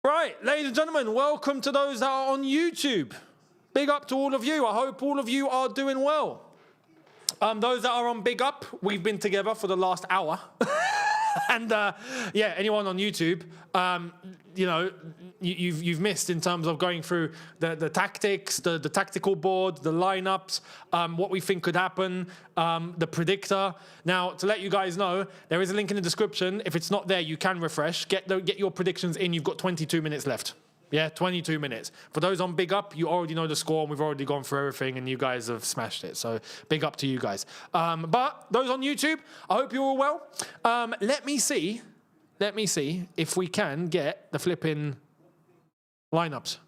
Right, ladies and gentlemen, welcome to those that are on YouTube. Big up to all of you. I hope all of you are doing well. Those that are on Big Up, we've been together for the last hour. And yeah, anyone on YouTube, you know, you've missed in terms of going through the tactics, the tactical board, the lineups, what we think could happen, the predictor. Now, to let you guys know, there is a link in the description. If it's not there, you can refresh. Get your predictions in. You've got 22 minutes left. Yeah, 22 minutes. For those on Big Up, you already know the score, and we've already gone through everything, and you guys have smashed it. So big up to you guys. But those on YouTube, I hope you're all well. Let me see if we can get the flipping lineups.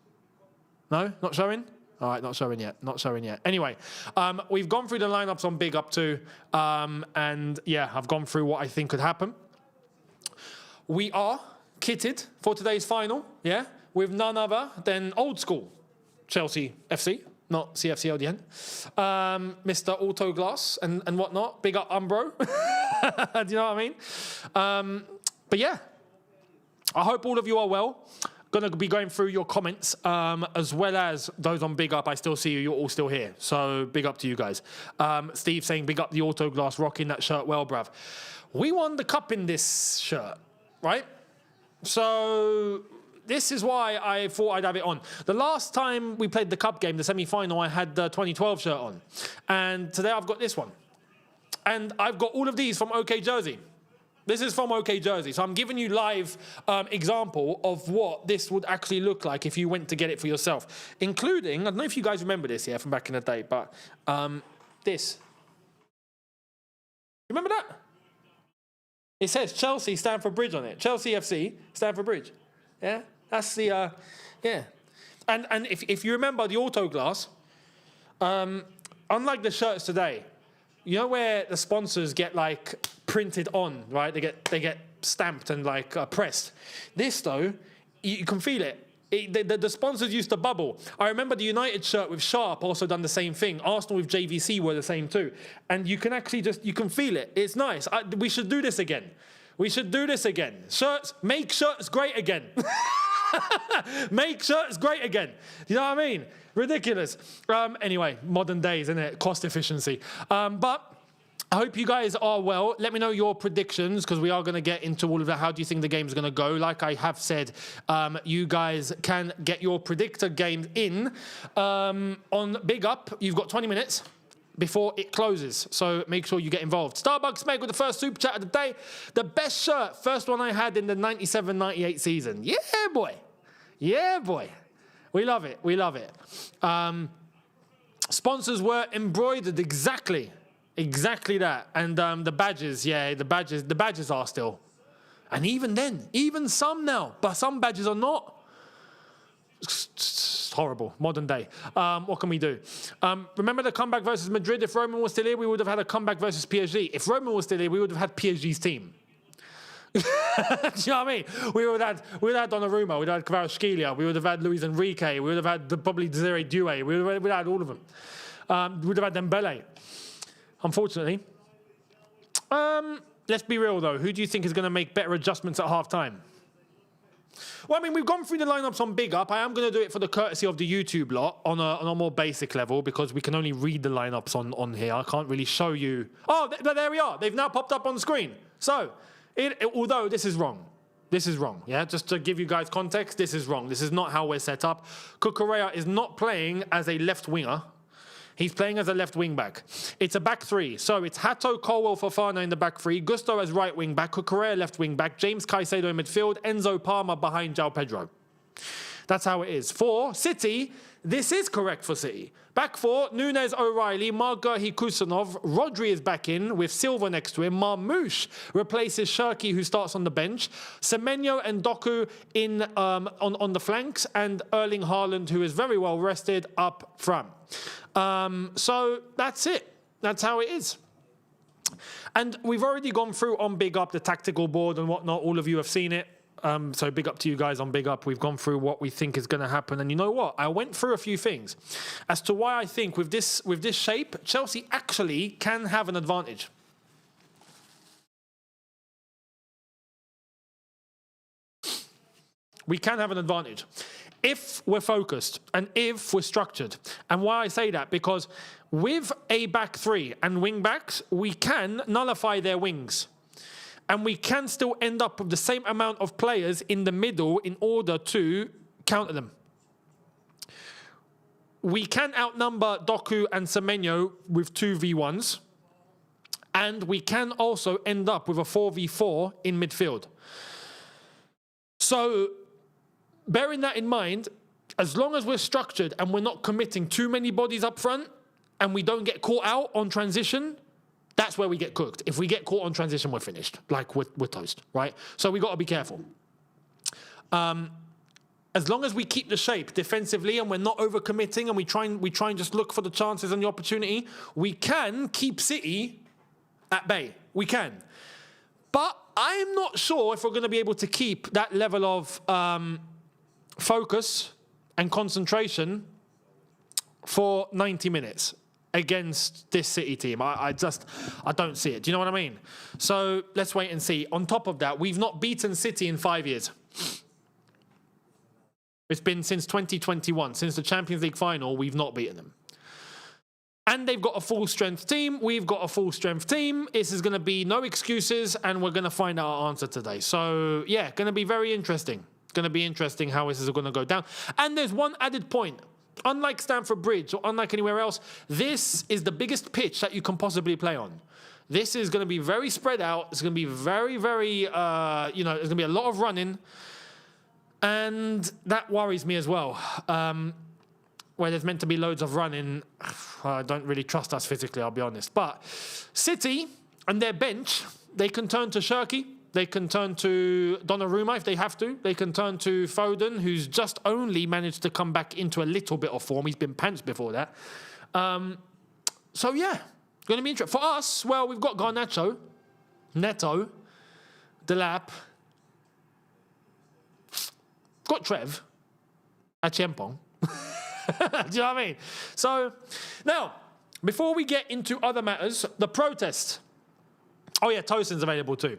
No, not showing? All right, not showing yet. Not showing yet. Anyway, we've gone through the lineups on Big Up too. And yeah, I've gone through what I think could happen. We are kitted for today's final, yeah? With none other than old school Chelsea FC, not CFC LDN. Mr. Autoglass and whatnot. Big up Umbro. Do you know what I mean? But yeah, I hope all of you are well. Going to be going through your comments as well as those on Big Up. I still see you. You're all still here. So big up to you guys. Steve saying big up the Autoglass, rocking that shirt well, bruv. We won the cup in this shirt, right? So this is why I thought I'd have it on. The last time we played the cup game, the semi-final, I had the 2012 shirt on. And today I've got this one. And I've got all of these from OK Jersey. This is from OK Jersey. So I'm giving you live example of what this would actually look like if you went to get it for yourself. Including, I don't know if you guys remember this, yeah, from back in the day, but this. Remember that? It says Chelsea Stamford Bridge on it. Chelsea FC, Stamford Bridge. Yeah? That's the, yeah. And if you remember the Autoglass, unlike the shirts today, you know where the sponsors get like printed on, right? They get stamped and like pressed. This though, you can feel it. The sponsors used to bubble. I remember the United shirt with Sharp also done the same thing. Arsenal with JVC were the same too. And you can actually you can feel it. It's nice. We should do this again. We should do this again. Shirts, make shirts great again. Make shirts great again. You know what I mean? Ridiculous. Anyway, modern days, isn't it? Cost efficiency. But I hope you guys are well. Let me know your predictions because we are going to get into all of that. How do you think the game's going to go? Like I have said, you guys can get your predictor games in on Big Up. You've got 20 minutes before it closes, so make sure you get involved. Starbucks Meg with the first super chat of the day. The best shirt, first one I had in the 97-98 season. Yeah, boy. Yeah, boy. We love it. We love it. Sponsors were embroidered exactly that. And the badges, yeah, the badges are still. And even then, even some now, but some badges are not. It's horrible. Modern day. What can we do? Remember the comeback versus Madrid? If Roman was still here, we would have had a comeback versus PSG. If Roman was still here, we would have had PSG's team. Do you know what I mean? We would have had Donnarumma, we would have had Kvaratskhelia, we would have had Luis Enrique, we would have had probably Desiree Doué, we would have had all of them. We would have had Dembele. Unfortunately. Let's be real though. Who do you think is going to make better adjustments at half-time? Well, I mean, we've gone through the lineups on Big Up. I am going to do it for the courtesy of the YouTube lot on a more basic level because we can only read the lineups on here. I can't really show you. Oh, there we are. They've now popped up on the screen. So, although this is wrong. This is wrong, yeah? Just to give you guys context, this is wrong. This is not how we're set up. Cucurella is not playing as a left winger. He's playing as a left wing back. It's a back three. So it's Hato, Colwell, Fofana in the back three, Gusto as right wing back, Cucurella left wing back, James Caicedo in midfield, Enzo Palmer behind João Pedro. That's how it is. For City, this is correct for City. Back four, Nunes, O'Reilly, Margahi, Kusanov. Rodri is back in with Silva next to him. Marmouche replaces Shirky, who starts on the bench. Semenyo and Doku in on the flanks. And Erling Haaland, who is very well rested, up front. So that's it. That's how it is. And we've already gone through on Big Up the tactical board and whatnot. All of you have seen it. So big up to you guys on Big Up. We've gone through what we think is going to happen. And you know what? I went through a few things as to why I think with this shape, Chelsea actually can have an advantage. we can have an advantage if we're focused and if we're structured. And why I say that, because with a back three and wing backs, we can nullify their wings. And we can still end up with the same amount of players in the middle in order to counter them. We can outnumber Doku and Semenyo with 2v1s. And we can also end up with a 4v4 in midfield. So, bearing that in mind, as long as we're structured and we're not committing too many bodies up front and we don't get caught out on transition, that's where we get cooked. If we get caught on transition, we're finished. Like, we're toast, right? So we got to be careful. As long as we keep the shape defensively and we're not overcommitting and we try and just look for the chances and the opportunity, we can keep City at bay. We can. But I'm not sure if we're going to be able to keep that level of focus and concentration for 90 minutes against this City team. I don't see it. Do you know what I mean? So let's wait and see. On top of that, we've not beaten City in 5 years. It's been since 2021. Since the Champions League final, we've not beaten them. And they've got a full-strength team. We've got a full-strength team. This is going to be no excuses, and we're going to find out our answer today. So, yeah, going to be very interesting. Going to be interesting how this is going to go down. And there's one added point. Unlike Stamford Bridge or unlike anywhere else, this is the biggest pitch that you can possibly play on. This is going to be very spread out. It's going to be very, very, there's going to be a lot of running. And that worries me as well. Where there's meant to be loads of running, I don't really trust us physically, I'll be honest. But City and their bench, they can turn to Shirky. They can turn to Donnarumma if they have to. They can turn to Foden, who's just only managed to come back into a little bit of form. He's been pants before that. So, yeah, going to be interesting. For us, well, we've got Garnacho, Neto, Delap, got Trev, Achiempong. Do you know what I mean? So, now, before we get into other matters, the protest. Oh, yeah, Tosin's available too.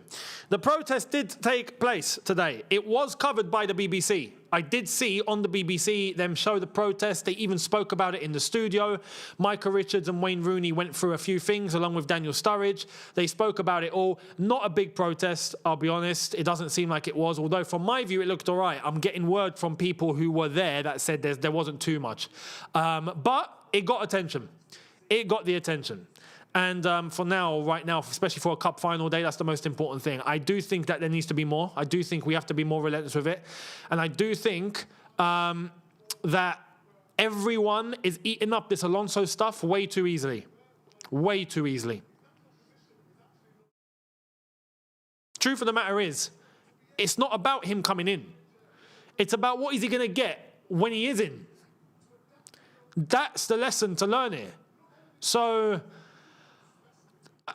The protest did take place today. It was covered by the BBC. I did see on the BBC them show the protest. They even spoke about it in the studio. Micah Richards and Wayne Rooney went through a few things along with Daniel Sturridge. They spoke about it all. Not a big protest, I'll be honest. It doesn't seem like it was, although from my view, it looked all right. I'm getting word from people who were there that said there wasn't too much. But it got attention. It got the attention. And for now, right now, especially for a cup final day, that's the most important thing. I do think that there needs to be more. I do think we have to be more relentless with it. And I do think that everyone is eating up this Alonso stuff way too easily. Way too easily. Truth of the matter is, it's not about him coming in. It's about what is he going to get when he is in. That's the lesson to learn here. So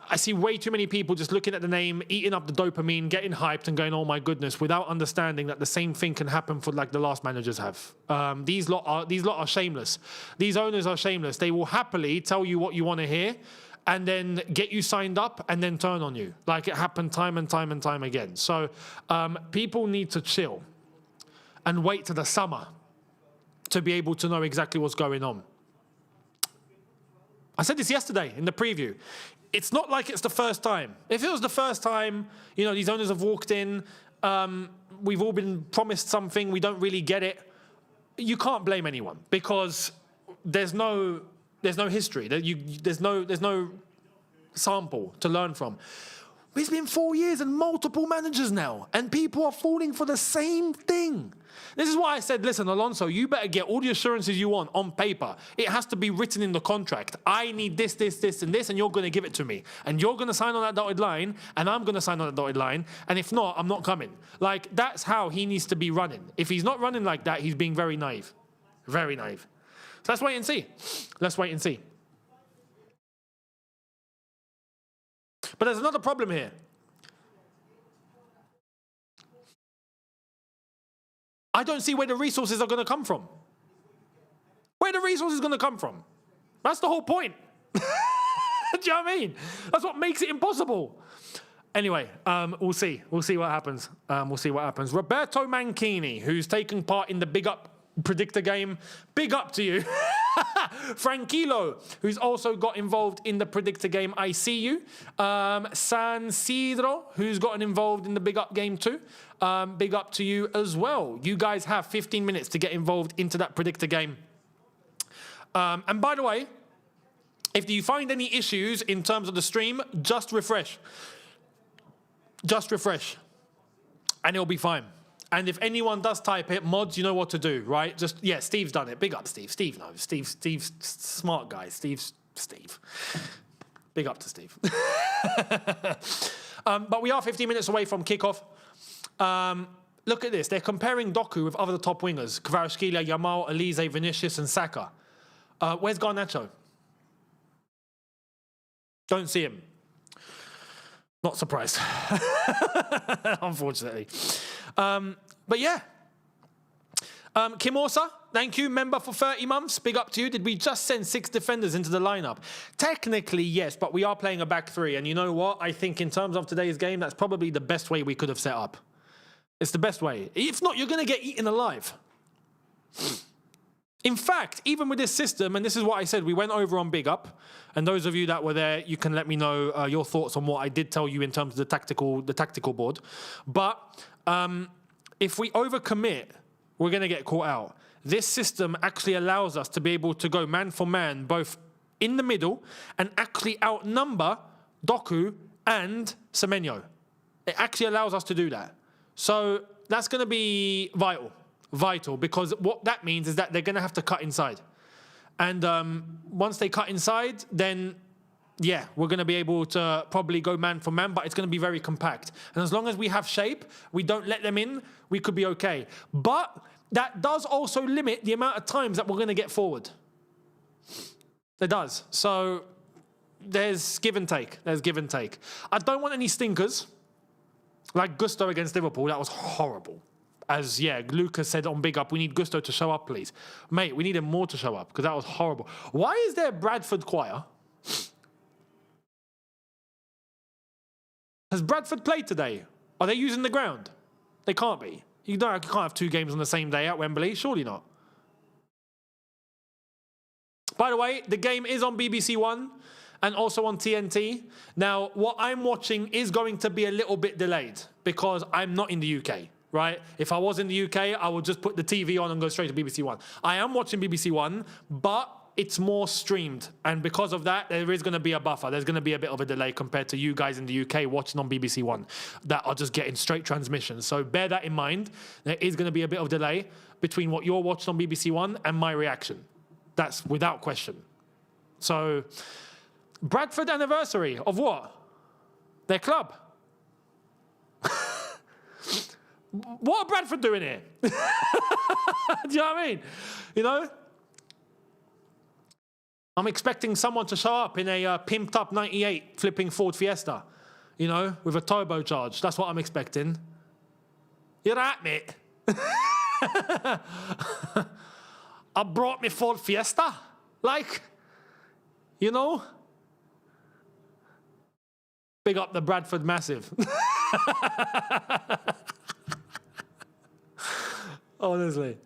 I see way too many people just looking at the name, eating up the dopamine, getting hyped and going, oh my goodness, without understanding that the same thing can happen for like the last managers have. These lot are shameless. These owners are shameless. They will happily tell you what you want to hear and then get you signed up and then turn on you. Like it happened time and time and time again. So people need to chill and wait to the summer to be able to know exactly what's going on. I said this yesterday in the preview. It's not like it's the first time. If it was the first time, these owners have walked in, we've all been promised something, we don't really get it, you can't blame anyone because there's no history. There's no sample to learn from. It's been 4 years and multiple managers now, and people are falling for the same thing. This is why I said, listen, Alonso, you better get all the assurances you want on paper. It has to be written in the contract. I need this, this, this, and this, and you're going to give it to me. And you're going to sign on that dotted line, and I'm going to sign on that dotted line. And if not, I'm not coming. Like, that's how he needs to be running. If he's not running like that, he's being very naive. Very naive. So let's wait and see. Let's wait and see. But there's another problem here. I don't see where the resources are going to come from. Where the resources are going to come from. That's the whole point. Do you know what I mean? That's what makes it impossible. Anyway, we'll see. We'll see what happens. We'll see what happens. Roberto Mancini, who's taking part in the Big Up predictor game. Big up to you. Franquilo, who's also got involved in the predictor game. I see you. San Sidro, who's gotten involved in the Big Up game too. Big up to you as well. You guys have 15 minutes to get involved into that predictor game. And by the way, if you find any issues in terms of the stream, just refresh. Just refresh. And it'll be fine. And if anyone does type it, mods, you know what to do, right? Just, yeah, Steve's done it. Big up, Steve. Steve knows. Steve's smart guy. Steve. Big up to Steve. But we are 15 minutes away from kickoff. Look at this. They're comparing Doku with other top wingers. Kvaratskhelia, Yamal, Elise, Vinicius, and Saka. Where's Garnacho? Don't see him. Not surprised. Unfortunately. But yeah. Kim Orsa, thank you. Member for 30 months. Big up to you. Did we just send 6 defenders into the lineup? Technically, yes, but we are playing a back 3. And you know what? I think in terms of today's game, that's probably the best way we could have set up. It's the best way. If not, you're going to get eaten alive. In fact, even with this system, and this is what I said, we went over on Big Up, and those of you that were there, you can let me know your thoughts on what I did tell you in terms of the tactical board. But if we overcommit, we're going to get caught out. This system actually allows us to be able to go man for man, both in the middle, and actually outnumber Doku and Semenyo. It actually allows us to do that. So that's going to be vital, because what that means is that they're going to have to cut inside. And once they cut inside, then, yeah, we're going to be able to probably go man for man, but it's going to be very compact. And as long as we have shape, we don't let them in, we could be okay. But that does also limit the amount of times that we're going to get forward. It does. So there's give and take. There's give and take. I don't want any stinkers. Like Gusto against Liverpool, that was horrible. As, yeah, Lucas said on Big Up, we need Gusto to show up, please. Mate, we need him more to show up, because that was horrible. Why is there Bradford choir? Has Bradford played today? Are they using the ground? They can't be. You can't have 2 games on the same day at Wembley. Surely not. By the way, the game is on BBC One and also on TNT. Now, what I'm watching is going to be a little bit delayed because I'm not in the UK. Right? If I was in the UK, I would just put the TV on and go straight to BBC One. I am watching BBC One, but it's more streamed. And because of that, there is going to be a buffer. There's going to be a bit of a delay compared to you guys in the UK watching on BBC One that are just getting straight transmissions. So bear that in mind. There is going to be a bit of delay between what you're watching on BBC One and my reaction. That's without question. So, Bradford anniversary of what? Their club. What are Bradford doing here? Do you know what I mean? You know? I'm expecting someone to show up in a pimped up 98 flipping Ford Fiesta, you know, with a turbo charge. That's what I'm expecting. You're right, mate. I brought me Ford Fiesta. Like, you know? Big up the Bradford Massive. Honestly.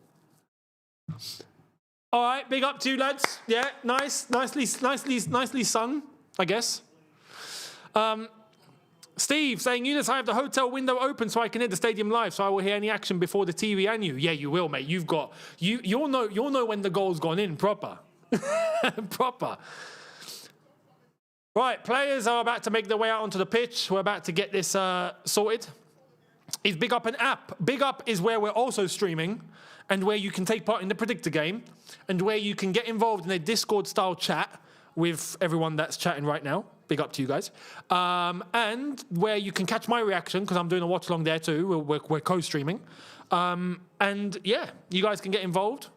All right, big up to you, lads. Yeah, nicely sung, I guess. Steve saying, Younes, I have the hotel window open so I can hit the stadium live, so I will hear any action before the TV and you. Yeah, you will, mate. You'll know when the goal's gone in proper. Proper. Right, players are about to make their way out onto the pitch. We're about to get this sorted. Is Big Up an app? Big Up is where we're also streaming and where you can take part in the predictor game and where you can get involved in a Discord-style chat with everyone that's chatting right now. Big up to you guys. And where you can catch my reaction, because I'm doing a watch-along there too. We're co-streaming. And yeah, you guys can get involved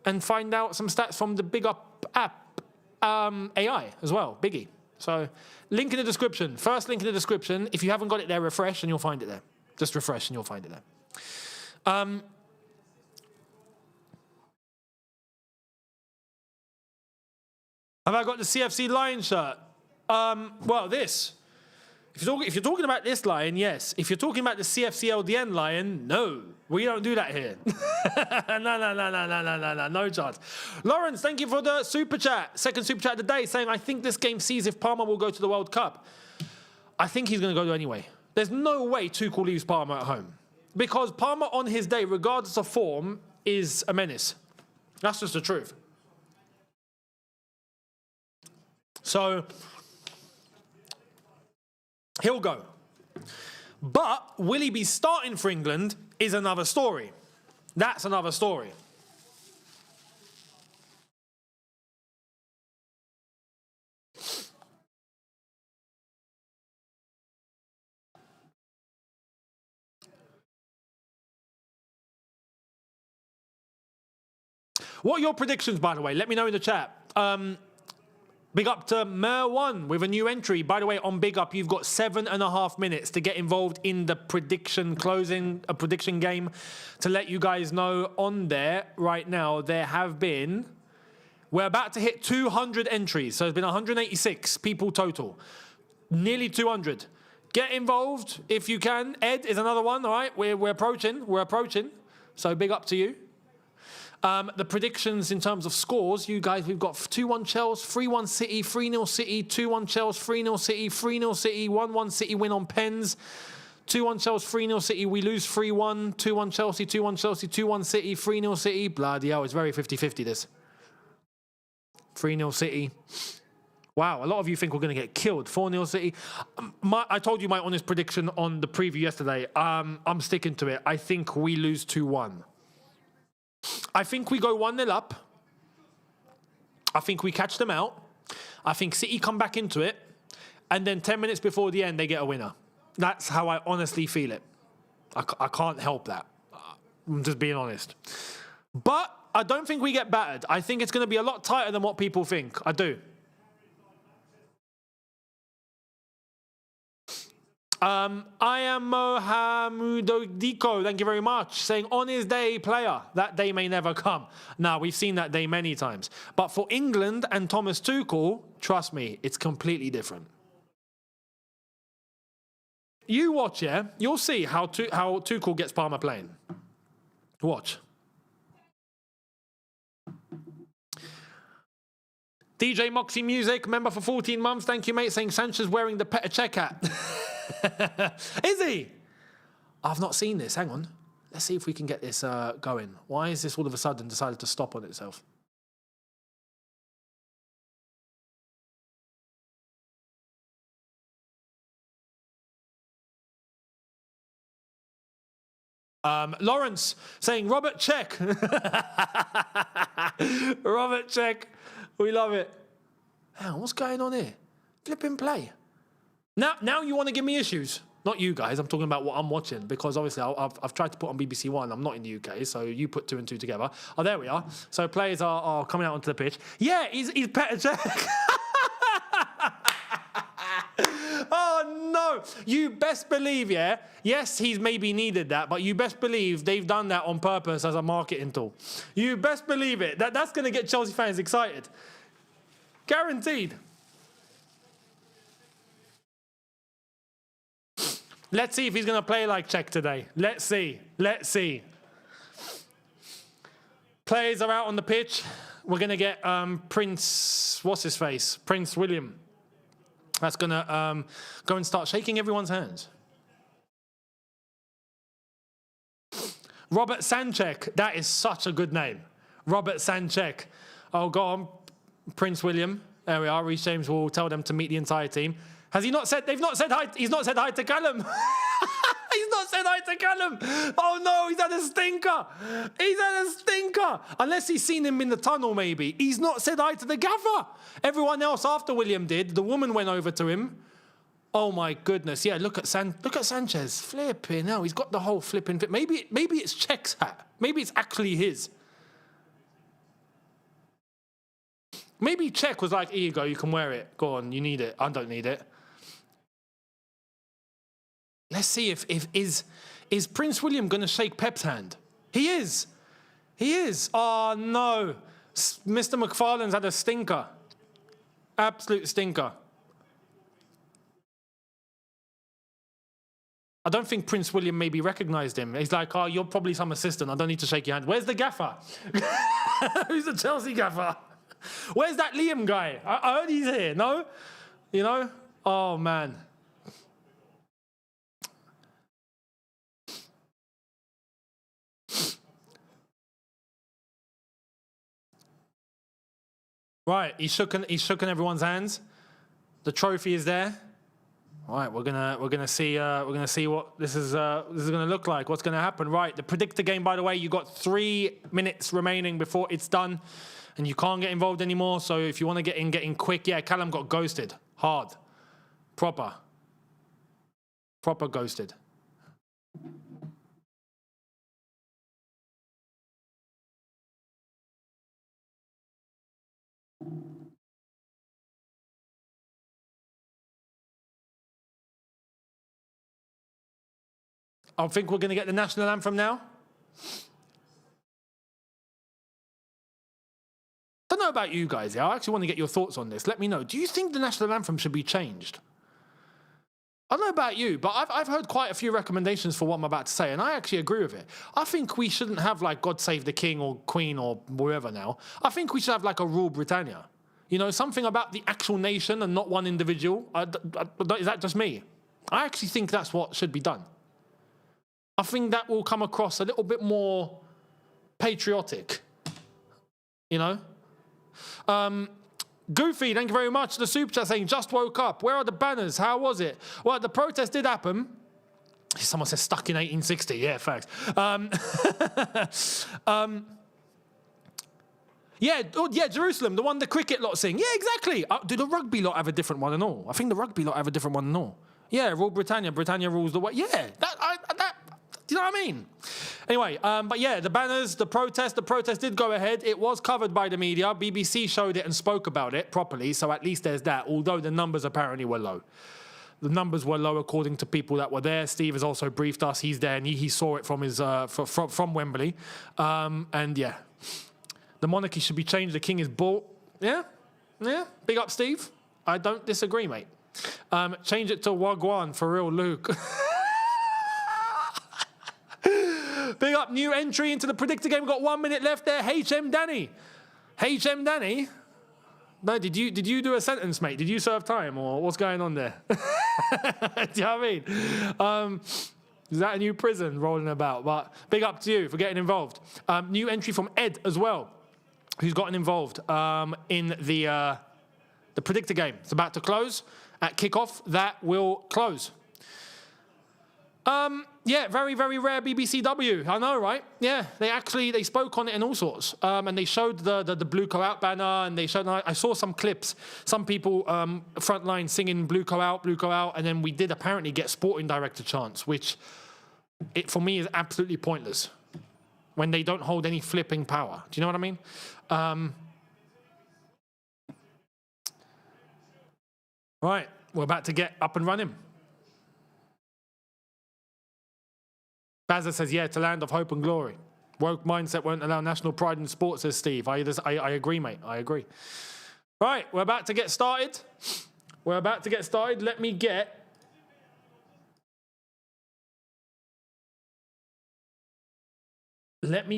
and find out some stats from the Big Up app AI as well, Biggie. So link in the description. First link in the description. If you haven't got it there, refresh and you'll find it there. Just refresh and you'll find it there. Have I got the CFC Lion shirt? Well, this If you're talking about this lion, yes. If you're talking about the CFCLDN lion, no. We don't do that here. No. No chance. Lawrence, thank you for the super chat. Second super chat of the day, saying, I think this game sees if Parma will go to the World Cup. I think he's going to go anyway. There's no way Tuchel leaves Parma at home. Because Parma on his day, regardless of form, is a menace. That's just the truth. So, he'll go. But will he be starting for England is another story. That's another story. What are your predictions, by the way? Let me know in the chat. Big up to Mer1 with a new entry. By the way, on Big Up, you've got 7.5 minutes to get involved in the prediction game. To let you guys know on there right now, there have been... We're about to hit 200 entries. So there's been 186 people total. Nearly 200. Get involved if you can. Ed is another one, all right? We're approaching. We're approaching. So big up to you. The predictions in terms of scores, you guys, we've got 2-1 Chelsea, 3-1 City, 3-0 City, 2-1 Chelsea, 3-0 City, 3-0 City, 1-1 City win on pens, 2-1 Chelsea, 3-0 City, we lose 3-1, 2-1 Chelsea, 2-1 Chelsea, 2-1 City, 3-0 City, bloody hell, it's very 50-50 this. 3-0 City. Wow, a lot of you think we're going to get killed. 4-0 City. I told you my honest prediction on the preview yesterday. I'm sticking to it. I think we lose 2-1. I think we go 1-0 up. I think we catch them out. I think City come back into it. And then 10 minutes before the end, they get a winner. That's how I honestly feel it. I can't help that. I'm just being honest. But I don't think we get battered. I think it's going to be a lot tighter than what people think. I do. I am Mohamudodiko, thank you very much, saying on his day, player, that day may never come. Now, we've seen that day many times. But for England and Thomas Tuchel, trust me, it's completely different. You watch, yeah? You'll see how Tuchel gets Parma playing. Watch. DJ Moxie Music, member for 14 months, thank you, mate, saying Sanchez wearing the Petr Cech hat. Is he? I've not seen this. Hang on. Let's see if we can get this going. Why is this all of a sudden decided to stop on itself? Lawrence saying Robert Cech. Robert Cech. We love it. Hang on, what's going on here? Flipping play. Now you want to give me issues? Not you guys. I'm talking about what I'm watching because obviously I've tried to put on BBC One. I'm not in the UK, so you put 2 and 2 together. Oh, there we are. So players are coming out onto the pitch. Yeah, he's Petr Cech. Oh no! You best believe, yeah. Yes, he's maybe needed that, but you best believe they've done that on purpose as a marketing tool. You best believe it. That's going to get Chelsea fans excited. Guaranteed. Let's see if he's going to play like Cech today. Let's see. Let's see. Players are out on the pitch. We're going to get Prince, what's his face? Prince William. That's going to go and start shaking everyone's hands. Robert Sanchez. That is such a good name. Robert Sanchez. Oh, go on. Prince William. There we are. Reece James will tell them to meet the entire team. Has he not said, they've not said hi, he's not said hi to Callum. He's not said hi to Callum. Oh no, he's had a stinker. He's had a stinker. Unless he's seen him in the tunnel maybe. He's not said hi to the gaffer. Everyone else after William did. The woman went over to him. Oh my goodness. Yeah, look at Sanchez. Flipping hell. He's got the whole flipping fit. Maybe it's Cech's hat. Maybe it's actually his. Maybe Cech was like, here you go, you can wear it. Go on, you need it. I don't need it. Let's see if is Prince William going to shake Pep's hand? He is. He is. Oh, no. Mr. McFarlane's had a stinker. Absolute stinker. I don't think Prince William maybe recognised him. He's like, oh, you're probably some assistant. I don't need to shake your hand. Where's the gaffer? Who's the Chelsea gaffer? Where's that Liam guy? I heard he's here. No? You know? Oh, man. Right, he's shooken everyone's hands. The trophy is there. All right, we're gonna see what this is gonna look like. What's gonna happen? Right, the predictor game. By the way, you got 3 minutes remaining before it's done, and you can't get involved anymore. So if you want to get in quick. Yeah, Callum got ghosted, hard, proper ghosted. I think we're going to get the national anthem now. Don't know about you guys, yeah? I actually want to get your thoughts on this. Let me know. Do you think the national anthem should be changed? I don't know about you, but I've heard quite a few recommendations for what I'm about to say, and I actually agree with it. I think we shouldn't have, like, God Save the King or Queen or whoever now. I think we should have, like, a Rule Britannia. You know, something about the actual nation and not one individual. Is that just me? I actually think that's what should be done. I think that will come across a little bit more patriotic, you know? Goofy, thank you very much. The super chat saying, just woke up. Where are the banners? How was it? Well, the protest did happen. Someone says stuck in 1860. Yeah, facts. Yeah, Jerusalem, the one the cricket lot sing. Yeah, exactly. Do the rugby lot have a different one and all? I think the rugby lot have a different one and all. Yeah, Rule Britannia. Britannia rules the way. Yeah, do you know what I mean? Anyway, but yeah, the banners, the protest did go ahead. It was covered by the media. BBC showed it and spoke about it properly, so at least there's that, although the numbers apparently were low. The numbers were low according to people that were there. Steve has also briefed us. He's there, and he saw it from his from Wembley. And yeah, the monarchy should be changed. The king is bull. Yeah. Big up, Steve. I don't disagree, mate. Change it to Wagwan for real, Luke. Big up, new entry into the predictor game. We've got 1 minute left there. HM Danny. HM Danny? No, did you do a sentence, mate? Did you serve time or what's going on there? Do you know what I mean? Is that a new prison rolling about? But big up to you for getting involved. New entry from Ed as well, who's gotten involved in the predictor game. It's about to close. At kickoff, that will close. Yeah, very, very rare BBCW. I know, right? Yeah, they spoke on it and all sorts. And they showed the Blue Co Out banner, and they showed. I saw some clips. Some people frontline singing Blue Co Out, and then we did apparently get sporting director chants, which for me is absolutely pointless when they don't hold any flipping power. Do you know what I mean? Right, we're about to get up and running. Bazza says, yeah, to land of hope and glory. Woke mindset won't allow national pride in sports, says Steve. I agree, mate. I agree. Right, we're about to get started. Let me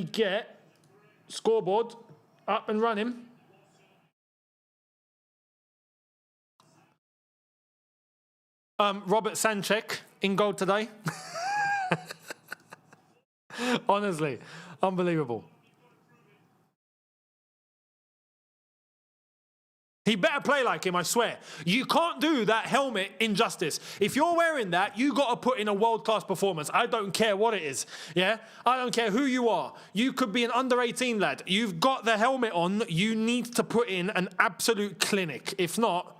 get scoreboard up and running. Robert Sanchek in goal today. Honestly, unbelievable. He better play like him, I swear. You can't do that helmet injustice. If you're wearing that, you got to put in a world-class performance. I don't care what it is, yeah? I don't care who you are. You could be an under-18 lad. You've got the helmet on. You need to put in an absolute clinic. If not,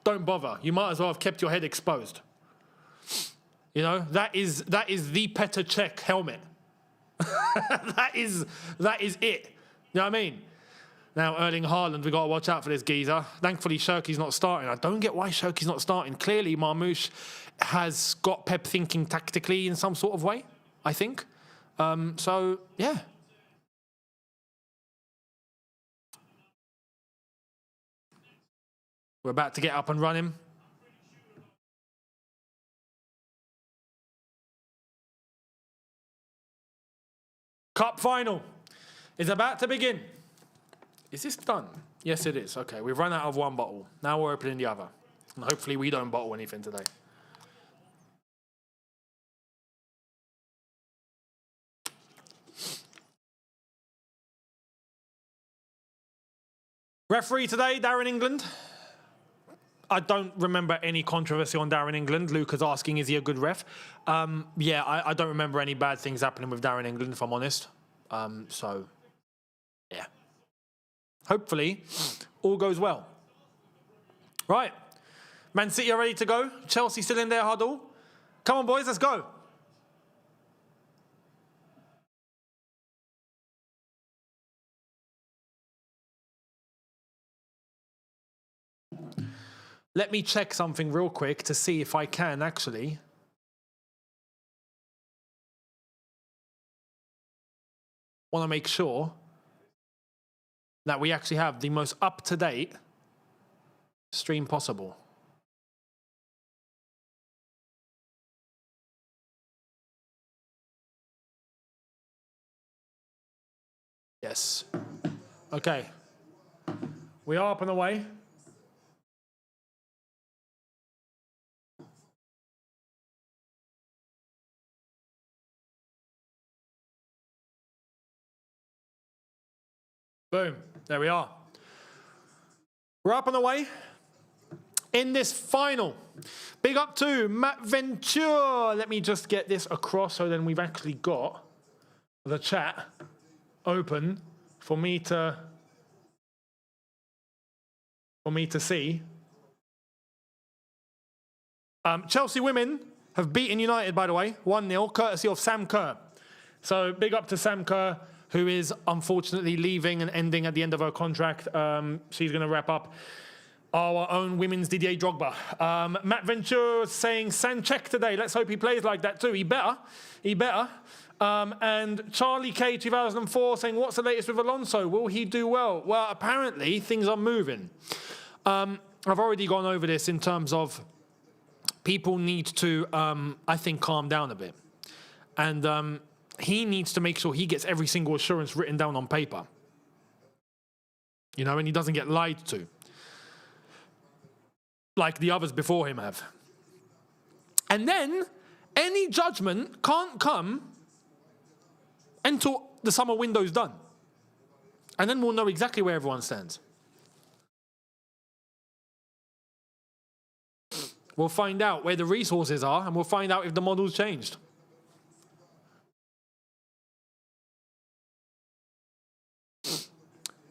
don't bother. You might as well have kept your head exposed. You know, that is the Petr Cech helmet. that is it. You know what I mean? Now, Erling Haaland, we've got to watch out for this geezer. Thankfully, Shirky's not starting. I don't get why Shirky's not starting. Clearly, Marmoush has got Pep thinking tactically in some sort of way, I think. So, yeah. We're about to get up and running. Cup final is about to begin. Is this done? Yes, it is. Okay, we've run out of one bottle. Now we're opening the other. And hopefully we don't bottle anything today. Referee today, Darren England. I don't remember any controversy on Darren England. Luke is asking, is he a good ref? Yeah, I don't remember any bad things happening with Darren England, if I'm honest. So, yeah. Hopefully, all goes well. Right. Man City are ready to go. Chelsea still in their huddle. Come on, boys, let's go. Let me check something real quick to see if I can actually. Want to make sure that we actually have the most up-to-date stream possible. Yes. Okay. We are up and away. Boom. There we are. We're up and away in this final. Big up to Matt Venture. Let me just get this across so then we've actually got the chat open for me to see. Chelsea women have beaten United, by the way, 1-0, courtesy of Sam Kerr. So big up to Sam Kerr, who is unfortunately leaving and ending at the end of her contract. She's going to wrap up our own women's Didier Drogba. Matt Ventura saying Sanchez today. Let's hope he plays like that too. He better. And Charlie K 2004 saying, what's the latest with Alonso? Will he do well? Well, apparently things are moving. I've already gone over this in terms of people need to, I think, calm down a bit. And he needs to make sure he gets every single assurance written down on paper. You know, and he doesn't get lied to, like the others before him have. And then any judgment can't come until the summer window's done. And then we'll know exactly where everyone stands. We'll find out where the resources are, and we'll find out if the model's changed.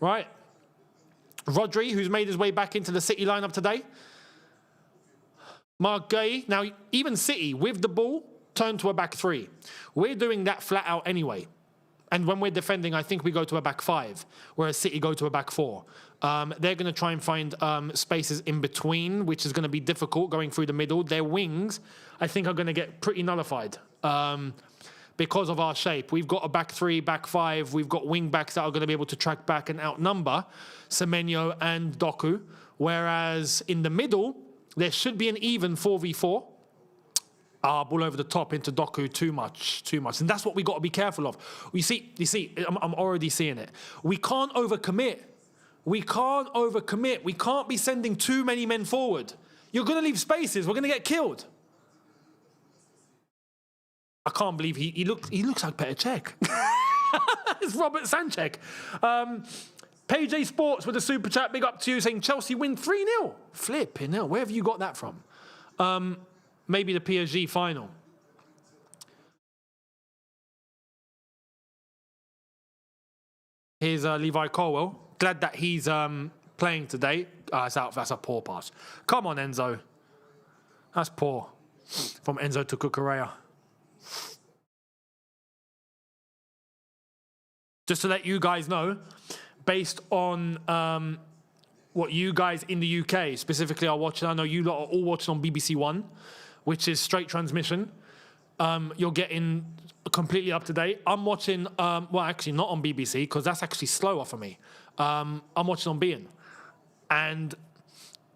Right. Rodri, who's made his way back into the City lineup today. Mark Gay. Now, even City, with the ball, turn to a back three. We're doing that flat out anyway. And when we're defending, I think we go to a back five, whereas City go to a back four. They're going to try and find spaces in between, which is going to be difficult going through the middle. Their wings, I think, are going to get pretty nullified because of our shape. We've got a back three, back five. We've got wing backs that are going to be able to track back and outnumber Semenyo and Doku. Whereas in the middle, there should be an even 4v4. Ball over the top into Doku, too much. And that's what we got to be careful of. You see, I'm already seeing it. We can't overcommit. We can't be sending too many men forward. You're going to leave spaces. We're going to get killed. I can't believe he looks like Petr Cech. It's Robert Sanchez. PJ Sports with a super chat. Big up to you saying Chelsea win 3-0. Flipping hell. Where have you got that from? Maybe the PSG final. Here's Levi Colwell. Glad that he's playing today. That's a poor pass. Come on, Enzo. That's poor. From Enzo to Cucurella. Just to let you guys know, based on what you guys in the UK specifically are watching, I know you lot are all watching on BBC One, which is straight transmission. You're getting completely up to date. I'm watching, well, actually not on BBC, because that's actually slower for me. I'm watching on beIN. And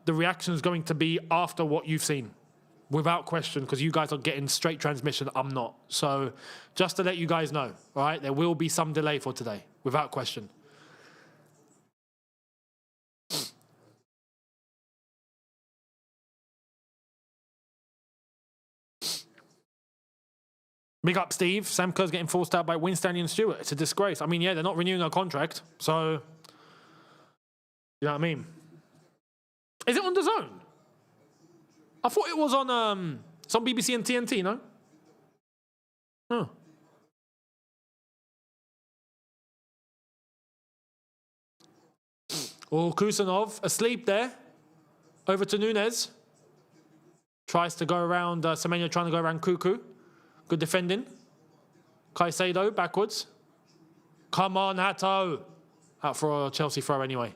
the reaction is going to be after what you've seen. Without question, because you guys are getting straight transmission, I'm not. So just to let you guys know, all right, there will be some delay for today, without question. Big up, Steve. Sam Kerr's getting forced out by Winstanley and Stewart. It's a disgrace. I mean, yeah, they're not renewing our contract, so you know what I mean? Is it on the Zone? I thought it was on some BBC and TNT, no? Oh. Oh, Kusanov asleep there. Over to Younes. Tries to go around, Semenyo trying to go around Cuckoo. Good defending. Caicedo backwards. Come on, Hato. Out for a Chelsea throw anyway.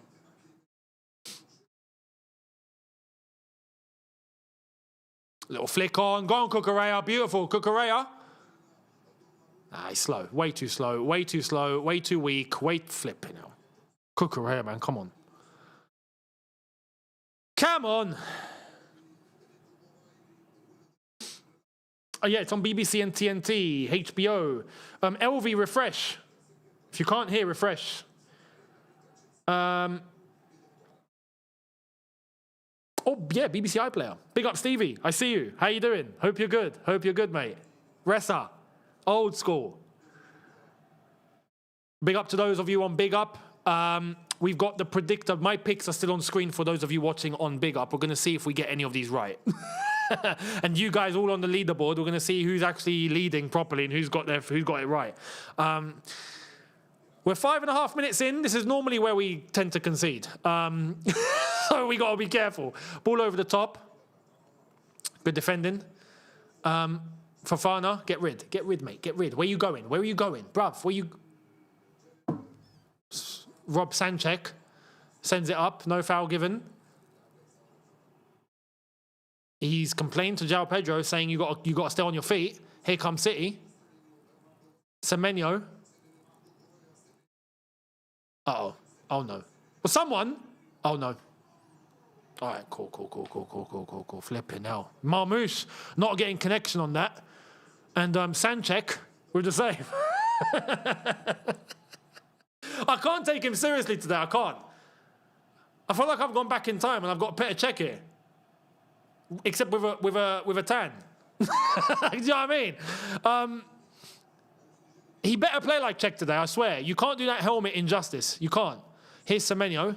Little flick on. Go on, Cucurella. Beautiful. Cucurella. Ah, he's slow. Way too slow. Way too slow. Way too weak. Way flipping out. Cucurella, man. Come on. Come on. Oh, yeah, it's on BBC and TNT, HBO. LV, refresh. If you can't hear, refresh. Oh, yeah, BBC iPlayer. Big up, Stevie. I see you. How you doing? Hope you're good. Hope you're good, mate. Ressa. Old school. Big up to those of you on Big Up. We've got the predictor. My picks are still on screen for those of you watching on Big Up. We're going to see if we get any of these right. And you guys all on the leaderboard, we're going to see who's actually leading properly and who's got it right. We're 5.5 minutes in. This is normally where we tend to concede. So we got to be careful. Ball over the top. Good defending. Fofana, get rid, mate. Get rid. Where you going? Where are you going? Bruv, where you... Rob Sanchek sends it up. No foul given. He's complained to João Pedro, saying you got to stay on your feet. Here comes City. Semenyo. Uh-oh. Oh, no. Well, someone... Oh, no. All right, cool. Flipping hell. Marmouche not getting connection on that. And Sanchek with the save. I can't take him seriously today. I can't. I feel like I've gone back in time and I've got a Petr Cech here. Except with a tan. Do you know what I mean? He better play like Cech today, I swear. You can't do that helmet injustice. You can't. Here's Semenyo.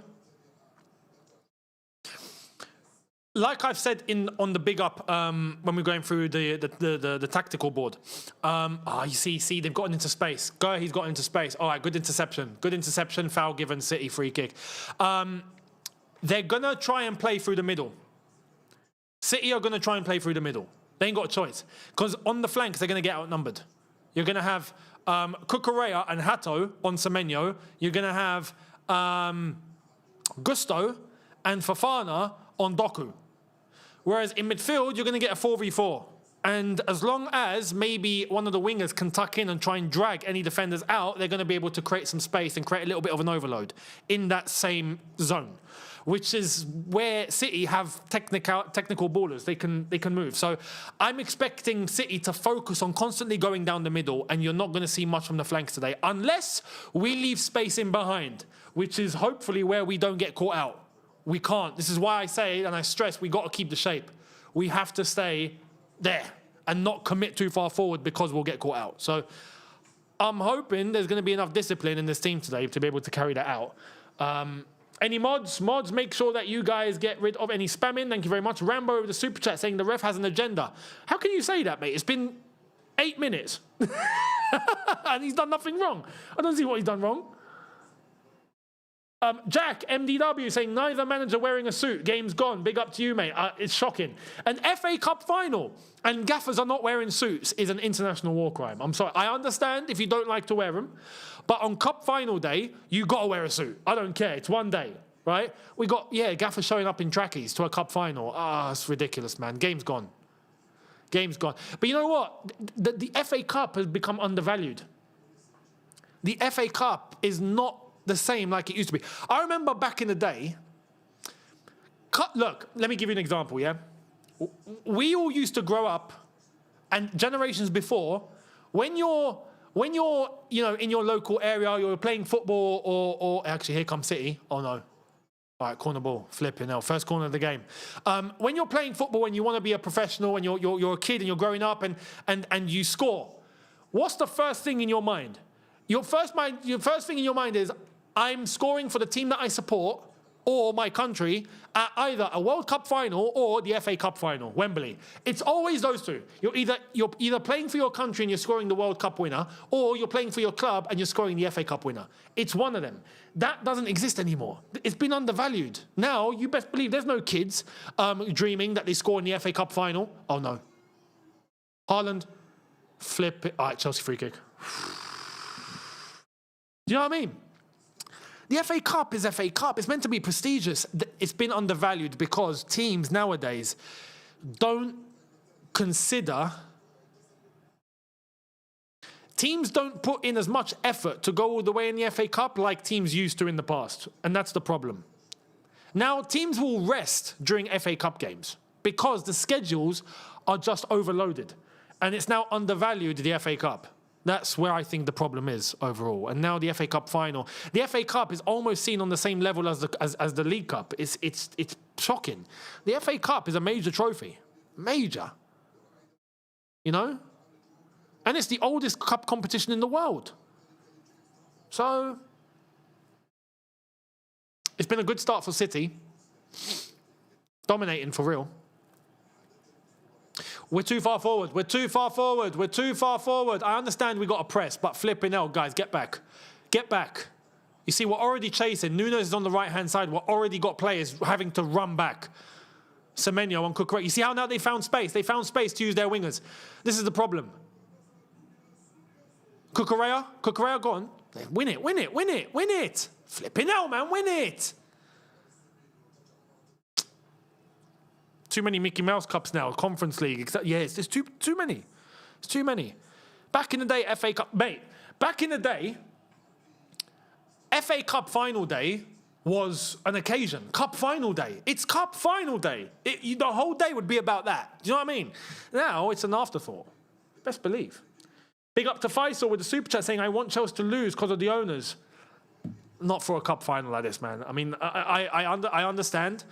Like I've said on the Big Up when we're going through the tactical board. You see, they've gotten into space. He's got into space. All right, good interception. Good interception, foul given, City free kick. They're going to try and play through the middle. City are going to try and play through the middle. They ain't got a choice. Because on the flanks, they're going to get outnumbered. You're going to have Cucurella and Hato on Semenyo. You're going to have Gusto and Fofana on Doku. Whereas in midfield, you're going to get a 4v4. And as long as maybe one of the wingers can tuck in and try and drag any defenders out, they're going to be able to create some space and create a little bit of an overload in that same zone, which is where City have technical ballers. They can move. So I'm expecting City to focus on constantly going down the middle, and you're not going to see much from the flanks today, unless we leave space in behind, which is hopefully where we don't get caught out. We can't. This is why I say, and I stress, we got to keep the shape. We have to stay there and not commit too far forward because we'll get caught out. So I'm hoping there's going to be enough discipline in this team today to be able to carry that out. Any mods? Mods, make sure that you guys get rid of any spamming. Thank you very much. Rambo with the super chat saying the ref has an agenda. How can you say that, mate? It's been 8 minutes. And he's done nothing wrong. I don't see what he's done wrong. Jack, MDW, saying neither manager wearing a suit. Game's gone. Big up to you, mate. It's shocking. An FA Cup final and gaffers are not wearing suits is an international war crime. I'm sorry. I understand if you don't like to wear them. But on Cup final day, you got to wear a suit. I don't care. It's one day, right? We got, gaffers showing up in trackies to a Cup final. It's ridiculous, man. Game's gone. Game's gone. But you know what? The FA Cup has become undervalued. The FA Cup is not the same like it used to be. I remember back in the day, look, let me give you an example, yeah? we all used to grow up, and generations before, when you're in your local area, you're playing football or actually here comes City. Oh no. All right, corner ball, flipping hell, first corner of the game. When you're playing football and you want to be a professional and you're a kid and you're growing up and you score, what's the first thing in your mind? Your first thing in your mind is, I'm scoring for the team that I support or my country at either a World Cup final or the FA Cup final, Wembley. It's always those two. You're either playing for your country and you're scoring the World Cup winner, or you're playing for your club and you're scoring the FA Cup winner. It's one of them. That doesn't exist anymore. It's been undervalued. Now, you best believe there's no kids dreaming that they score in the FA Cup final. Oh no. Haaland, flip it. All right, Chelsea free kick. Do you know what I mean? The FA Cup is FA Cup. It's meant to be prestigious. It's been undervalued because teams nowadays don't put in as much effort to go all the way in the FA Cup like teams used to in the past. And that's the problem. Now, teams will rest during FA Cup games because the schedules are just overloaded. And it's now undervalued, the FA Cup. That's where I think the problem is overall. And now the FA Cup final. The FA Cup is almost seen on the same level as the League Cup. It's shocking. The FA Cup is a major trophy. Major. You know? And it's the oldest cup competition in the world. So, it's been a good start for City. Dominating for real. We're too far forward. We're too far forward. We're too far forward. I understand we got to press, but flipping hell, guys, get back. Get back. You see, we're already chasing. Younes is on the right-hand side. We've already got players having to run back. Semenyo and Cucurella. You see how now they found space? They found space to use their wingers. This is the problem. Cucurella, go on. Win it, win it, win it, win it. Flipping hell, man, win it. Too many Mickey Mouse Cups now, Conference League. Yeah, it's too many. It's too many. Back in the day, FA Cup, mate. Back in the day, FA Cup final day was an occasion. Cup final day. It's Cup final day. The whole day would be about that. Do you know what I mean? Now it's an afterthought. Best believe. Big up to Faisal with the super chat saying, I want Chelsea to lose because of the owners. Not for a cup final like this, man. I mean, I understand.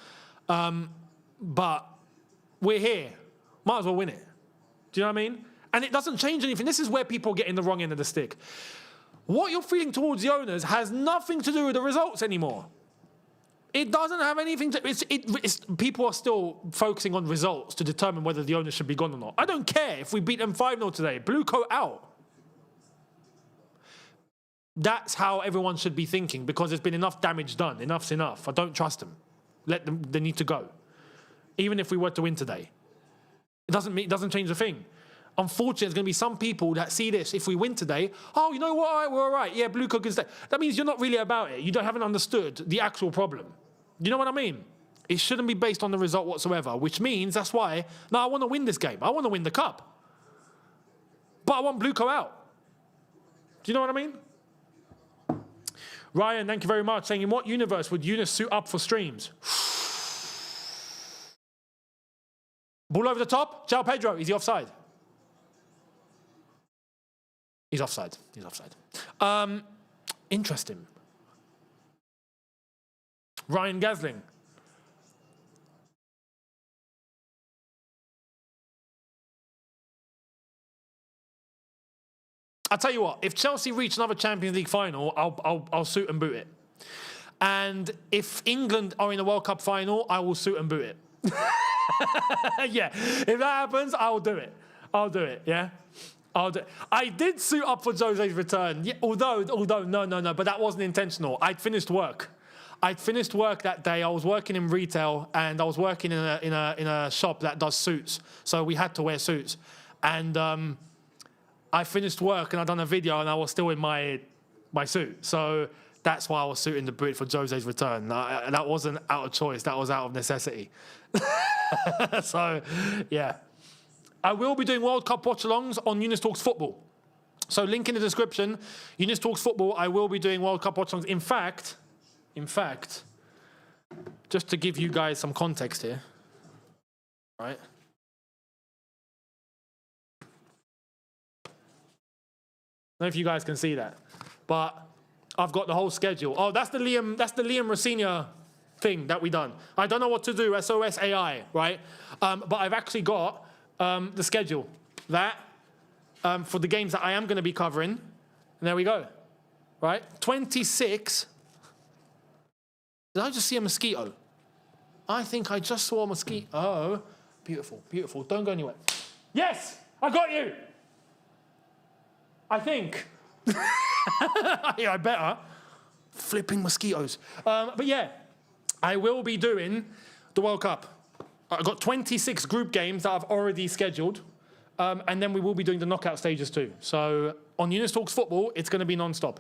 But we're here. Might as well win it. Do you know what I mean? And it doesn't change anything. This is where people get in the wrong end of the stick. What you're feeling towards the owners has nothing to do with the results anymore. It doesn't have anything to... people are still focusing on results to determine whether the owners should be gone or not. I don't care if we beat them 5-0 today. Blue coat out. That's how everyone should be thinking because there's been enough damage done. Enough's enough. I don't trust them. Let them... They need to go. Even if we were to win today. It doesn't change a thing. Unfortunately, there's going to be some people that see this. If we win today, oh, you know what? All right, we're all right. Yeah, blue cook is there. That means you're not really about it. You haven't understood the actual problem. Do you know what I mean? It shouldn't be based on the result whatsoever, which means that's why, no, I want to win this game. I want to win the cup. But I want Bluco out. Do you know what I mean? Ryan, thank you very much. Saying, in what universe would Younes suit up for streams? Ball over the top. João Pedro. Is he offside? He's offside. He's offside. Interesting. Ryan Gosling. I'll tell you what. If Chelsea reach another Champions League final, I'll suit and boot it. And if England are in a World Cup final, I will suit and boot it. Yeah, if that happens, I'll do it. I'll do it, yeah? I'll do it. I did suit up for Jose's return, yeah, although, no, but that wasn't intentional. I'd finished work. That day. I was working in retail, and I was working in a shop that does suits, so we had to wear suits. And I finished work, and I'd done a video, and I was still in my suit. So that's why I was suiting the boot for Jose's return. That wasn't out of choice. That was out of necessity. So, yeah. I will be doing World Cup watch-alongs on Younes Talks Football. So link in the description. Younes Talks Football, I will be doing World Cup watch-alongs. In fact, just to give you guys some context here, right? know if you guys can see that. But I've got the whole schedule. Oh, that's the Liam Rossignol thing that we done. I don't know what to do, SOS AI, right? But I've actually got the schedule. That, for the games that I am going to be covering. And there we go, right? 26. Did I just see a mosquito? I think I just saw a mosquito. Oh, beautiful, beautiful. Don't go anywhere. Yes, I got you. I think. Yeah, I better. Flipping mosquitoes. But yeah, I will be doing the World Cup. I've got 26 group games that I've already scheduled. And then we will be doing the knockout stages too. So on Younes Talks Football, it's going to be non-stop.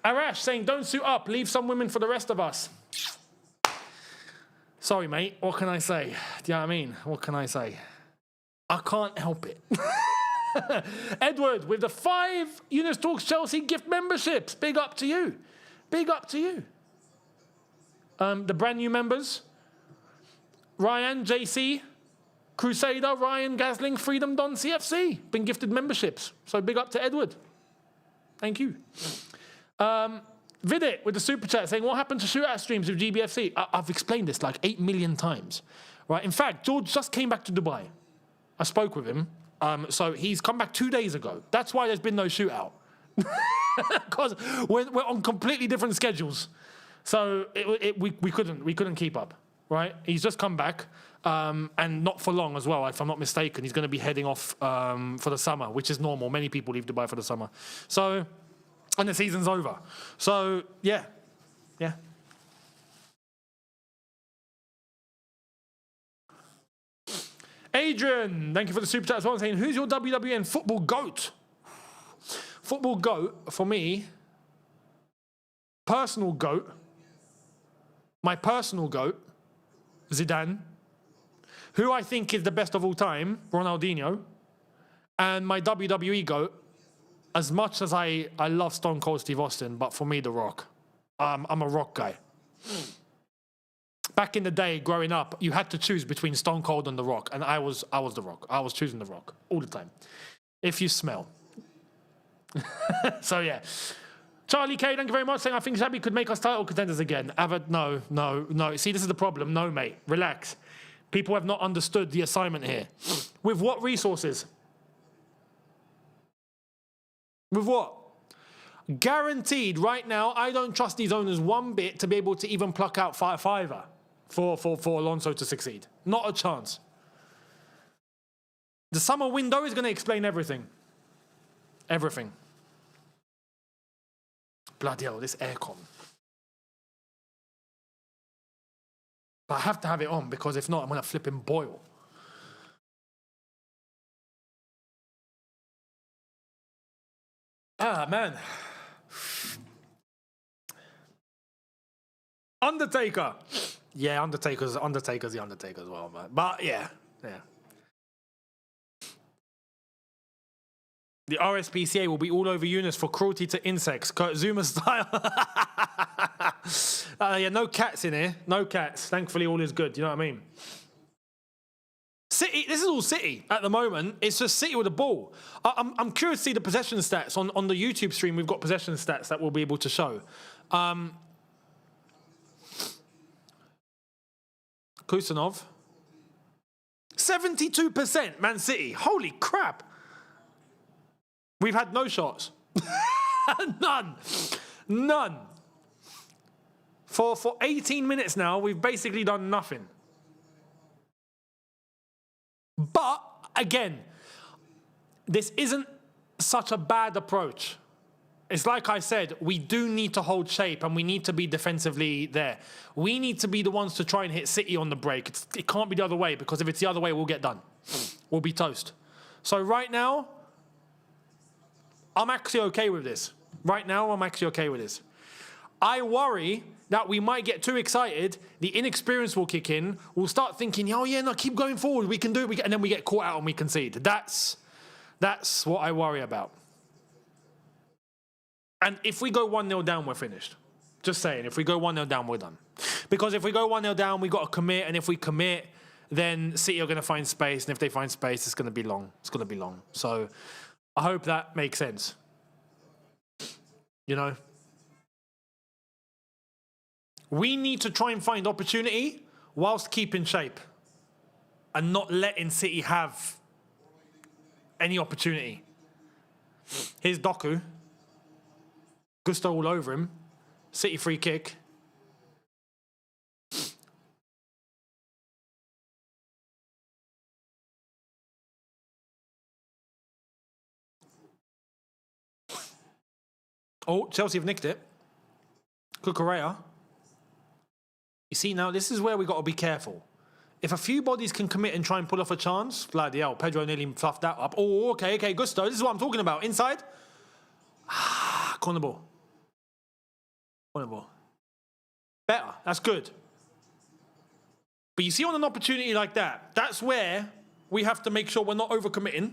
Arash saying, don't suit up. Leave some women for the rest of us. Sorry, mate. What can I say? Do you know what I mean? What can I say? I can't help it. Edward, with the 5 Younes Talks Chelsea gift memberships. Big up to you. Big up to you. The brand new members. Ryan, JC, Crusader, Ryan, Gasling, Freedom Don, CFC. Been gifted memberships. So big up to Edward. Thank you. Vidit with the super chat saying, what happened to shootout streams with GBFC? I've explained this like 8 million times. Right? In fact, George just came back to Dubai. I spoke with him. So he's come back 2 days ago. That's why there's been no shootout. Because we're on completely different schedules. So we couldn't keep up. Right? He's just come back. And not for long as well, if I'm not mistaken. He's going to be heading off for the summer, which is normal. Many people leave Dubai for the summer. So, and the season's over. So, yeah. Yeah. Adrian, thank you for the super chat as well, saying, who's your WWN football GOAT? Football GOAT, for me, personal GOAT, my personal GOAT, Zidane, who I think is the best of all time, Ronaldinho, and my WWE GOAT, as much as I love Stone Cold Steve Austin, but for me, The Rock. I'm a Rock guy. Back in the day, growing up, you had to choose between Stone Cold and The Rock, and I was The Rock. I was choosing The Rock all the time. If you smell. So, yeah. Charlie K, thank you very much, saying, I think Xabi could make us title contenders again. Avad, no. See, this is the problem. No, mate. Relax. People have not understood the assignment here. With what resources? With what? Guaranteed, right now, I don't trust these owners one bit to be able to even pluck out fiver for Alonso to succeed. Not a chance. The summer window is going to explain everything. Everything. Bloody hell, this aircon. But I have to have it on because if not, I'm going to flip and boil. Ah, man. Undertaker. Yeah, Undertaker's the Undertaker as well, man. But yeah. The RSPCA will be all over Younes for cruelty to insects, Kurt Zuma style. Yeah, no cats in here. No cats. Thankfully, all is good. You know what I mean? City. This is all City at the moment. It's just City with the ball. I'm curious to see the possession stats on the YouTube stream. We've got possession stats that we'll be able to show. Kusanov. 72% Man City. Holy crap. We've had no shots. None. For 18 minutes now, we've basically done nothing. But, again, this isn't such a bad approach. It's like I said, we do need to hold shape and we need to be defensively there. We need to be the ones to try and hit City on the break. It can't be the other way, because if it's the other way, we'll get done. We'll be toast. So right now, I'm actually okay with this. Right now, I'm actually okay with this. I worry that we might get too excited, the inexperience will kick in, we'll start thinking, oh yeah, no, keep going forward, we can do it, and then we get caught out and we concede. That's what I worry about. And if we go 1-0 down, we're finished. Just saying, if we go 1-0 down, we're done. Because if we go 1-0 down, we've got to commit, and if we commit, then City are going to find space, and if they find space, it's going to be long. It's going to be long. So I hope that makes sense. You know? We need to try and find opportunity whilst keeping shape and not letting City have any opportunity. Here's Doku. Gusto all over him. City free kick. Oh, Chelsea have nicked it. Cucurella. You see, now this is where we got to be careful. If a few bodies can commit and try and pull off a chance, bloody hell, Pedro nearly fluffed that up. Oh, okay, Gusto. This is what I'm talking about. Inside. Corner ball. Corner ball. Better. That's good. But you see, on an opportunity like that, that's where we have to make sure we're not overcommitting.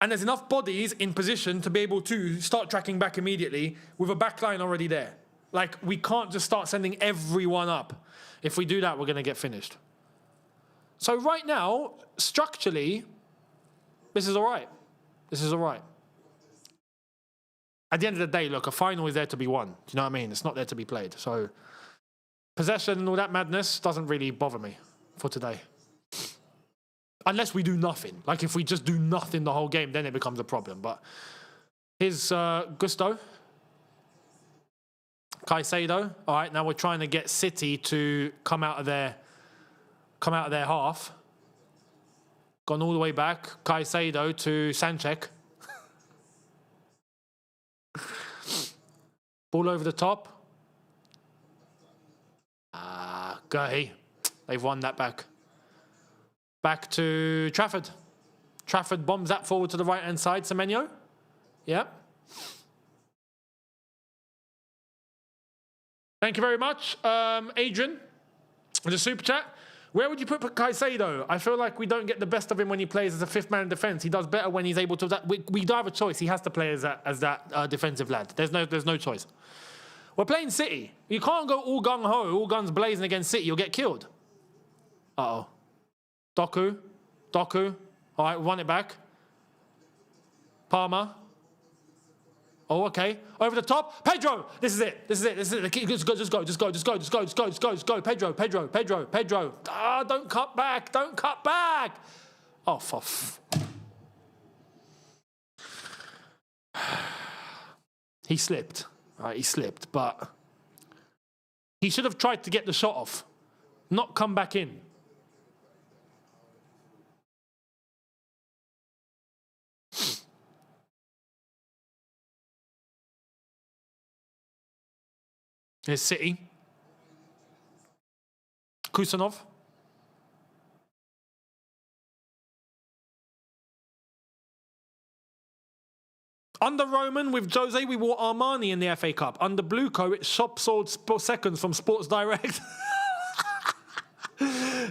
And there's enough bodies in position to be able to start tracking back immediately with a back line already there. Like, we can't just start sending everyone up. If we do that, we're going to get finished. So right now, structurally, this is all right. This is all right. At the end of the day, look, a final is there to be won. Do you know what I mean? It's not there to be played. So possession and all that madness doesn't really bother me for today. Unless we do nothing. Like, if we just do nothing the whole game, then it becomes a problem. But here's Gusto. Caicedo. All right, now we're trying to get City to come out of their half. Gone all the way back. Caicedo to Sanchez. Ball over the top. Gay. They've won that back. Back to Trafford. Trafford bombs that forward to the right-hand side. Semenyo. Yep. Thank you very much, Adrian. The super chat. Where would you put Caicedo? I feel like we don't get the best of him when he plays as a fifth man in defence. He does better when he's able to. We don't have a choice. He has to play as that defensive lad. There's no choice. We're playing City. You can't go all gung ho, all guns blazing against City. You'll get killed. Uh-oh. Doku. All right, run it back. Palmer. Oh, okay. Over the top. Pedro. This is it. Just go. Pedro. Ah, don't cut back. Oh, he slipped. All right, he slipped, but he should have tried to get the shot off, not come back in. Here's City. Kusanov. Under Roman with Jose, we wore Armani in the FA Cup. Under Blueco, it's shop sold seconds from Sports Direct.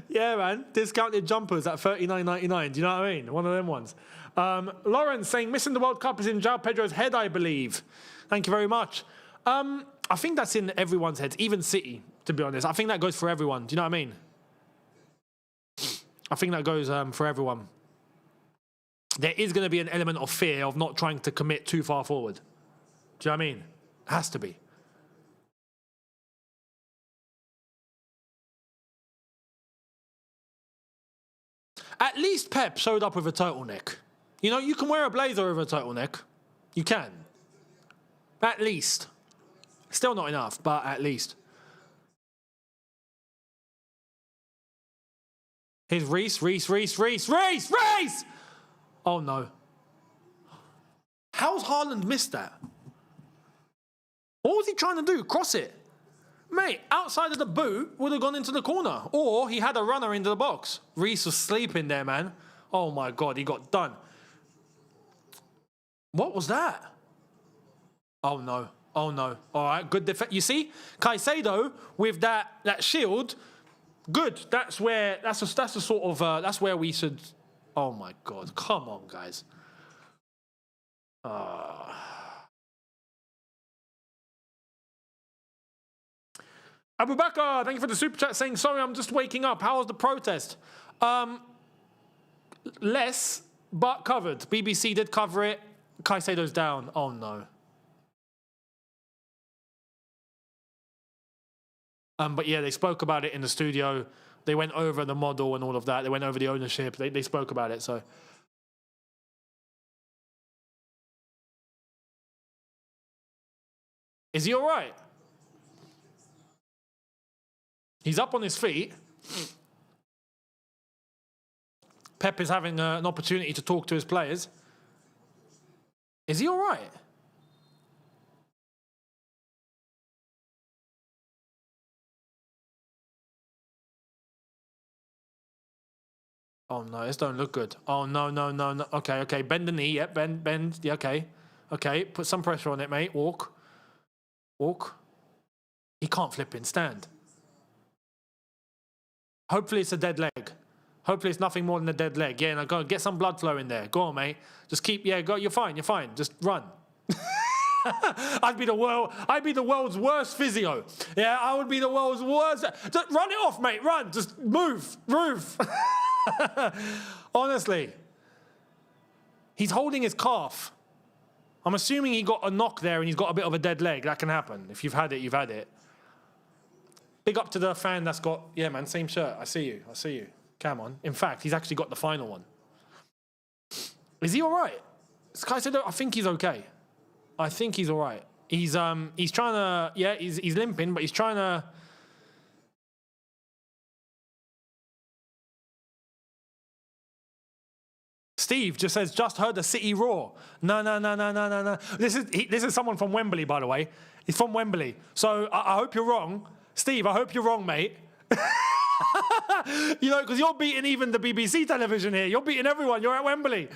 Yeah, man. Discounted jumpers at $39.99. Do you know what I mean? One of them ones. Lawrence saying, missing the World Cup is in João Pedro's head, I believe. Thank you very much. I think that's in everyone's heads, even City, to be honest. I think that goes for everyone. Do you know what I mean? I think that goes for everyone. There is going to be an element of fear of not trying to commit too far forward. Do you know what I mean? It has to be. At least Pep showed up with a turtleneck. You know, you can wear a blazer with a turtleneck. You can. At least. Still not enough, but at least. Here's Reece. Oh, no. How's Haaland missed that? What was he trying to do? Cross it. Mate, outside of the boot would have gone into the corner. Or he had a runner into the box. Reece was sleeping there, man. Oh, my God, he got done. What was that? Oh, no. All right, good defense. You see, Caicedo with that shield, good. That's where we should. Oh my God! Come on, guys. Abu Bakr, thank you for the super chat saying, sorry, I'm just waking up. How was the protest? Less, but covered. BBC did cover it. Caicedo's down. Oh no. But yeah, they spoke about it in the studio. They went over the model and all of that. They went over the ownership. They spoke about it, so. Is he all right? He's up on his feet. Pep is having an opportunity to talk to his players. Is he all right? Oh, no, this don't look good. Oh, no, no, no, no. Okay, okay, bend the knee. Yep, bend. Yeah, okay. Okay, put some pressure on it, mate. Walk. Walk. He can't flip in. Stand. Hopefully it's a dead leg. Hopefully it's nothing more than a dead leg. Yeah, now go get some blood flow in there. Go on, mate. Just keep, yeah, go. You're fine. You're fine. Just run. I'd be the world's worst physio. Yeah, I would be the world's worst. Just run it off, mate. Run. Just move. Honestly. He's holding his calf. I'm assuming he got a knock there and he's got a bit of a dead leg. That can happen. If you've had it, you've had it. Big up to the fan that's got, yeah, man, same shirt. I see you. Come on. In fact, he's actually got the final one. Is he all right? Sky said, I think he's okay. I think he's all right. He's trying to, yeah, he's limping, but he's trying to. Steve just says, just heard the City roar. No. This is someone from Wembley, by the way. He's from Wembley. So I hope you're wrong. Steve, I hope you're wrong, mate. You know, because you're beating even the BBC television here. You're beating everyone. You're at Wembley.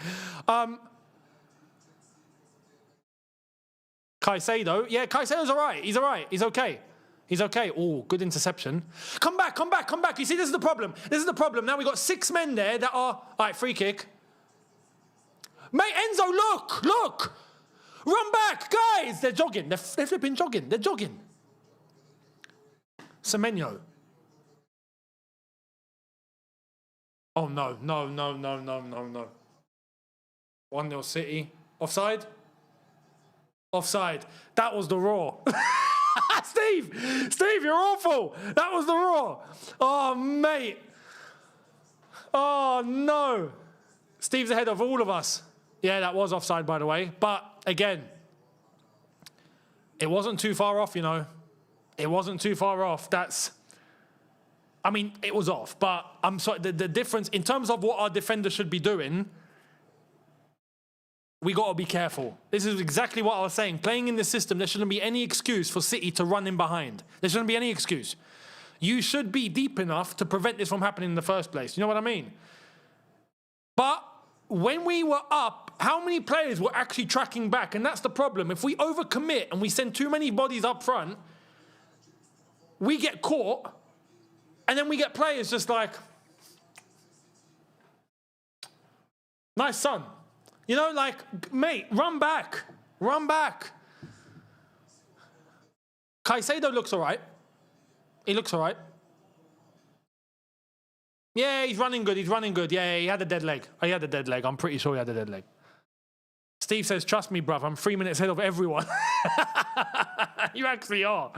Caicedo. Yeah, Caicedo's all right. He's all right. He's okay. He's okay. Oh, good interception. Come back. You see, this is the problem. Now we've got 6 men there that are... All right, free kick. Mate, Enzo, look. Run back, guys. They're jogging. They're flipping jogging. They're jogging. Semenyo. Oh, no. 1-0 City. Offside? Offside. That was the roar. Steve, you're awful. That was the roar. Oh, mate. Oh, no. Steve's ahead of all of us. Yeah, that was offside, by the way. But, again, it wasn't too far off, you know. It wasn't too far off. I mean, it was off. But I'm sorry, the difference, in terms of what our defenders should be doing, we got to be careful. This is exactly what I was saying. Playing in this system, there shouldn't be any excuse for City to run in behind. There shouldn't be any excuse. You should be deep enough to prevent this from happening in the first place. You know what I mean? But when we were up, how many players were actually tracking back? And that's the problem. If we overcommit and we send too many bodies up front, we get caught, and then we get players just like, nice son. You know, like, mate, run back. Caicedo looks all right. He looks all right. Yeah, he's running good. Yeah, he had a dead leg. I'm pretty sure he had a dead leg. Steve says, trust me, bruv, I'm 3 minutes ahead of everyone. You actually are.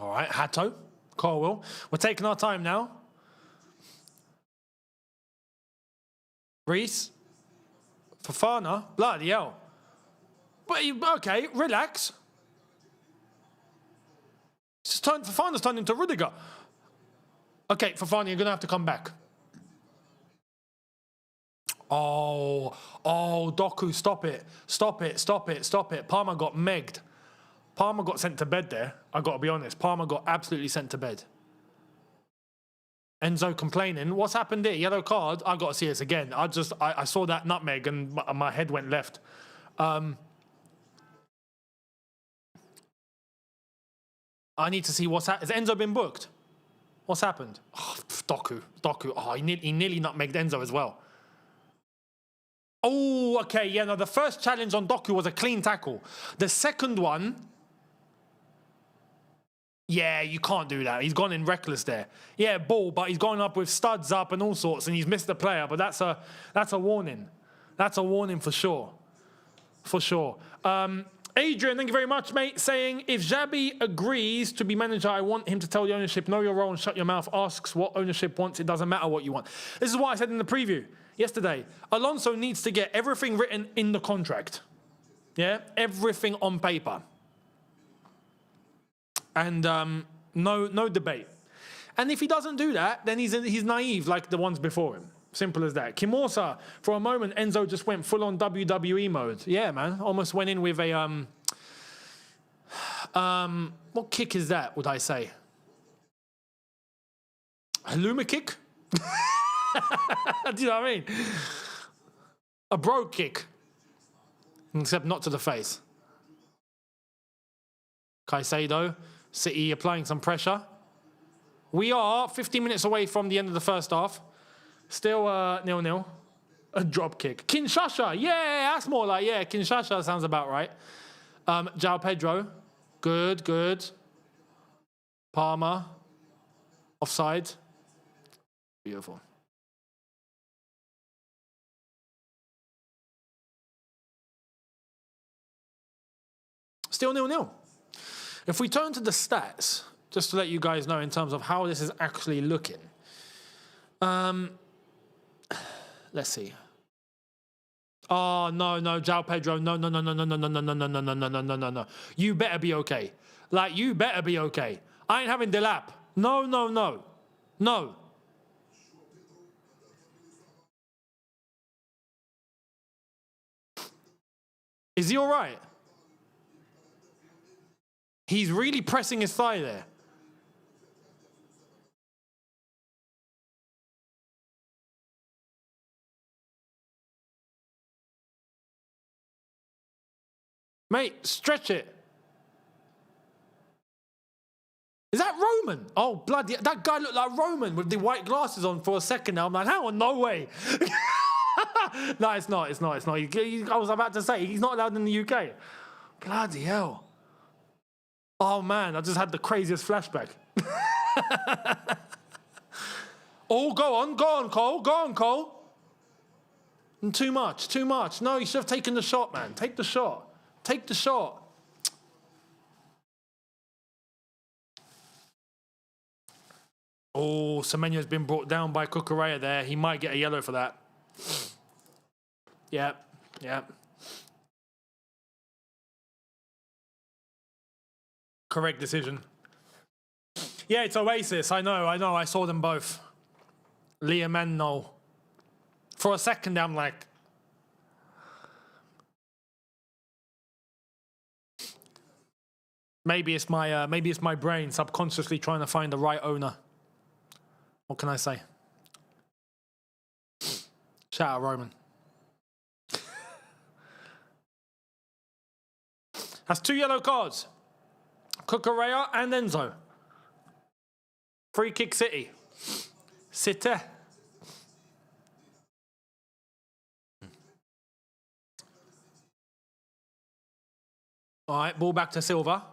All right, Hato, Colwell. We're taking our time now. Reese. Fofana. Bloody hell. But, okay, relax. Fofana's turned into Rudiger. Okay, Fofana, you're going to have to come back. Oh, Doku, stop it. Palmer got megged. Palmer got sent to bed there. I got to be honest. Palmer got absolutely sent to bed. Enzo complaining. What's happened there? Yellow card. I got to see this again. I saw that nutmeg and my head went left. I need to see what's happened. Has Enzo been booked? What's happened? Oh, Doku. Oh, he nearly nutmegged Enzo as well. Oh, okay, yeah, no, the first challenge on Doku was a clean tackle. The second one, yeah, you can't do that. He's gone in reckless there. Yeah, ball, but he's gone up with studs up and all sorts, and he's missed the player, but that's a warning. That's a warning for sure. For sure. Adrian, thank you very much, mate, saying, if Xabi agrees to be manager, I want him to tell the ownership, know your role and shut your mouth, asks what ownership wants, it doesn't matter what you want. This is what I said in the preview yesterday. Alonso needs to get everything written in the contract. Yeah? Everything on paper. And no debate. And if he doesn't do that, then he's naive like the ones before him. Simple as that. Kimosa, for a moment, Enzo just went full-on WWE mode. Yeah, man. Almost went in with a... what kick is that, would I say? A Luma kick? Do you know what I mean? A bro kick. Except not to the face. Caicedo, City applying some pressure. We are 15 minutes away from the end of the first half. Still 0-0. A drop kick. Kinshasa. Yeah, that's more like, yeah, Kinshasa sounds about right. João Pedro. Good. Palmer. Offside. Beautiful. Still 0-0. If we turn to the stats, just to let you guys know in terms of how this is actually looking. Let's see. Oh, no, João Pedro. No. You better be okay. Like, you better be okay. I ain't having Delap. No. Is he all right? He's really pressing his thigh there. Mate, stretch it. Is that Roman? Oh, bloody... That guy looked like Roman with the white glasses on for a second now. I'm like, hang on, no way. No, it's not. I was about to say, he's not allowed in the UK. Bloody hell. Oh, man, I just had the craziest flashback. Oh, go on, Cole. Go on, Cole. Too much. No, you should have taken the shot, man. Take the shot. Oh, Semenyo's been brought down by Cucurella there. He might get a yellow for that. Yeah. Correct decision. Yeah, it's Oasis. I know. I saw them both. Liam and Noel. For a second, I'm like... Maybe it's my brain subconsciously trying to find the right owner. What can I say? Shout out Roman. That's 2 yellow cards. Cucurella and Enzo. Free kick City. City. All right, ball back to Silva.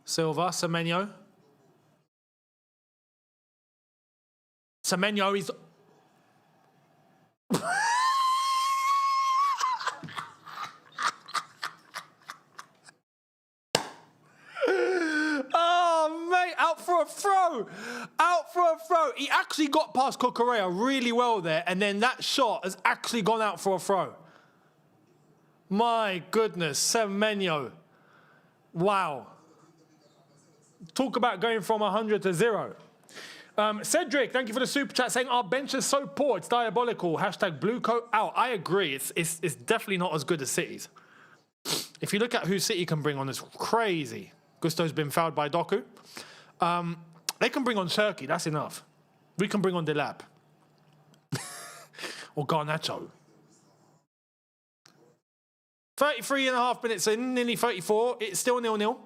Semenyo. Semenyo is... Oh, mate, out for a throw. He actually got past Cucurella really well there, and then that shot has actually gone out for a throw. My goodness, Semenyo. Wow. Talk about going from 100 to 0. Cedric, thank you for the super chat, saying our bench is so poor, it's diabolical. Hashtag blue coat out. I agree. It's definitely not as good as City's. If you look at who City can bring on, it's crazy. Gusto's been fouled by Doku. They can bring on Shirky. That's enough. We can bring on Delap. Or Garnacho. 33.5 minutes in, nearly 34. It's still 0-0.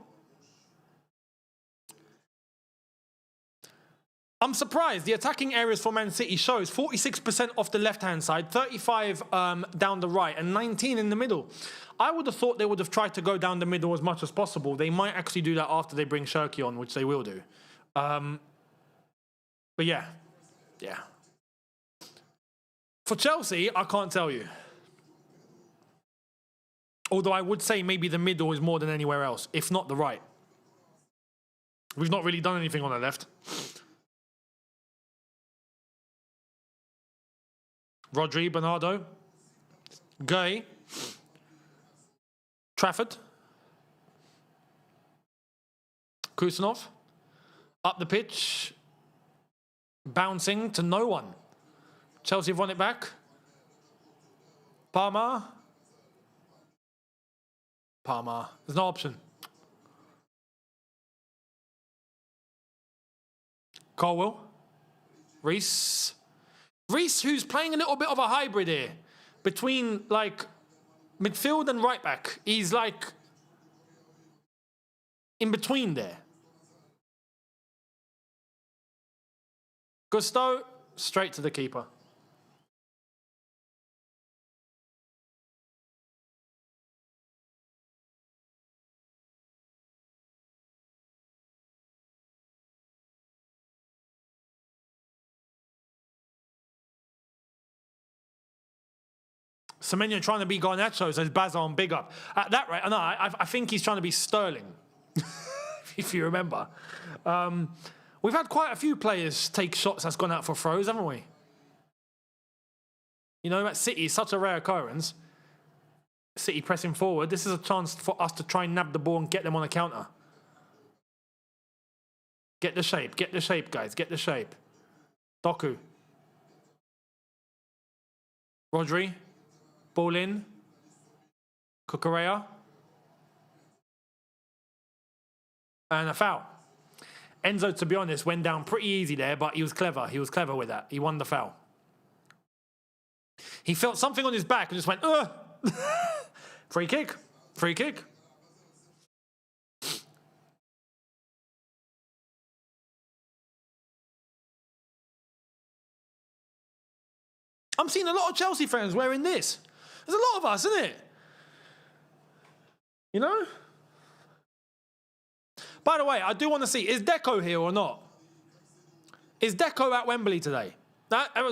I'm surprised. The attacking areas for Man City shows 46% off the left-hand side, 35 down the right, and 19 in the middle. I would have thought they would have tried to go down the middle as much as possible. They might actually do that after they bring Shirky on, which they will do. But yeah. For Chelsea, I can't tell you. Although I would say maybe the middle is more than anywhere else, if not the right. We've not really done anything on the left. Rodri, Bernardo, Gay, Trafford, Kusanov, up the pitch, bouncing to no one. Chelsea have won it back. Palmer, there's no option. Colwell, Reece, who's playing a little bit of a hybrid here between like midfield and right back. He's like in between there. Gusto, straight to the keeper. Semenyo trying to be Garnacho, says Bazar on big up. At that rate, no, I think he's trying to be Sterling, if you remember. We've had quite a few players take shots that's gone out for throws, haven't we? You know, at City, it's such a rare occurrence. City pressing forward. This is a chance for us to try and nab the ball and get them on a counter. Get the shape, guys, get the shape. Doku. Rodri. Ball in. Cucurella. And a foul. Enzo, to be honest, went down pretty easy there, but he was clever. He was clever with that. He won the foul. He felt something on his back and just went, ugh. Free kick. Free kick. I'm seeing a lot of Chelsea fans wearing this. There's a lot of us, isn't it? You know? By the way, I do want to see, is Deco here or not? Is Deco at Wembley today?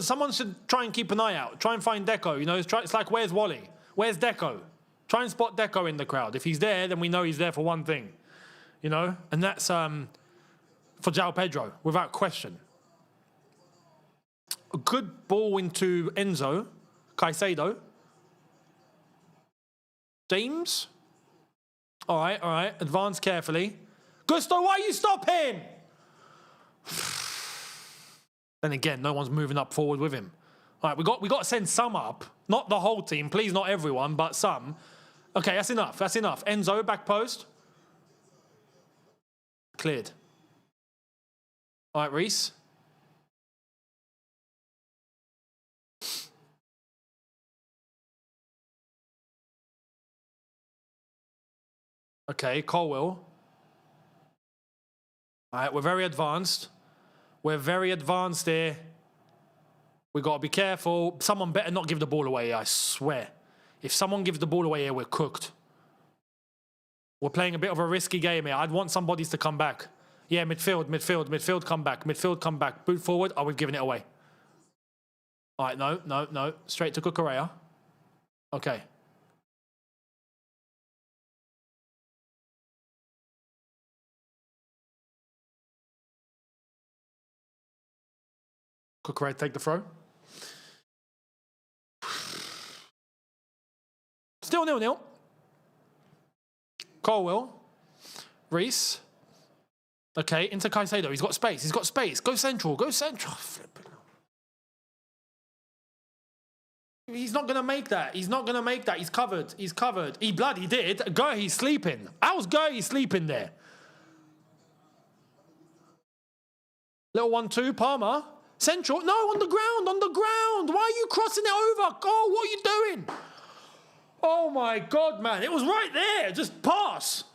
Someone should try and keep an eye out. Try and find Deco. You know, it's like, where's Wally? Where's Deco? Try and spot Deco in the crowd. If he's there, then we know he's there for one thing. You know? And that's for João Pedro, without question. A good ball into Enzo. Caicedo. James. All right. Advance carefully. Gusto, why are you stopping? Then again, no one's moving up forward with him. All right, we got to send some up. Not the whole team. Please, not everyone, but some. Okay, that's enough. That's enough. Enzo, back post. Cleared. All right, Reece. Okay, Colwell. All right, we're very advanced. We're very advanced here. We've got to be careful. Someone better not give the ball away, I swear. If someone gives the ball away here, we're cooked. We're playing a bit of a risky game here. I'd want somebody to come back. Yeah, midfield, come back. Midfield, come back. Boot forward. Oh, we've given it away. All right, no. Straight to Cucurella. Okay. Cucurella take the throw. Still 0-0. Colwell. Reece. Okay, into Caicedo. He's got space. Go central. He's not going to make that. He's covered. He bloody did. Gurley's sleeping. How's Gurley sleeping there? Little 1-2. Palmer. Central. No, on the ground. Why are you crossing it over? Oh, what are you doing? Oh, my God, man. It was right there. Just pass.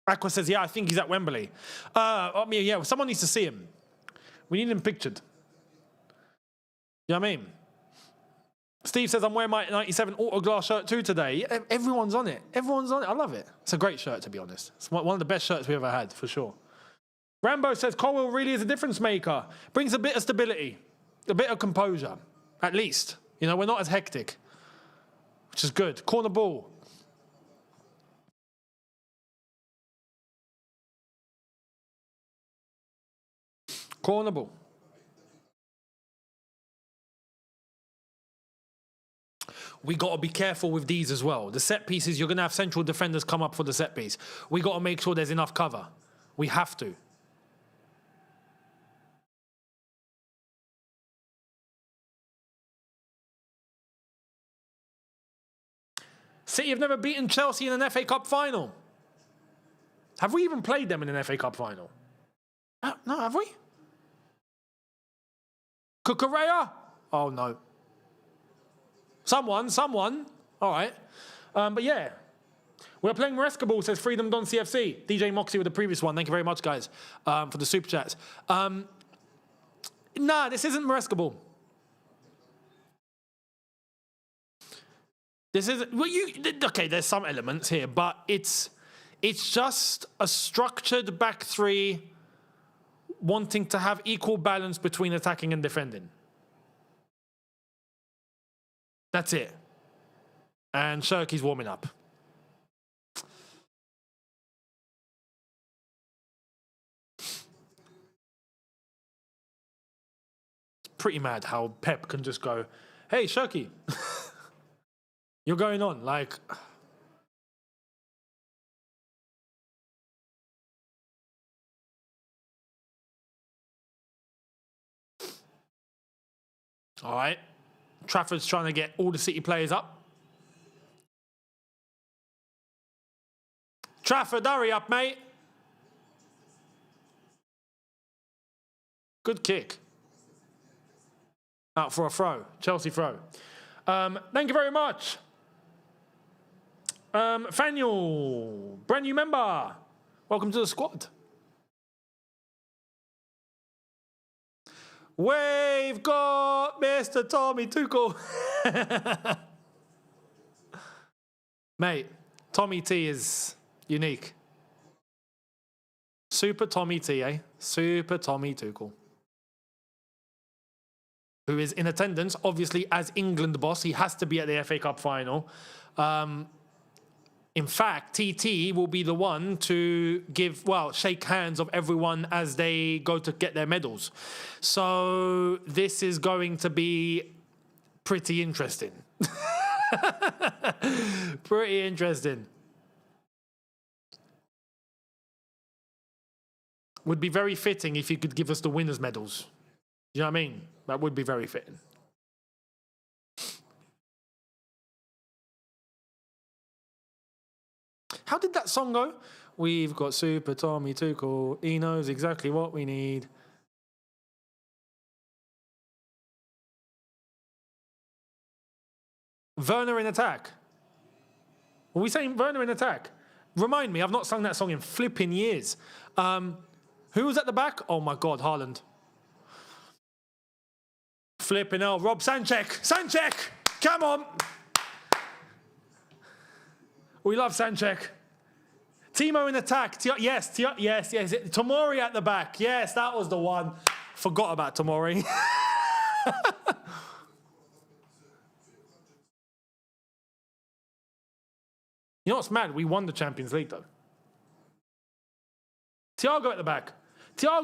Aqua says, yeah, I think he's at Wembley. Yeah, someone needs to see him. We need him pictured. You know what I mean? Steve says, I'm wearing my 97 Autoglass shirt too today. Everyone's on it. Everyone's on it. I love it. It's a great shirt, to be honest. It's one of the best shirts we ever had, for sure. Rambo says, Colwell really is a difference maker. Brings a bit of stability, a bit of composure, at least. You know, we're not as hectic, which is good. Corner ball. Corner ball. We got to be careful with these as well. The set pieces, you're going to have central defenders come up for the set piece. We got to make sure there's enough cover. We have to. City have never beaten Chelsea in an FA Cup final. Have we even played them in an FA Cup final? No, have we? Cucurella? Oh, no. Someone. All right. But yeah. We're playing Maresca Ball, says Freedom Don CFC. DJ Moxie with the previous one. Thank you very much, guys, for the super chats. Nah, this isn't Maresca Ball. This is okay. There's some elements here, but it's just a structured back three, wanting to have equal balance between attacking and defending. That's it. And Shirky's warming up. It's pretty mad how Pep can just go, hey, Shirky. You're going on, like... All right. Trafford's trying to get all the City players up. Trafford, hurry up, mate. Good kick. Out for a throw. Chelsea throw. Thank you very much. Faniel, brand new member. Welcome to the squad. We've got Mr. Tommy Tuchel. Mate, Tommy T is unique. Super Tommy T, eh? Super Tommy Tuchel. Who is in attendance, obviously, as England boss. He has to be at the FA Cup final. In fact, TT will be the one to shake hands of everyone as they go to get their medals. So this is going to be pretty interesting. Pretty interesting. Would be very fitting if you could give us the winners' medals. You know what I mean? That would be very fitting. How did that song go? We've got Super Tommy Tuchel. He knows exactly what we need. Werner in attack. Are we saying Werner in attack? Remind me, I've not sung that song in flipping years. Who was at the back? Oh my God, Haaland. Flipping hell, Rob Sanchek, come on. We love Sanchek. Timo in attack. Yes. Tomori at the back. Yes, that was the one. Forgot about Tomori. You know what's mad? We won the Champions League, though. Thiago at the back. I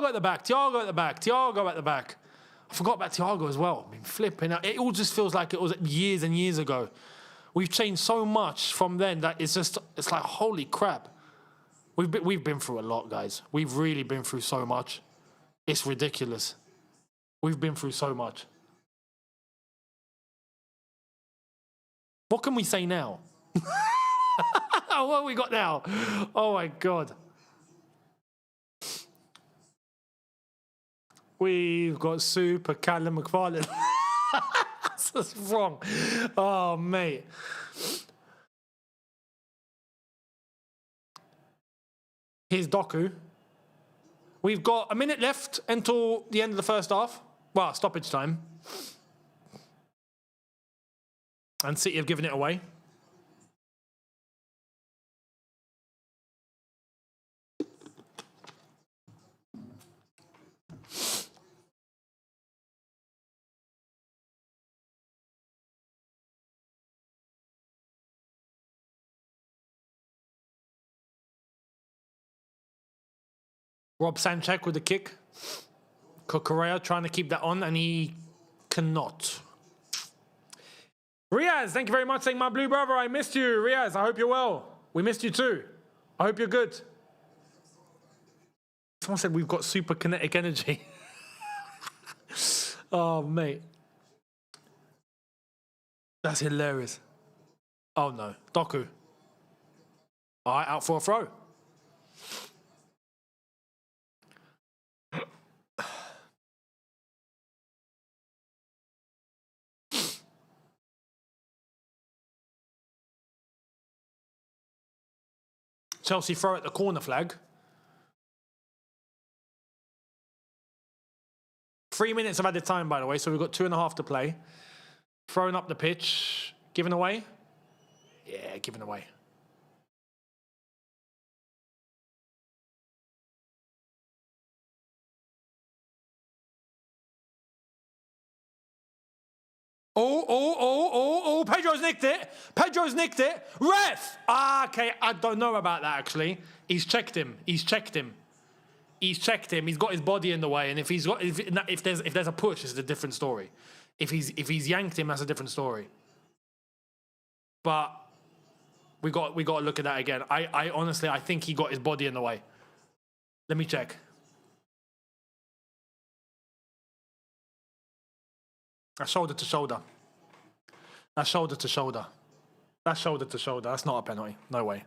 forgot about Thiago as well. I've been flipping out. It all just feels like it was years and years ago. We've changed so much from then that it's like, holy crap. We've been through a lot, guys. We've really been through so much. It's ridiculous. We've been through so much. What can we say now? What have we got now? Oh, my God. We've got Super Callum McFarlane. That's wrong. Oh, mate. Here's Doku. We've got a minute left until the end of the first half. Well, stoppage time. And City have given it away. Rob Sanchez with the kick. Correa trying to keep that on, and he cannot. Riaz, thank you very much, saying, my blue brother, I missed you. Riaz, I hope you're well. We missed you too. I hope you're good. Someone said we've got super kinetic energy. Oh, mate. That's hilarious. Oh, no. Doku. All right, out for a throw. Chelsea throw at the corner flag. 3 minutes of added time, by the way, so we've got 2.5 to play. Throwing up the pitch. Given away? Yeah, given away. Oh, Pedro's nicked it. Pedro's nicked it. Ref! Okay, I don't know about that, actually. He's checked him. He's checked him. He's checked him. He's got his body in the way, and if there's a push, it's a different story. If he's yanked him, that's a different story. But we got to look at that again. I honestly, I think he got his body in the way. Let me check. That's shoulder to shoulder. That's shoulder to shoulder. That's shoulder to shoulder. That's not a penalty. No way.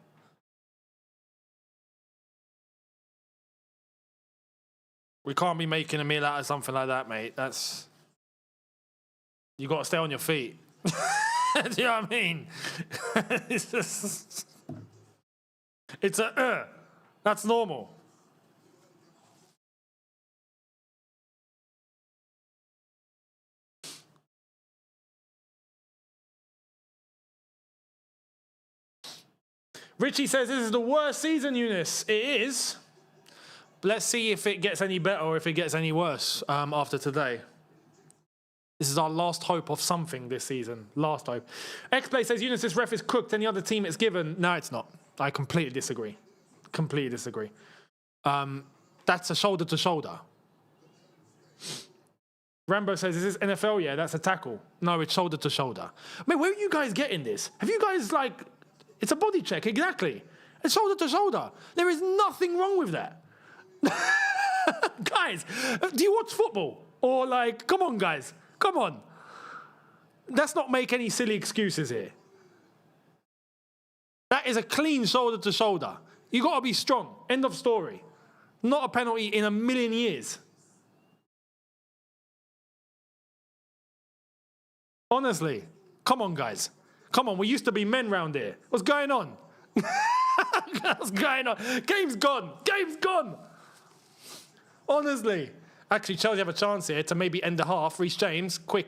We can't be making a meal out of something like that, mate. That's... You got to stay on your feet. Do you know what I mean? It's just... It's a... That's normal. Richie says, this is the worst season, Younes. It is. Let's see if it gets any better or if it gets any worse after today. This is our last hope of something this season. Last hope. X-Play says, Younes, this ref is cooked. Any other team it's given? No, it's not. I completely disagree. Completely disagree. That's a shoulder to shoulder. Rambo says, is this NFL? Yeah, that's a tackle. No, it's shoulder to shoulder. I mean, where are you guys getting this? Have you guys, like... It's a body check, exactly. It's shoulder to shoulder. There is nothing wrong with that. Guys, do you watch football? Or like, come on, guys. Come on. Let's not make any silly excuses here. That is a clean shoulder to shoulder. You got to be strong. End of story. Not a penalty in a million years. Honestly. Come on, guys. Come on, we used to be men round here. What's going on? What's going on? Game's gone. Game's gone. Honestly. Actually, Chelsea have a chance here to maybe end the half. Reece James. Quick.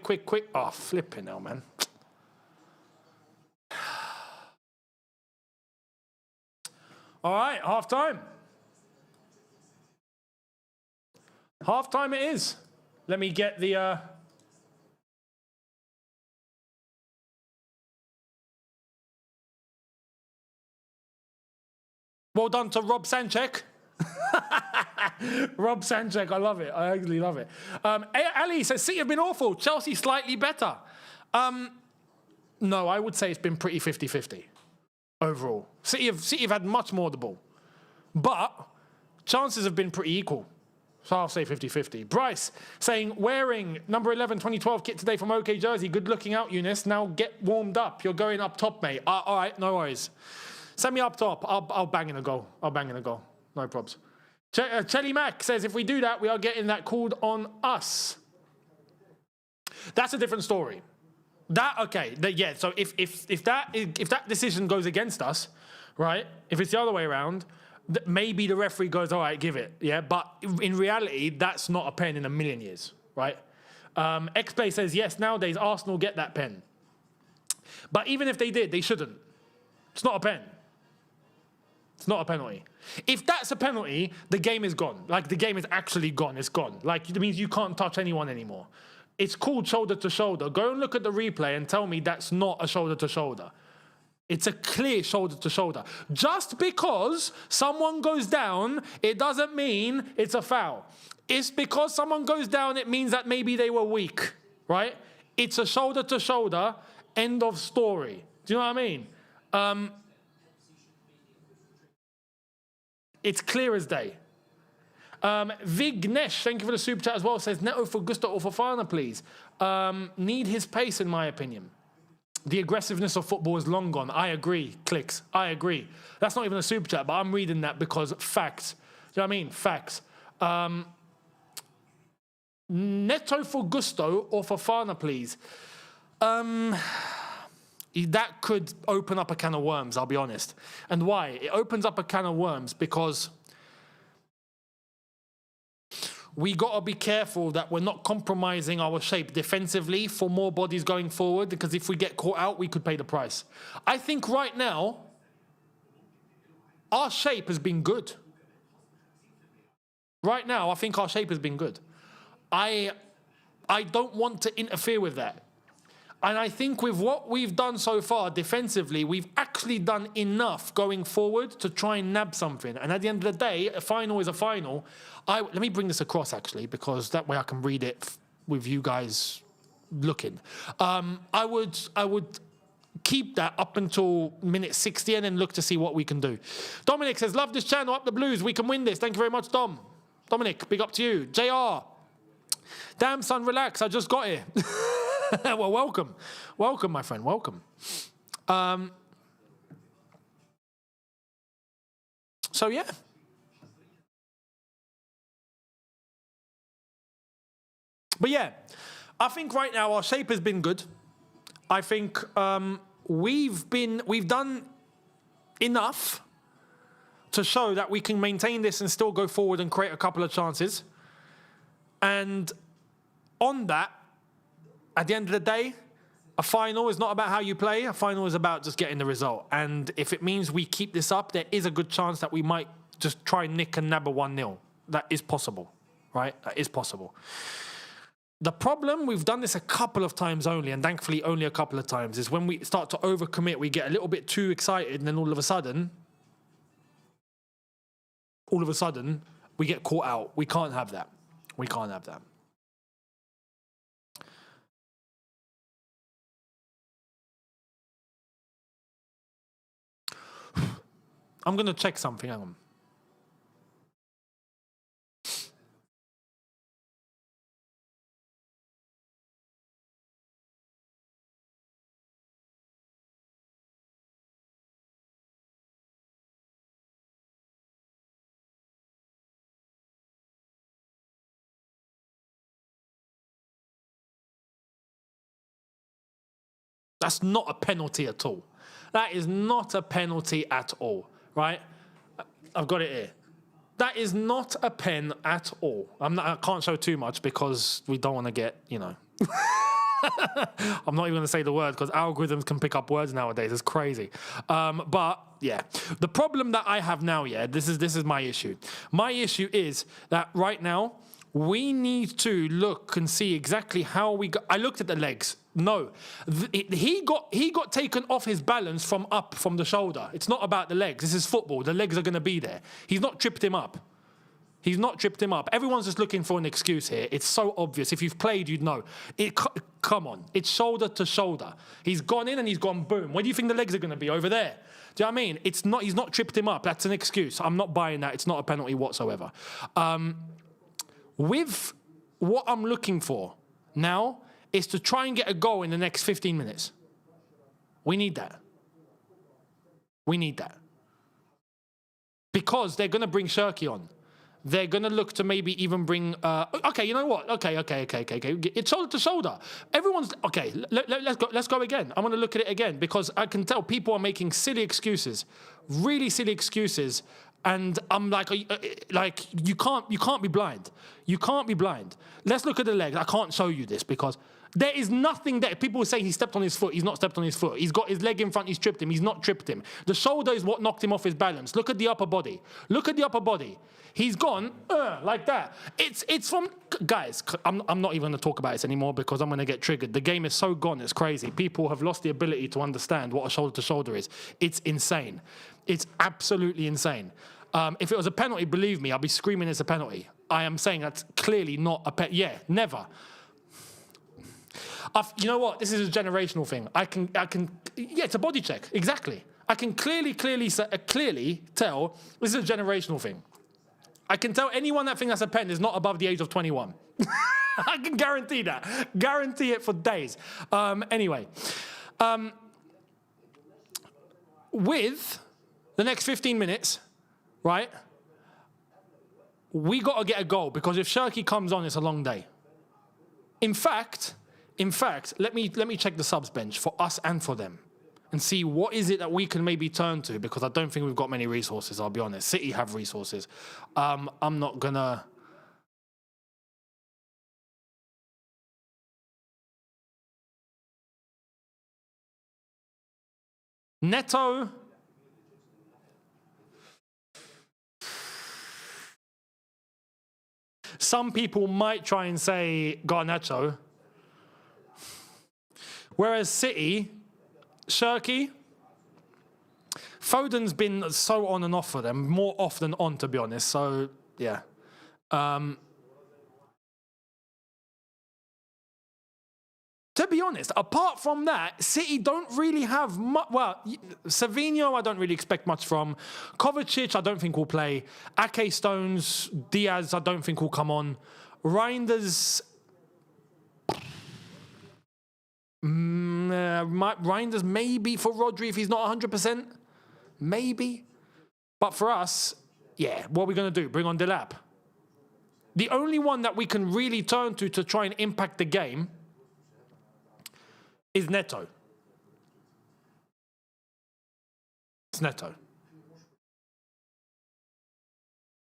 Oh, flipping hell, man. All right, half time. Half time it is. Let me get the... Well done to Rob Sanchez. Rob Sanchez, I love it. I actually love it. Ali says, City have been awful. Chelsea slightly better. No, I would say it's been pretty 50-50 overall. City have had much more the ball. But chances have been pretty equal. So I'll say 50-50. Bryce saying, wearing number 11 2012 kit today from OK Jersey. Good looking out, Younes. Now get warmed up. You're going up top, mate. All right, no worries. Send me up top. I'll bang in a goal. No probs. Chelly Mack says, if we do that, we are getting that called on us. That's a different story. Yeah, so if that decision goes against us, right, if it's the other way around, maybe the referee goes, all right, give it. Yeah, but in reality, that's not a pen in a million years, right? X-Play says, yes, nowadays Arsenal get that pen. But even if they did, they shouldn't. It's not a pen. It's not a penalty. If that's a penalty, the game is gone. Like, the game is actually gone. It's gone. Like, it means you can't touch anyone anymore. It's called shoulder to shoulder. Go and look at the replay and tell me that's not a shoulder to shoulder. It's a clear shoulder to shoulder. Just because someone goes down, it doesn't mean it's a foul. It's because someone goes down, it means that maybe they were weak, right? It's a shoulder to shoulder, end of story. Do you know what I mean? It's clear as day. Vignesh, thank you for the super chat as well, says, Neto for Gusto or Fofana, please. Need his pace, in my opinion. The aggressiveness of football is long gone. I agree, Clicks. I agree. That's not even a super chat, but I'm reading that because facts. Do you know what I mean? Facts. Neto for Gusto or Fofana, please. That could open up a can of worms, I'll be honest. And why? It opens up a can of worms because we got to be careful that we're not compromising our shape defensively for more bodies going forward, because if we get caught out, we could pay the price. I think right now, our shape has been good. Right now, I think our shape has been good. I don't want to interfere with that. And I think with what we've done so far defensively, we've actually done enough going forward to try and nab something. And at the end of the day, a final is a final. Let me bring this across, actually, because that way I can read it with you guys looking. I would keep that up until minute 60 and then look to see what we can do. Dominic says, love this channel, up the Blues. We can win this. Thank you very much, Dom. Dominic, big up to you. JR. Damn, son, relax. I just got here. Well, welcome. Welcome, my friend. Welcome. So, yeah. But, yeah, I think right now our shape has been good. I think we've done enough to show that we can maintain this and still go forward and create a couple of chances. And on that, at the end of the day, a final is not about how you play. A final is about just getting the result. And if it means we keep this up, there is a good chance that we might just try and nick and nab a 1-0. That is possible, right? That is possible. The problem, we've done this a couple of times only, and thankfully only a couple of times, is when we start to overcommit, we get a little bit too excited, and then all of a sudden, we get caught out. We can't have that. We can't have that. I'm going to check something. Hang on. That's not a penalty at all. That is not a penalty at all, right? I've got it here. That is not a pen at all. I can't show too much because we don't want to get, you know. I'm not even going to say the word because algorithms can pick up words nowadays. It's crazy. But, yeah. The problem that I have now, yeah, this is my issue. My issue is that right now, we need to look and see exactly how we got. I looked at the legs. No, he got taken off his balance from the shoulder. It's not about the legs. This is football. The legs are going to be there. He's not tripped him up. He's not tripped him up. Everyone's just looking for an excuse here. It's so obvious. If you've played, you'd know. Come on. It's shoulder to shoulder. He's gone in and he's gone boom. Where do you think the legs are going to be? Over there. Do you know what I mean? It's not. He's not tripped him up. That's an excuse. I'm not buying that. It's not a penalty whatsoever. With what I'm looking for now is to try and get a goal in the next 15 minutes. We need that. We need that. Because they're going to bring Shirky on. They're going to look to maybe even bring... okay, you know what? Okay. It's shoulder to shoulder. Everyone's... Okay, let's go again. I'm going to look at it again because I can tell people are making silly excuses. Really silly excuses And I'm like, you can't be blind. You can't be blind. Let's look at the legs. I can't show you this because there is nothing there. People say he stepped on his foot. He's not stepped on his foot. He's got his leg in front. He's tripped him. He's not tripped him. The shoulder is what knocked him off his balance. Look at the upper body. Look at the upper body. He's gone like that. It's from, guys, I'm not even going to talk about this anymore because I'm going to get triggered. The game is so gone. It's crazy. People have lost the ability to understand what a shoulder to shoulder is. It's insane. It's absolutely insane. If it was a penalty, believe me, I'll be screaming it's a penalty. I am saying that's clearly not a penalty. Yeah, never. You know what? This is a generational thing. Yeah, it's a body check. Exactly. I can clearly tell this is a generational thing. I can tell anyone that thinks that's a pen is not above the age of 21. I can guarantee that. Guarantee it for days. Anyway, with the next 15 minutes, right, we got to get a goal because if Shirky comes on, it's a long day. In fact, let me check the subs bench for us and for them and see what is it that we can maybe turn to because I don't think we've got many resources, I'll be honest. City have resources. I'm not going to... Neto... Some people might try and say Garnacho. Whereas City, Shirky, Foden's been so on and off for them, more off than on, to be honest. So, yeah. To be honest, apart from that, City don't really have much. Well, Savinho, I don't really expect much from. Kovacic, I don't think will play. Ake Stones, Diaz, I don't think will come on. Reinders. Reinders maybe for Rodri if he's not 100%. Maybe. But for us, yeah, what are we going to do? Bring on Delap. The only one that we can really turn to try and impact the game is Neto. It's Neto.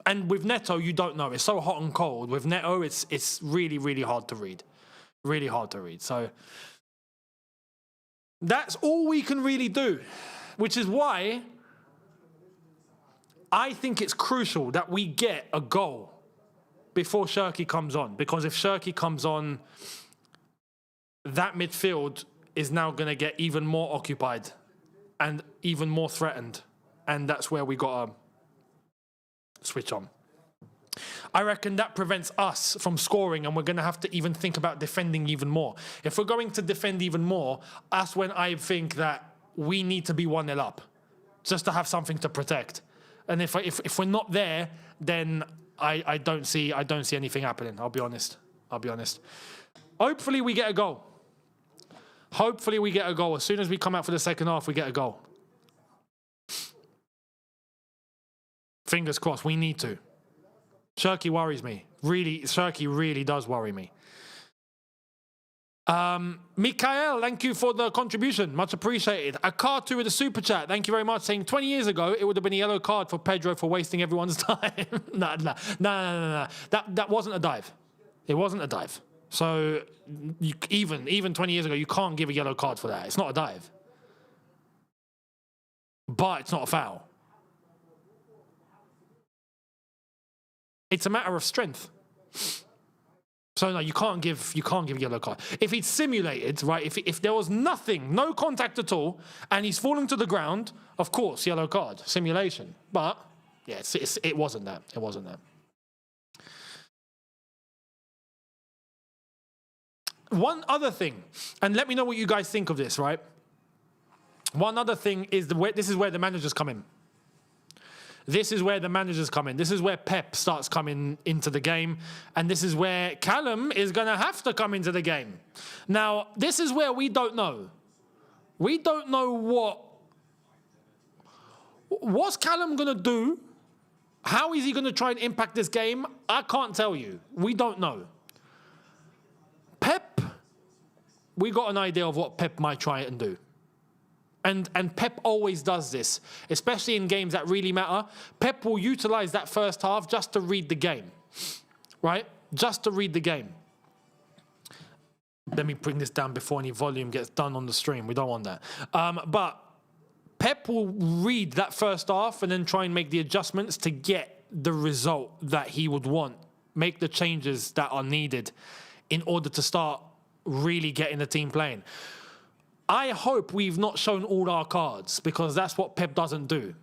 And with Neto, you don't know. It's so hot and cold. With Neto, it's really, really hard to read. Really hard to read. So that's all we can really do, which is why I think it's crucial that we get a goal before Shirky comes on. Because if Shirky comes on, that midfield is now going to get even more occupied and even more threatened. And that's where we got to switch on. I reckon that prevents us from scoring and we're going to have to even think about defending even more. If we're going to defend even more, that's when I think that we need to be 1-0 up just to have something to protect. And if we're not there, then I don't see anything happening. I'll be honest. Hopefully we get a goal. As soon as we come out for the second half, we get a goal. Fingers crossed. We need to. Shirky worries me. Shirky really does worry me. Mikael, thank you for the contribution. Much appreciated. A card to with a super chat. Thank you very much. Saying 20 years ago, it would have been a yellow card for Pedro for wasting everyone's time. No. That wasn't a dive. It wasn't a dive. So even 20 years ago, you can't give a yellow card for that. It's not a dive. But it's not a foul. It's a matter of strength. So no, you can't give a yellow card. If he'd simulated, right, if there was nothing, no contact at all, and he's falling to the ground, of course, yellow card, simulation. But yeah, it wasn't that. It wasn't that. One other thing, and let me know what you guys think of this, right? One other thing is this is where the managers come in. This is where the managers come in. This is where Pep starts coming into the game. And this is where Callum is going to have to come into the game. Now, this is where we don't know. We don't know what's Callum going to do? How is he going to try and impact this game? I can't tell you. We don't know. Pep, we got an idea of what Pep might try and do. And Pep always does this, especially in games that really matter. Pep will utilize that first half just to read the game, right? Just to read the game. Let me bring this down before any volume gets done on the stream. We don't want that. But Pep will read that first half and then try and make the adjustments to get the result that he would want. Make the changes that are needed in order to start really getting the team playing. I hope we've not shown all our cards, because that's what Pep doesn't do.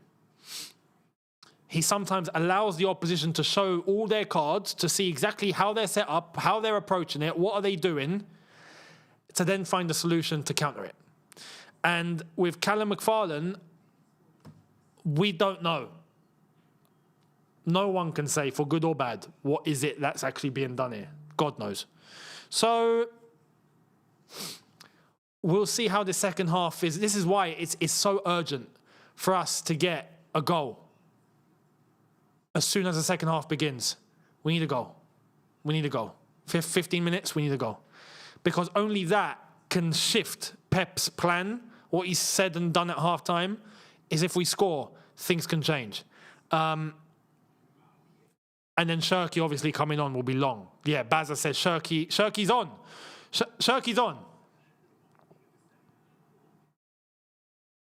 He sometimes allows the opposition to show all their cards to see exactly how they're set up, how they're approaching it, what are they doing, to then find a solution to counter it. And with Callum McFarlane, we don't know. No one can say, for good or bad, what is it that's actually being done here. God knows. So we'll see how the second half is. This is why it's so urgent for us to get a goal. As soon as the second half begins, we need a goal. We need a goal. 15 minutes, we need a goal. Because only that can shift Pep's plan. What he's said and done at halftime is if we score, things can change. And then Shirky obviously coming on will be long. Yeah, Bazza says Shirky's on. Shirky's on.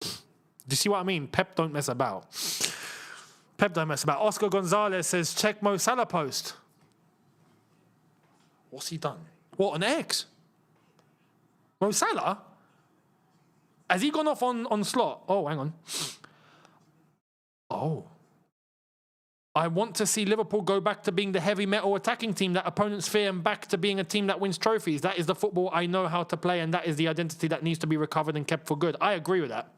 Do you see what I mean? Pep don't mess about. Pep don't mess about. Oscar Gonzalez says, check Mo Salah post. What's he done? What, an X? Mo Salah? Has he gone off on slot? Oh, hang on. Oh. I want to see Liverpool go back to being the heavy metal attacking team that opponents fear and back to being a team that wins trophies. That is the football I know how to play, and that is the identity that needs to be recovered and kept for good. I agree with that.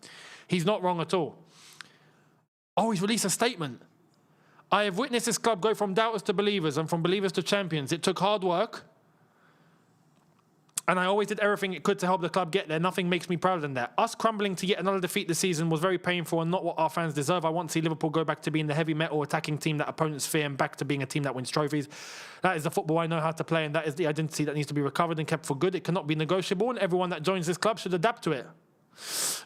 He's not wrong at all. Oh, he's released a statement. I have witnessed this club go from doubters to believers and from believers to champions. It took hard work, and I always did everything it could to help the club get there. Nothing makes me prouder than that. Us crumbling to yet another defeat this season was very painful and not what our fans deserve. I want to see Liverpool go back to being the heavy metal attacking team that opponents fear and back to being a team that wins trophies. That is the football I know how to play, and that is the identity that needs to be recovered and kept for good. It cannot be negotiable, and everyone that joins this club should adapt to it.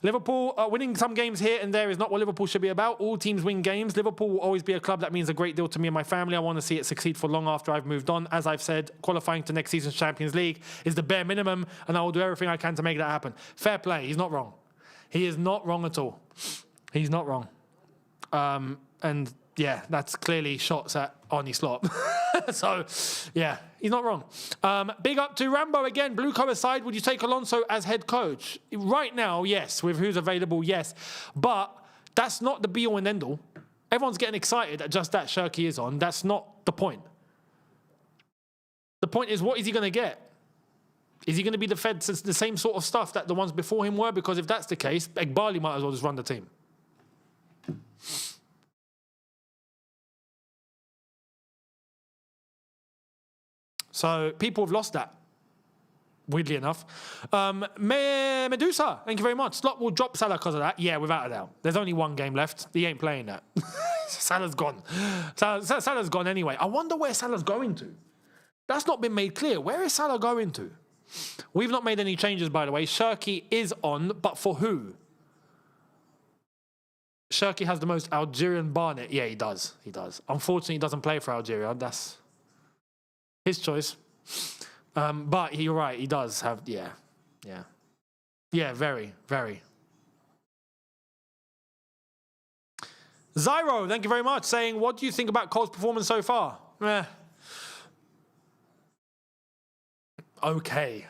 Liverpool winning some games here and there is not what Liverpool should be about. All teams win games. Liverpool will always be a club that means a great deal to me and my family. I want to see it succeed for long after I've moved on. As I've said, qualifying to next season's Champions League is the bare minimum, and I will do everything I can to make that happen. Fair play. He's not wrong. He is not wrong at all. He's not wrong. And yeah, that's clearly shots at Arnie Slot. So, yeah, he's not wrong. Big up to Rambo again. Blue cover aside, would you take Alonso as head coach? Right now, yes. With who's available, yes. But that's not the be-all and end-all. Everyone's getting excited at just that Shirky is on. That's not the point. The point is, what is he going to get? Is he going to be fed the same sort of stuff that the ones before him were? Because if that's the case, Egbali might as well just run the team. So people have lost that, weirdly enough. Medusa, thank you very much. Slot will drop Salah because of that. Yeah, without a doubt. There's only one game left. He ain't playing that. Salah's gone. Salah's gone anyway. I wonder where Salah's going to. That's not been made clear. Where is Salah going to? We've not made any changes, by the way. Shirky is on, but for who? Shirky has the most Algerian Barnet. Yeah, he does. He does. Unfortunately, he doesn't play for Algeria. That's his choice. But you're right, he does have, yeah, very, very. Zyro, thank you very much, saying, what do you think about Cole's performance so far? Okay,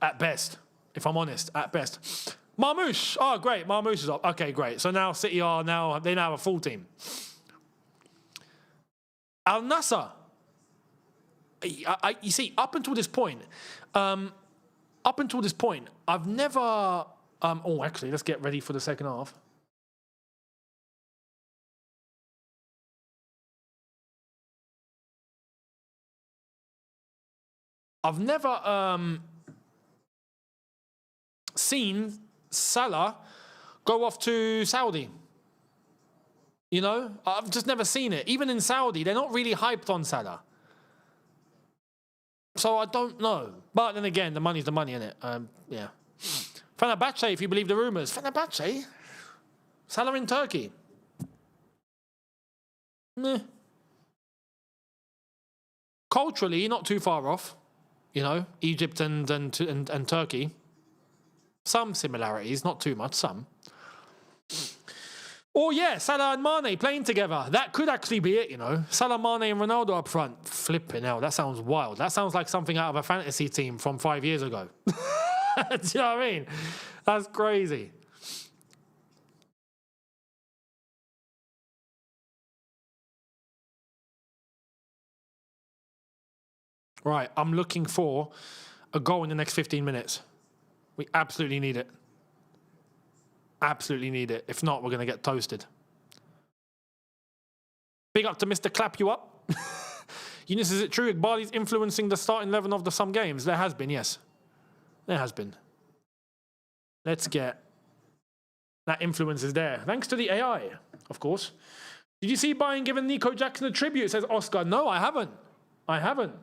at best, if I'm honest, at best. Marmouche, oh great, Marmouche is up. Okay, great. So now City they now have a full team. Al Nassr. You see, up until this point, I've never... actually, let's get ready for the second half. I've never seen Salah go off to Saudi. You know? I've just never seen it. Even in Saudi, they're not really hyped on Salah. So I don't know. But then again, the money's the money, innit? Yeah. Fenerbahce, if you believe the rumours. Fenerbahce? Salah in Turkey. Meh. Culturally, not too far off. You know, Egypt and Turkey. Some similarities, not too much, some. Oh yeah, Salah and Mane playing together. That could actually be it, you know. Salah, Mane and Ronaldo up front. Flipping hell, that sounds wild. That sounds like something out of a fantasy team from 5 years ago. Do you know what I mean? That's crazy. Right, I'm looking for a goal in the next 15 minutes. We absolutely need it. Absolutely need it. If not, we're going to get toasted. Big up to Mr. Clap You Up. Younes, is it true Iqbali's influencing the starting 11 of some games? There has been, yes. There has been. Let's get... That influence is there. Thanks to the AI, of course. Did you see Bayern giving Nico Jackson a tribute, says Oscar? No, I haven't. I haven't.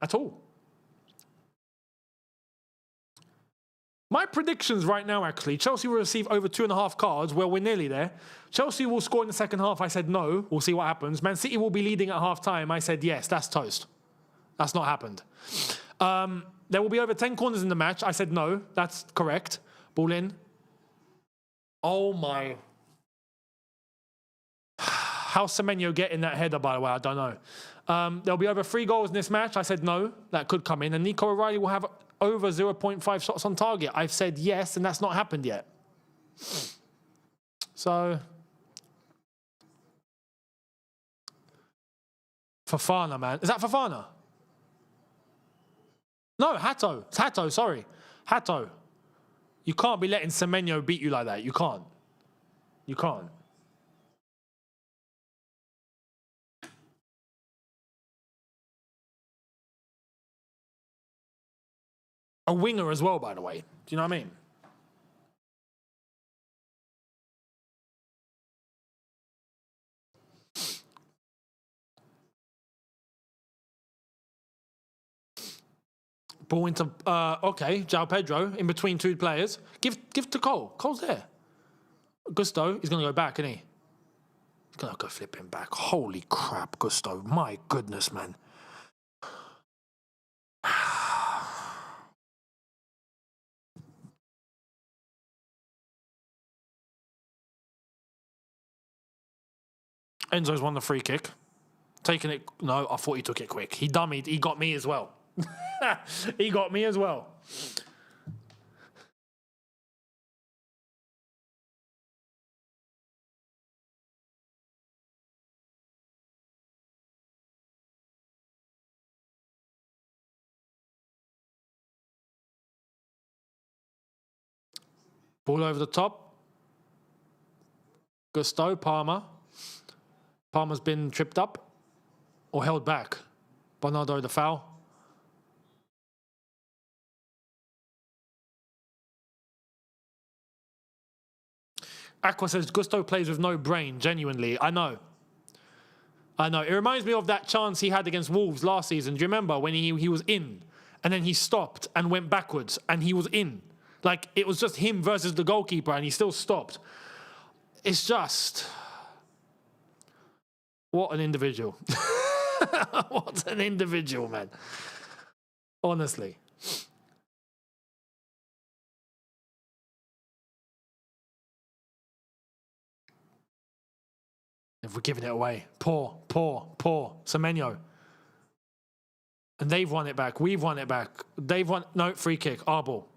At all. My predictions right now, actually, Chelsea will receive over 2.5 cards. Well, we're nearly there. Chelsea will score in the second half. I said no. We'll see what happens. Man City will be leading at half-time. I said yes. That's toast. That's not happened. There will be over 10 corners in the match. I said no. That's correct. Ball in. Oh, my. How's Semenyo getting that header, by the way? I don't know. There'll be over 3 goals in this match. I said no. That could come in. And Nico O'Reilly will have over 0.5 shots on target. I've said yes, and that's not happened yet. So, Fofana, man. Is that Fofana? No, Hato. It's Hato, sorry. Hato. You can't be letting Semenyo beat you like that. You can't. You can't. A winger as well, by the way. Do you know what I mean? Ball into, okay, João Pedro in between 2 players. Give to Cole. Cole's there. Gusto, he's going to go back, isn't he? He's going to go flipping back. Holy crap, Gusto. My goodness, man. Enzo's won the free kick. Taking it... No, I thought he took it quick. He dummied. He got me as well. He got me as well. Ball over the top. Gusto, Palmer. Palmer's been tripped up or held back. Bernardo the foul. Aqua says Gusto plays with no brain, genuinely. I know. It reminds me of that chance he had against Wolves last season. Do you remember when he was in and then he stopped and went backwards and he was in? Like, it was just him versus the goalkeeper and he still stopped. It's just... What an individual. What an individual, man. Honestly. If we're giving it away. Poor. Semenyo. And they've won it back. We've won it back. They've won... No, free kick. Our ball.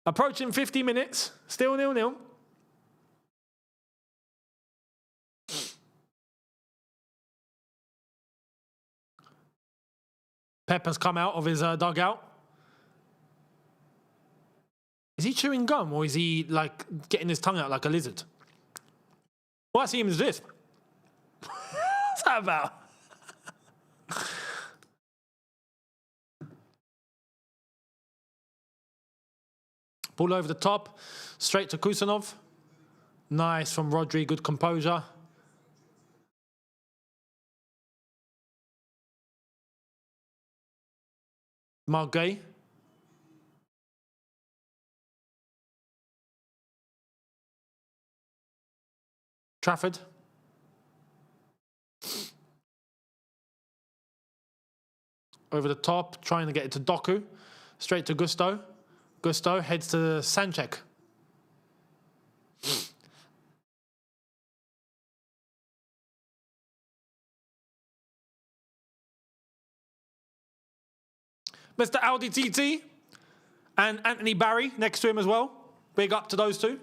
Approaching 50 minutes. Still 0-0. Pep has come out of his dugout. Is he chewing gum or is he like getting his tongue out like a lizard? What I see him is this. What's that about? Ball over the top, straight to Kusanov. Nice from Rodri, good composure. Margay. Trafford. Over the top, trying to get it to Doku. Straight to Gusto. Gusto heads to Sanchek. Mr. Audi TT and Anthony Barry next to him as well. Big up to those two.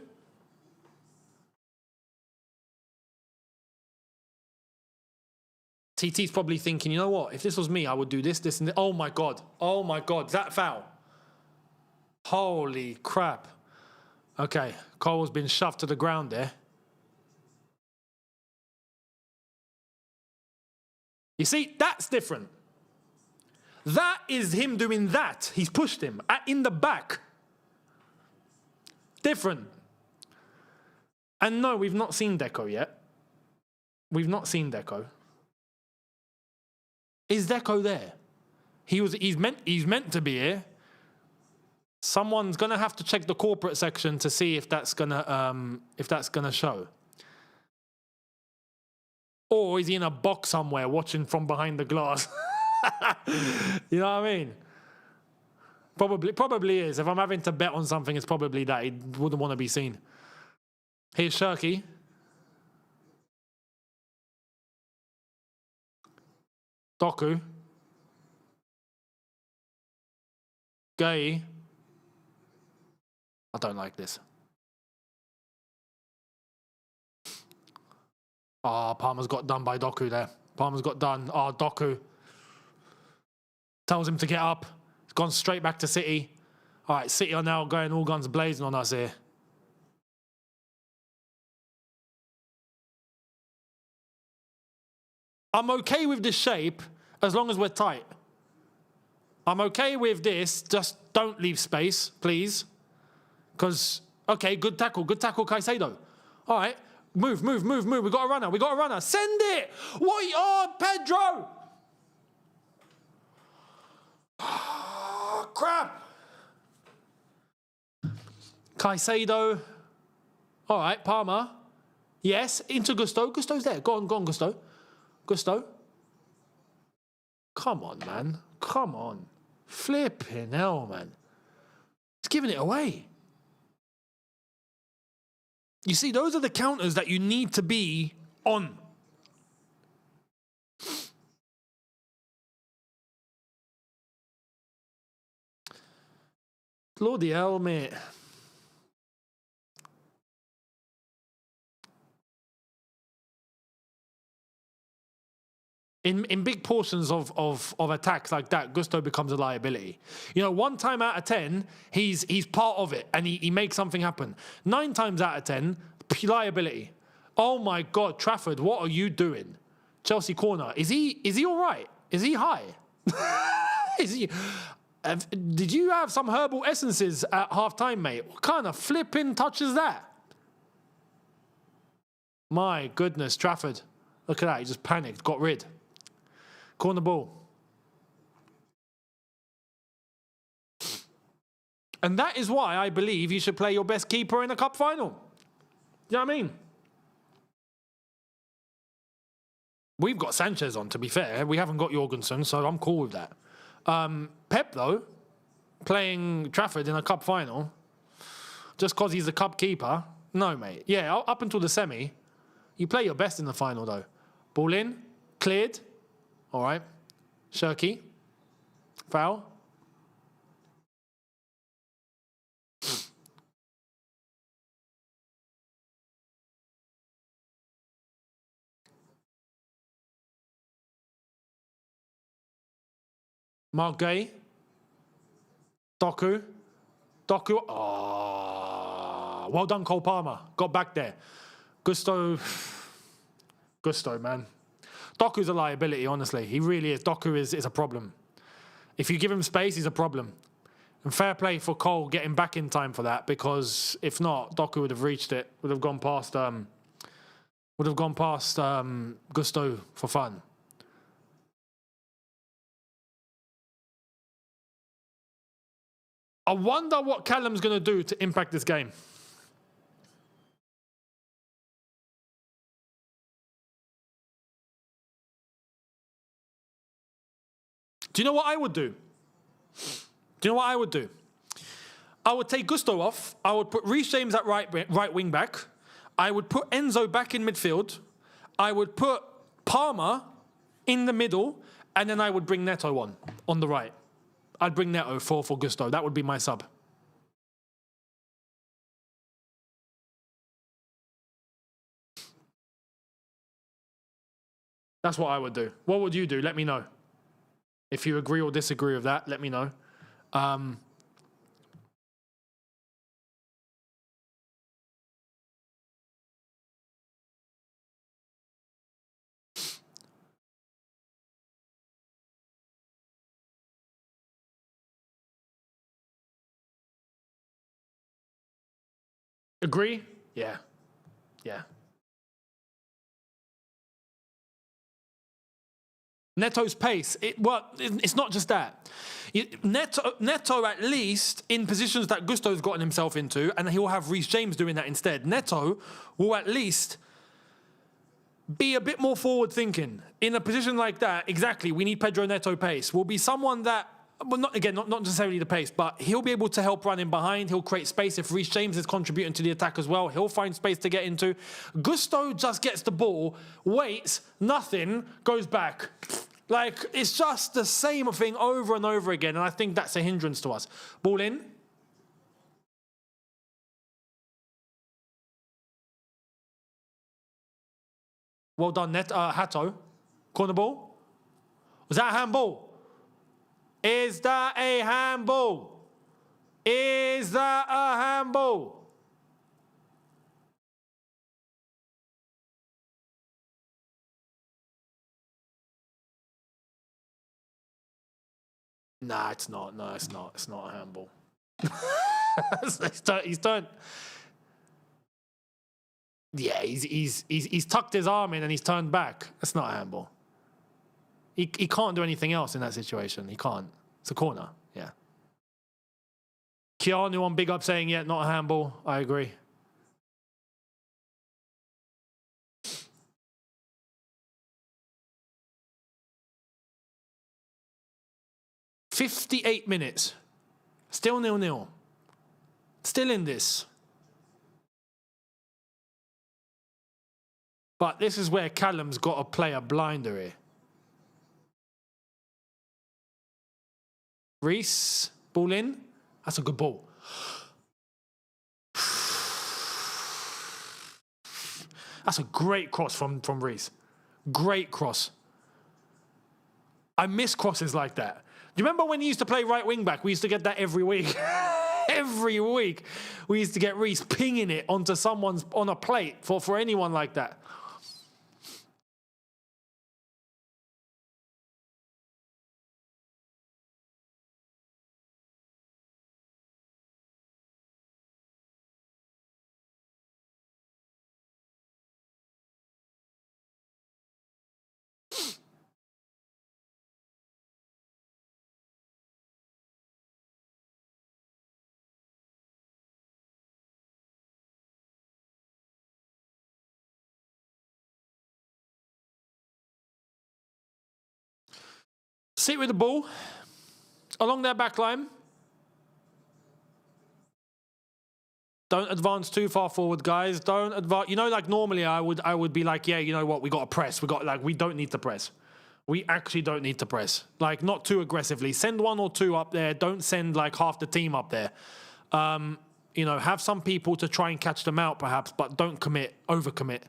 TT's probably thinking, you know what? If this was me, I would do this, this, and this. Oh my God. Oh my God. Is that foul? Holy crap. Okay. Cole's been shoved to the ground there. You see, that's different. That is him doing that. He's pushed him in the back. Different. And no, we've not seen Deco yet. We've not seen Deco. Is Deco there? He's meant to be here. Someone's gonna have to check the corporate section to see if that's gonna show. Or is he in a box somewhere watching from behind the glass? You know what I mean? Probably is. If I'm having to bet on something, it's probably that. He wouldn't want to be seen. Here's Shirky. Doku. Gay. I don't like this. Ah, Palmer's got done by Doku there. Palmer's got done. Ah, Doku. Tells him to get up. He's gone straight back to City. All right, City are now going all guns blazing on us here. I'm okay with this shape as long as we're tight. I'm okay with this. Just don't leave space, please. Because, okay, good tackle, Caicedo. All right, move. We got a runner. Send it. What? Oh, Pedro. Oh, crap. Caicedo. All right, Palmer. Yes, into Gusto. Gusto's there. Go on, Gusto. Gusto. Come on, man. Come on. Flipping hell, man. He's giving it away. You see, those are the counters that you need to be on. Bloody hell, mate. In big portions of attacks like that, Gusto becomes a liability. You know, 1 time out of 10, he's part of it and he makes something happen. 9 times out of 10, liability. Oh my God, Trafford, what are you doing? Chelsea corner. Is he all right? Is he high? Is he? Did you have some herbal essences at half time, mate? What kind of flipping touch is that? My goodness, Trafford. Look at that. He just panicked, got rid. Corner ball. And that is why I believe you should play your best keeper in a cup final. You know what I mean? We've got Sanchez on, to be fair. We haven't got Jorgensen, so I'm cool with that. Pep, though, playing Trafford in a cup final, just because he's a cup keeper, no, mate. Yeah, up until the semi, you play your best in the final, though. Ball in, cleared. All right. Shirky. Foul. Mark Gay. Doku. Oh, well done, Cole Palmer. Got back there. Gusto, man. Doku's a liability, honestly. He really is. Doku is a problem. If you give him space, he's a problem. And fair play for Cole getting back in time for that, because if not, Doku would have reached it. Would have gone past Gusto for fun. I wonder what Callum's going to do to impact this game. Do you know what I would do? I would take Gusto off. I would put Reece James at right wing back. I would put Enzo back in midfield. I would put Palmer in the middle, and then I would bring Neto on the right. I'd bring Neto for Gusto. That would be my sub. That's what I would do. What would you do? Let me know. If you agree or disagree with that, let me know. Agree? Yeah. Neto's pace. It's not just that. Neto, at least, in positions that Gusto's gotten himself into, and he will have Reece James doing that instead, Neto will at least be a bit more forward-thinking. In a position like that, exactly, we need Pedro Neto pace. Will be someone that, well, not necessarily the pace, but he'll be able to help run in behind. He'll create space. If Reece James is contributing to the attack as well, he'll find space to get into. Gusto just gets the ball, waits, nothing, goes back. Like, it's just the same thing over and over again, and I think that's a hindrance to us. Ball in. Well done, Hato. Corner ball. Was that a handball? Is that a handball? Is that a handball? Nah, it's not. No, it's not. It's not a handball. He's turned. Yeah, he's tucked his arm in and he's turned back. That's not a handball. He can't do anything else in that situation. He can't. It's a corner. Yeah. Keanu on Big Up saying, yeah, not a handball. I agree. "58 minutes. Still 0-0. Still in this. But this is where Callum's got to play a blinder here. Reece, ball in. That's a good ball. That's a great cross from Reece. Great cross. I miss crosses like that. Do you remember when he used to play right wing back? We used to get that every week. Every week. We used to get Reece pinging it onto someone's, on a plate for anyone like that. Sit with the ball along their back line. Don't advance too far forward, guys. Don't advance. You know, like normally I would be like, yeah, you know what? We got to press. We don't need to press. We actually don't need to press. Like, not too aggressively. Send one or two up there. Don't send like half the team up there. You know, have some people to try and catch them out perhaps, but don't overcommit.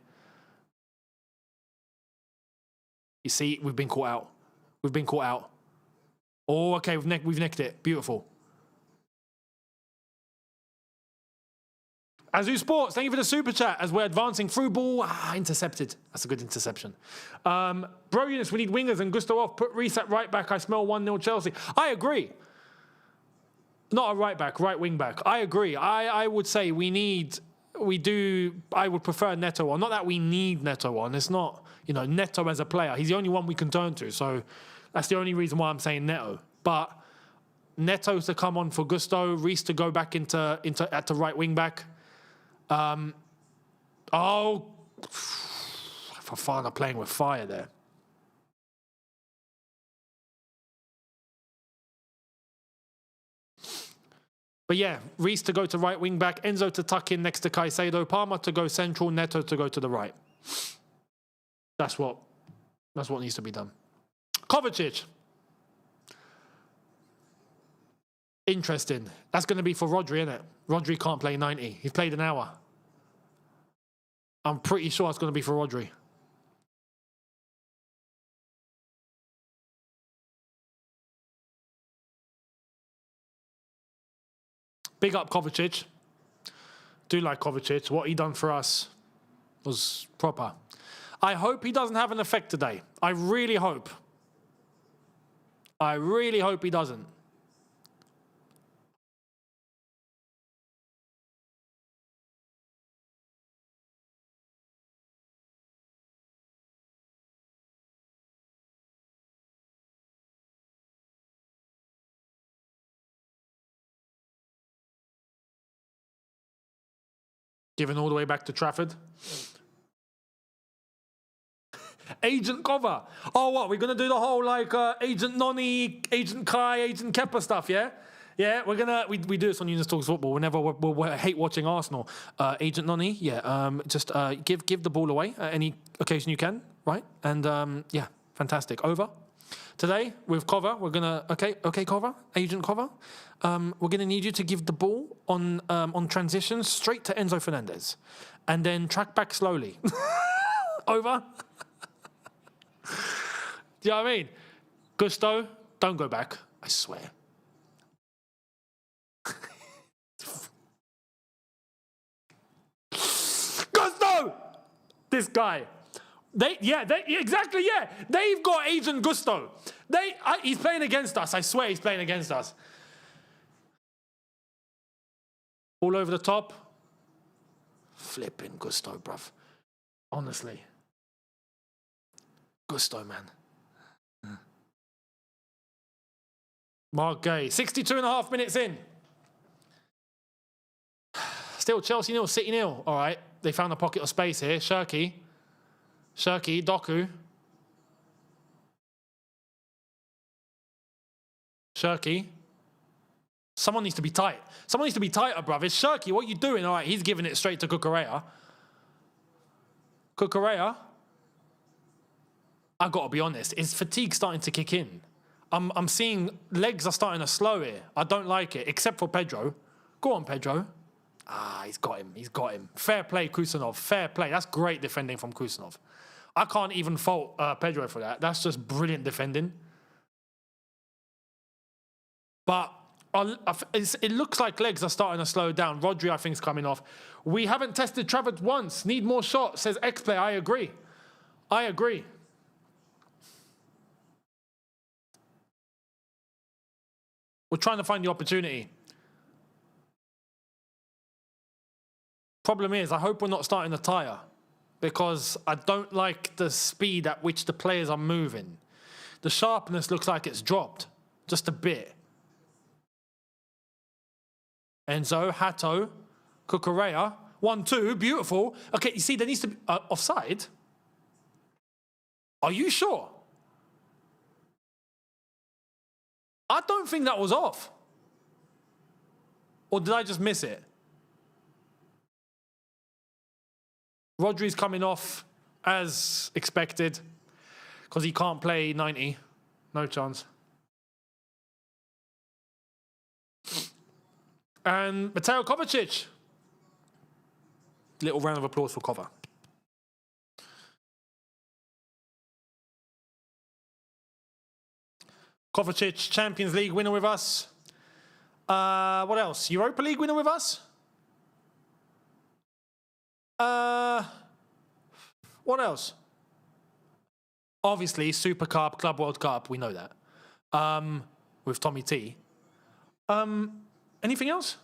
You see, we've been caught out. We've been caught out. Oh, okay, we've nicked it. Beautiful. Azu Sports, thank you for the super chat as we're advancing through ball. Intercepted. That's a good interception. Bro Younes, we need wingers and Gusto off. Put Reece at right back. I smell 1-0 Chelsea. I agree. Not a right back, right wing back. I agree. I would say I would prefer Neto on. Not that we need Neto on. It's not, you know, Neto as a player. He's the only one we can turn to. So that's the only reason why I'm saying Neto. But Neto to come on for Gusto, Reece to go back into at the right wing back. Fofana playing with fire there. But yeah, Reece to go to right wing back, Enzo to tuck in next to Caicedo, Palmer to go central, Neto to go to the right. That's what needs to be done. Kovacic. Interesting. That's going to be for Rodri, isn't it? Rodri can't play 90. He's played an hour. I'm pretty sure it's going to be for Rodri. Big up Kovacic. Do like Kovacic. What he done for us was proper. I hope he doesn't have an effect today. I really hope. I really hope he doesn't. Given all the way back to Trafford. Agent Cover. Oh, what? We're going to do the whole, like, Agent Noni, Agent Kai, Agent Kepa stuff, yeah? Yeah, we're going to... We do this on Younes Talks Football whenever we hate watching Arsenal. Agent Noni, yeah, just give the ball away at any occasion you can, right? And, yeah, fantastic. Over. Today, with Cover, we're going to... Okay, Cover, Agent Cover. We're going to need you to give the ball on transitions straight to Enzo Fernandez. And then track back slowly. Over. Do you know what I mean? Gusto, don't go back. I swear. Gusto! This guy. Exactly, yeah. They've got Agent Gusto. He's playing against us. I swear he's playing against us. All over the top. Flipping Gusto, bruv. Honestly. Gusto, man. Mark Gay. 62.5 minutes in. Still Chelsea 0, City 0. All right. They found a pocket of space here. Shirky, Doku. Shirky. Someone needs to be tight. Someone needs to be tighter, bruv. It's Shirky. What are you doing? All right, he's giving it straight to Cucurella. I've got to be honest. Is fatigue starting to kick in? I'm seeing legs are starting to slow here. I don't like it, except for Pedro. Go on, Pedro. He's got him. Fair play, Kusanov. Fair play. That's great defending from Kusanov. I can't even fault Pedro for that. That's just brilliant defending. But it looks like legs are starting to slow down. Rodri, I think, is coming off. We haven't tested Trafford once. Need more shots, says X-Play. I agree. We're trying to find the opportunity. Problem is, I hope we're not starting to tire, because I don't like the speed at which the players are moving. The sharpness looks like it's dropped just a bit. Enzo, Hato, Cucurella, 1-2, beautiful. Okay, you see, there needs to be offside. Are you sure? I don't think that was off. Or did I just miss it? Rodri's coming off as expected because he can't play 90. No chance. And Mateo Kovacic. Little round of applause for Kova. Kovacic, Champions League winner with us. What else? Europa League winner with us? What else? Obviously, Super Cup, Club World Cup. We know that. With Tommy T. Anything else?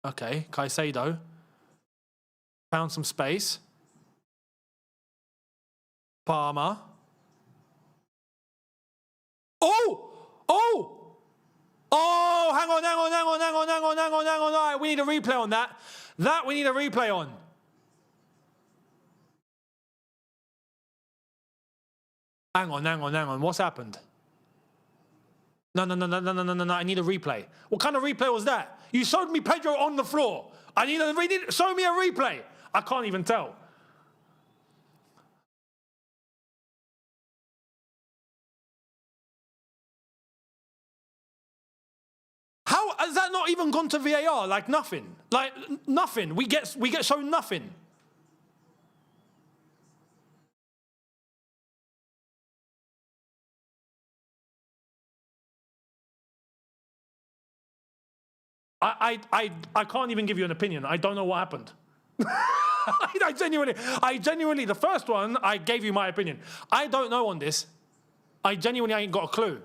Okay, Caicedo. Found some space. Palmer. Oh, hang on. All right, we need a replay on that. We need a replay on. Hang on. What's happened? No. I need a replay. What kind of replay was that? You showed me Pedro on the floor. Show me a replay. I can't even tell. How has that not even gone to VAR? Like nothing. Like nothing. We get shown nothing. I can't even give you an opinion. I don't know what happened. I genuinely, the first one, I gave you my opinion. I don't know on this. I genuinely ain't got a clue.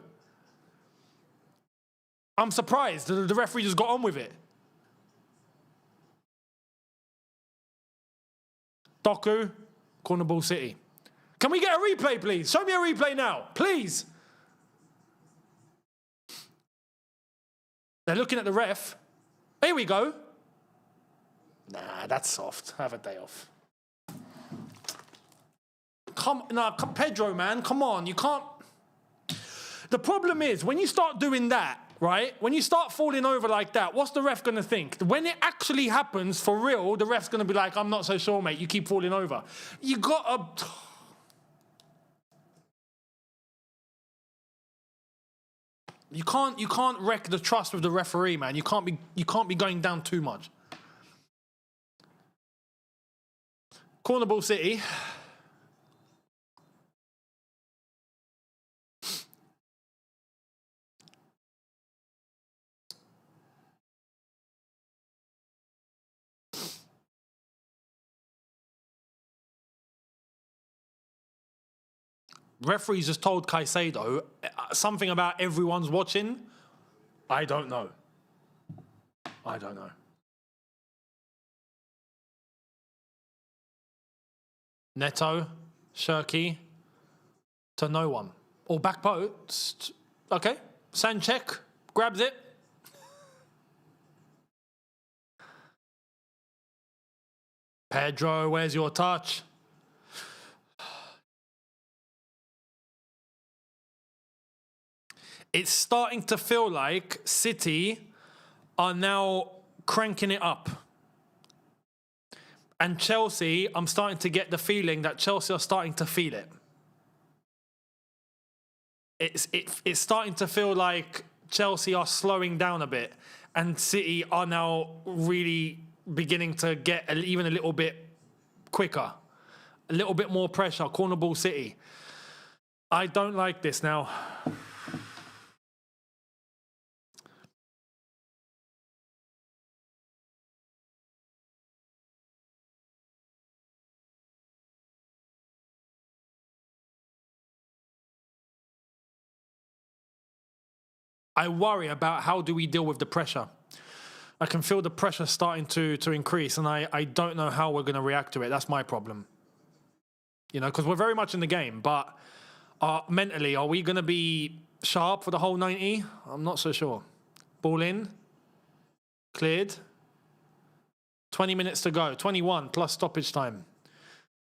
I'm surprised the referee just got on with it. Doku, corner ball City. Can we get a replay, please? Show me a replay now, please. They're looking at the ref. Here we go. Nah, that's soft. Have a day off. Pedro, man, come on. You can't. The problem is, when you start doing that, right? When you start falling over like that, what's the ref going to think? When it actually happens, for real, the ref's going to be like, I'm not so sure, mate. You keep falling over. You got to... You can't wreck the trust with the referee, man. You can't be going down too much. Corner ball City. Referees just told Caicedo something about everyone's watching. I don't know. Neto, Shirky, to no one. Or back post. Okay. Sanchek grabs it. Pedro, where's your touch? It's starting to feel like City are now cranking it up. And Chelsea, I'm starting to get the feeling that Chelsea are starting to feel it. It's starting to feel like Chelsea are slowing down a bit and City are now really beginning to get even a little bit quicker. A little bit more pressure. Corner ball City. I don't like this now. I worry about how do we deal with the pressure. I can feel the pressure starting to increase, and I don't know how we're going to react to it. That's my problem. You know, because we're very much in the game, but mentally, are we going to be sharp for the whole 90? I'm not so sure. Ball in. Cleared. 20 minutes to go. 21 plus stoppage time.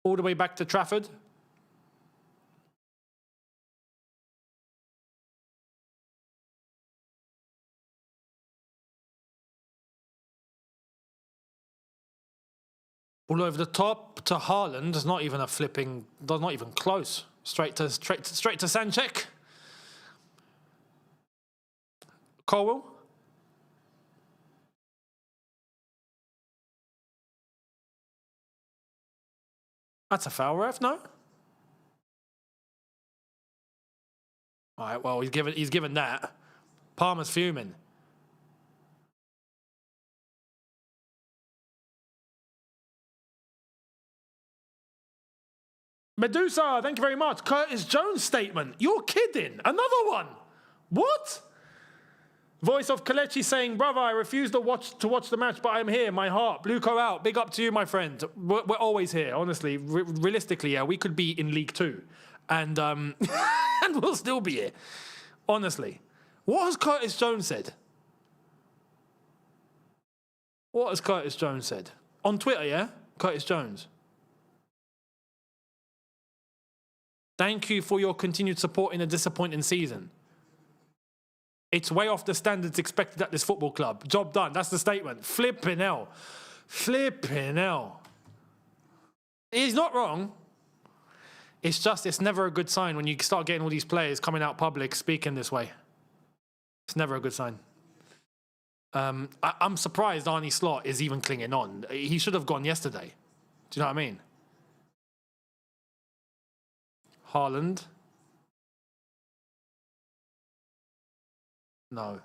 All the way back to Trafford. Ball over the top to Haaland. It's not even a flipping, not even close. Straight to Sanchek. Colwell. That's a foul, ref, no? All right, well, he's given that. Palmer's fuming. Medusa, thank you very much. Curtis Jones statement. You're kidding. Another one. What? Voice of Kalechi saying, brother, I refuse to watch the match, but I'm here. My heart. Blueco out. Big up to you, my friend. We're always here, honestly. Realistically, yeah, we could be in League 2. And, and we'll still be here. Honestly. What has Curtis Jones said? What has Curtis Jones said? On Twitter, yeah? Curtis Jones. Thank you for your continued support in a disappointing season. It's way off the standards expected at this football club. Job done. That's the statement. Flipping hell. Flipping hell. He's not wrong. It's just, it's never a good sign when you start getting all these players coming out public speaking this way. It's never a good sign. I'm surprised Arne Slot is even clinging on. He should have gone yesterday. Do you know what I mean? Haaland. No.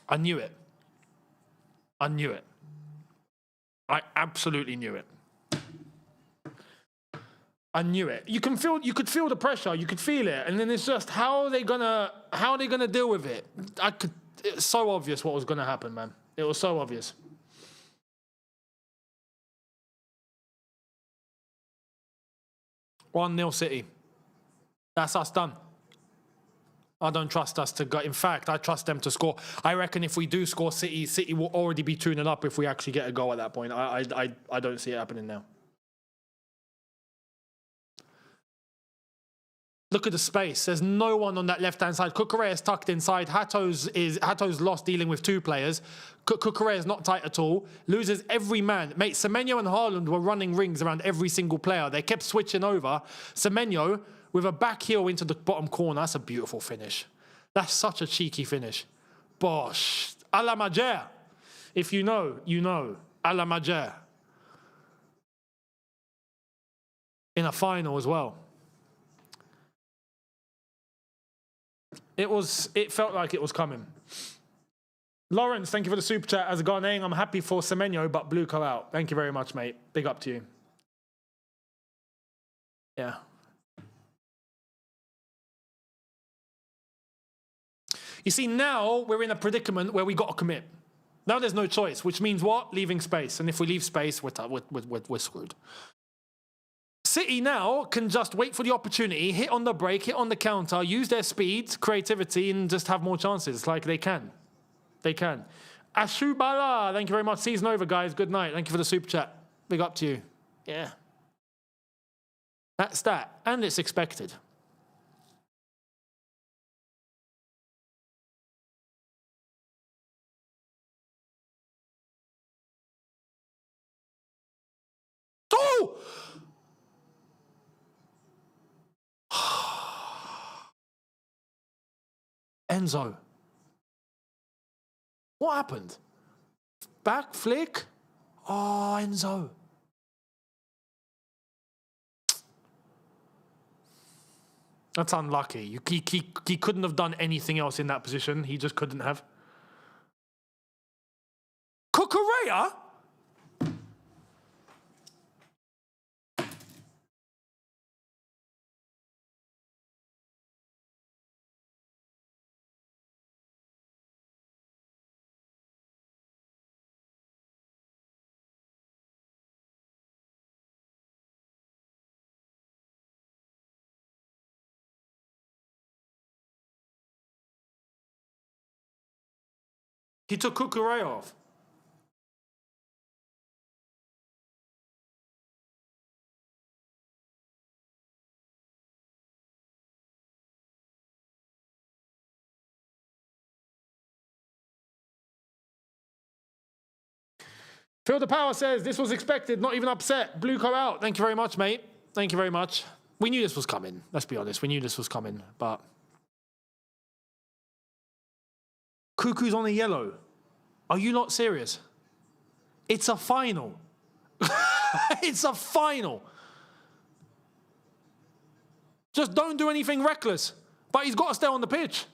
I knew it. I knew it. I absolutely knew it. I knew it. You could feel the pressure. You could feel it, and then it's just how are they gonna deal with it? It's so obvious what was gonna happen, man. It was so obvious. One-0 City. That's us done. I don't trust us to go. In fact, I trust them to score. I reckon if we do score, City will already be 2-0 up if we actually get a goal at that point. I don't see it happening now. Look at the space. There's no one on that left-hand side. Cucurella is tucked inside. Hato's lost dealing with two players. Cucurella is not tight at all. Loses every man. Mate, Semenyo and Haaland were running rings around every single player. They kept switching over. Semenyo with a back heel into the bottom corner. That's a beautiful finish. That's such a cheeky finish. Bosh. A la Majer. If you know, you know. A la Majer. In a final as well. It felt like it was coming. Lawrence, thank you for the super chat. As a Ghanaian, I'm happy for Semenyo, but blue go out. Thank you very much, mate. Big up to you. Yeah. You see, now we're in a predicament where we got to commit. Now there's no choice, which means what? Leaving space. And if we leave space, we're screwed. City now can just wait for the opportunity, hit on the break, hit on the counter, use their speed, creativity, and just have more chances. Like they can. They can. Ashubala, thank you very much. Season over, guys. Good night. Thank you for the super chat. Big up to you. Yeah. That's that. And it's expected. Oh! Enzo. What happened? Back flick? Oh, Enzo. That's unlucky. He couldn't have done anything else in that position. He just couldn't have. Cucurella? He took Cucurella off. Phil the Power says, this was expected, not even upset. Blue go out. Thank you very much, mate. Thank you very much. We knew this was coming. Let's be honest. We knew this was coming, but... Cuckoo's on a yellow. Are you not serious? It's a final. It's a final. Just don't do anything reckless. But he's got to stay on the pitch.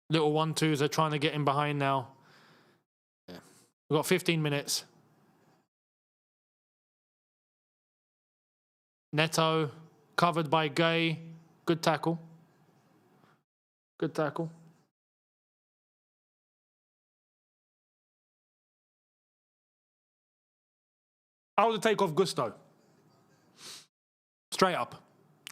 Little 1-2s are trying to get in behind now. Yeah. We've got 15 minutes. Neto, covered by Gay. Good tackle. Good tackle. I would take off Gusto. Straight up.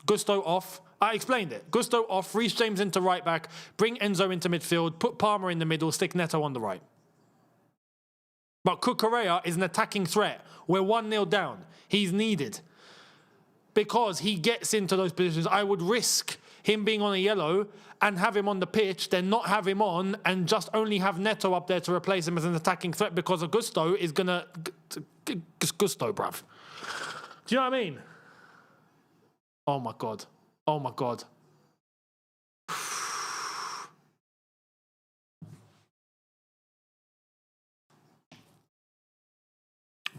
Gusto off. I explained it. Gusto off, Reece James into right back, bring Enzo into midfield, put Palmer in the middle, stick Neto on the right. But Cucurella is an attacking threat. We're 1-0 down. He's needed. Because he gets into those positions. I would risk him being on a yellow and have him on the pitch, then not have him on and just only have Neto up there to replace him as an attacking threat because Augusto is going to... Gusto, bruv. Do you know what I mean? Oh, my God. Oh, my God.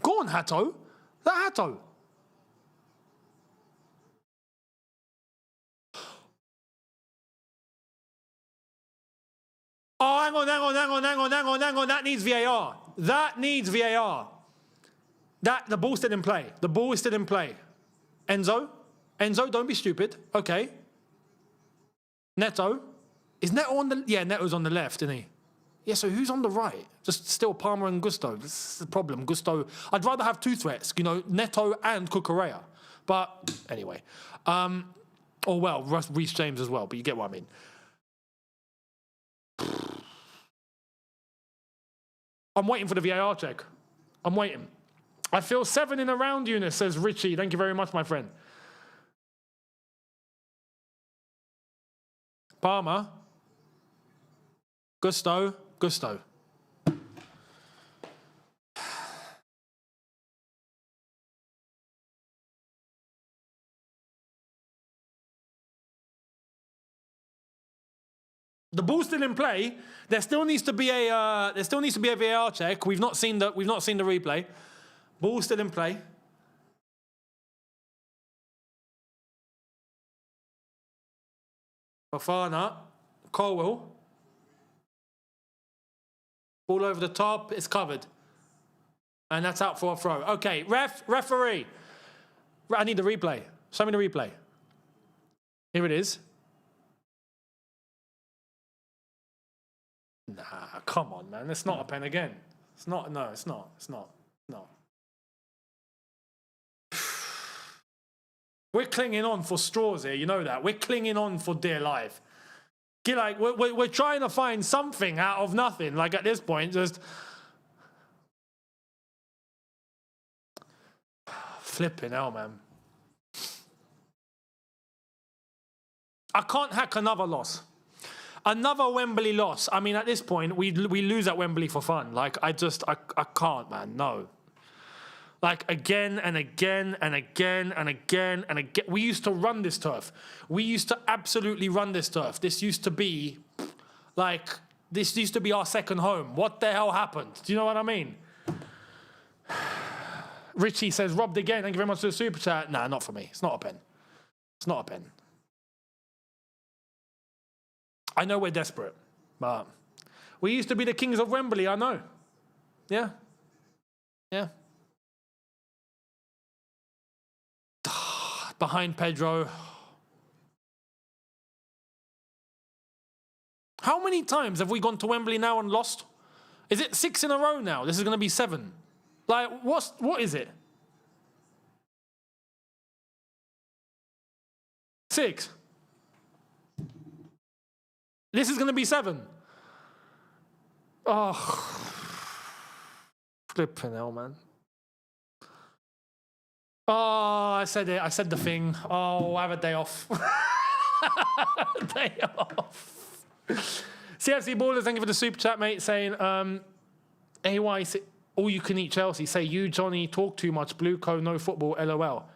Go on, Hato. That Hato. Oh, hang on. That needs VAR. That needs VAR. The ball's still in play. The ball is still in play. Enzo, don't be stupid. Okay. Neto. Is Neto on the... Yeah, Neto's on the left, isn't he? Yeah, so who's on the right? Just still Palmer and Gusto. This is the problem. Gusto... I'd rather have two threats, Neto and Cucurella. But anyway. Reece James as well, but you get what I mean. I'm waiting for the VAR check. I'm waiting. I feel 7 in a round, Younes, says Richie. Thank you very much, my friend. Palmer. Gusto. The ball's still in play. There still needs to be a VAR check. We've not seen the replay. Ball's still in play. Fofana, Colwell. Ball over the top, it's covered. And that's out for a throw. Okay, referee. I need the replay. Show me the replay. Here it is. Nah, come on, man. It's not a pen again. It's not. No, it's not. It's not. No. We're clinging on for straws here. You know that. We're clinging on for dear life. Like, we're trying to find something out of nothing. Like, at this point, just... Flipping hell, man. I can't hack another loss. Another Wembley loss. I mean, at this point, we lose at Wembley for fun. Like, I can't, man. No. Like, again and again and again and again and again. We used to run this turf. We used to absolutely run this turf. This used to be, our second home. What the hell happened? Do you know what I mean? Richie says, robbed again. Thank you very much for the super chat. Nah, not for me. It's not a pen. It's not a pen. I know we're desperate, but we used to be the kings of Wembley, I know. Yeah. Yeah. Behind Pedro. How many times have we gone to Wembley now and lost? Is it 6 in a row now? This is going to be 7. Like, what is it? 6. This is going to be 7. Oh. Flipping hell, man. Oh, I said it. I said the thing. Oh, I have a day off. Day off. CFC Ballers, thank you for the super chat, mate, saying, AY, all you can eat Chelsea. Say, you, Johnny, talk too much. Blue Co, no football, LOL.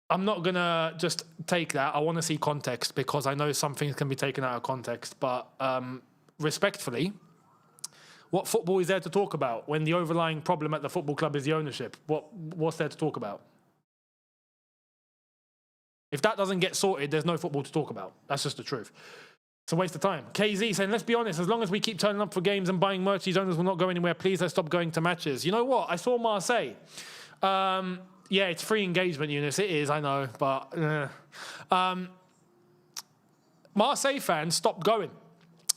I'm not going to just take that. I want to see context because I know some things can be taken out of context. But respectfully, what football is there to talk about when the overlying problem at the football club is the ownership? What's there to talk about? If that doesn't get sorted, there's no football to talk about. That's just the truth. It's a waste of time. KZ saying, let's be honest, as long as we keep turning up for games and buying merch, these owners will not go anywhere. Please, let's stop going to matches. You know what? I saw Marseille. Yeah, it's free engagement, Younes. It is, I know. But Marseille fans stopped going.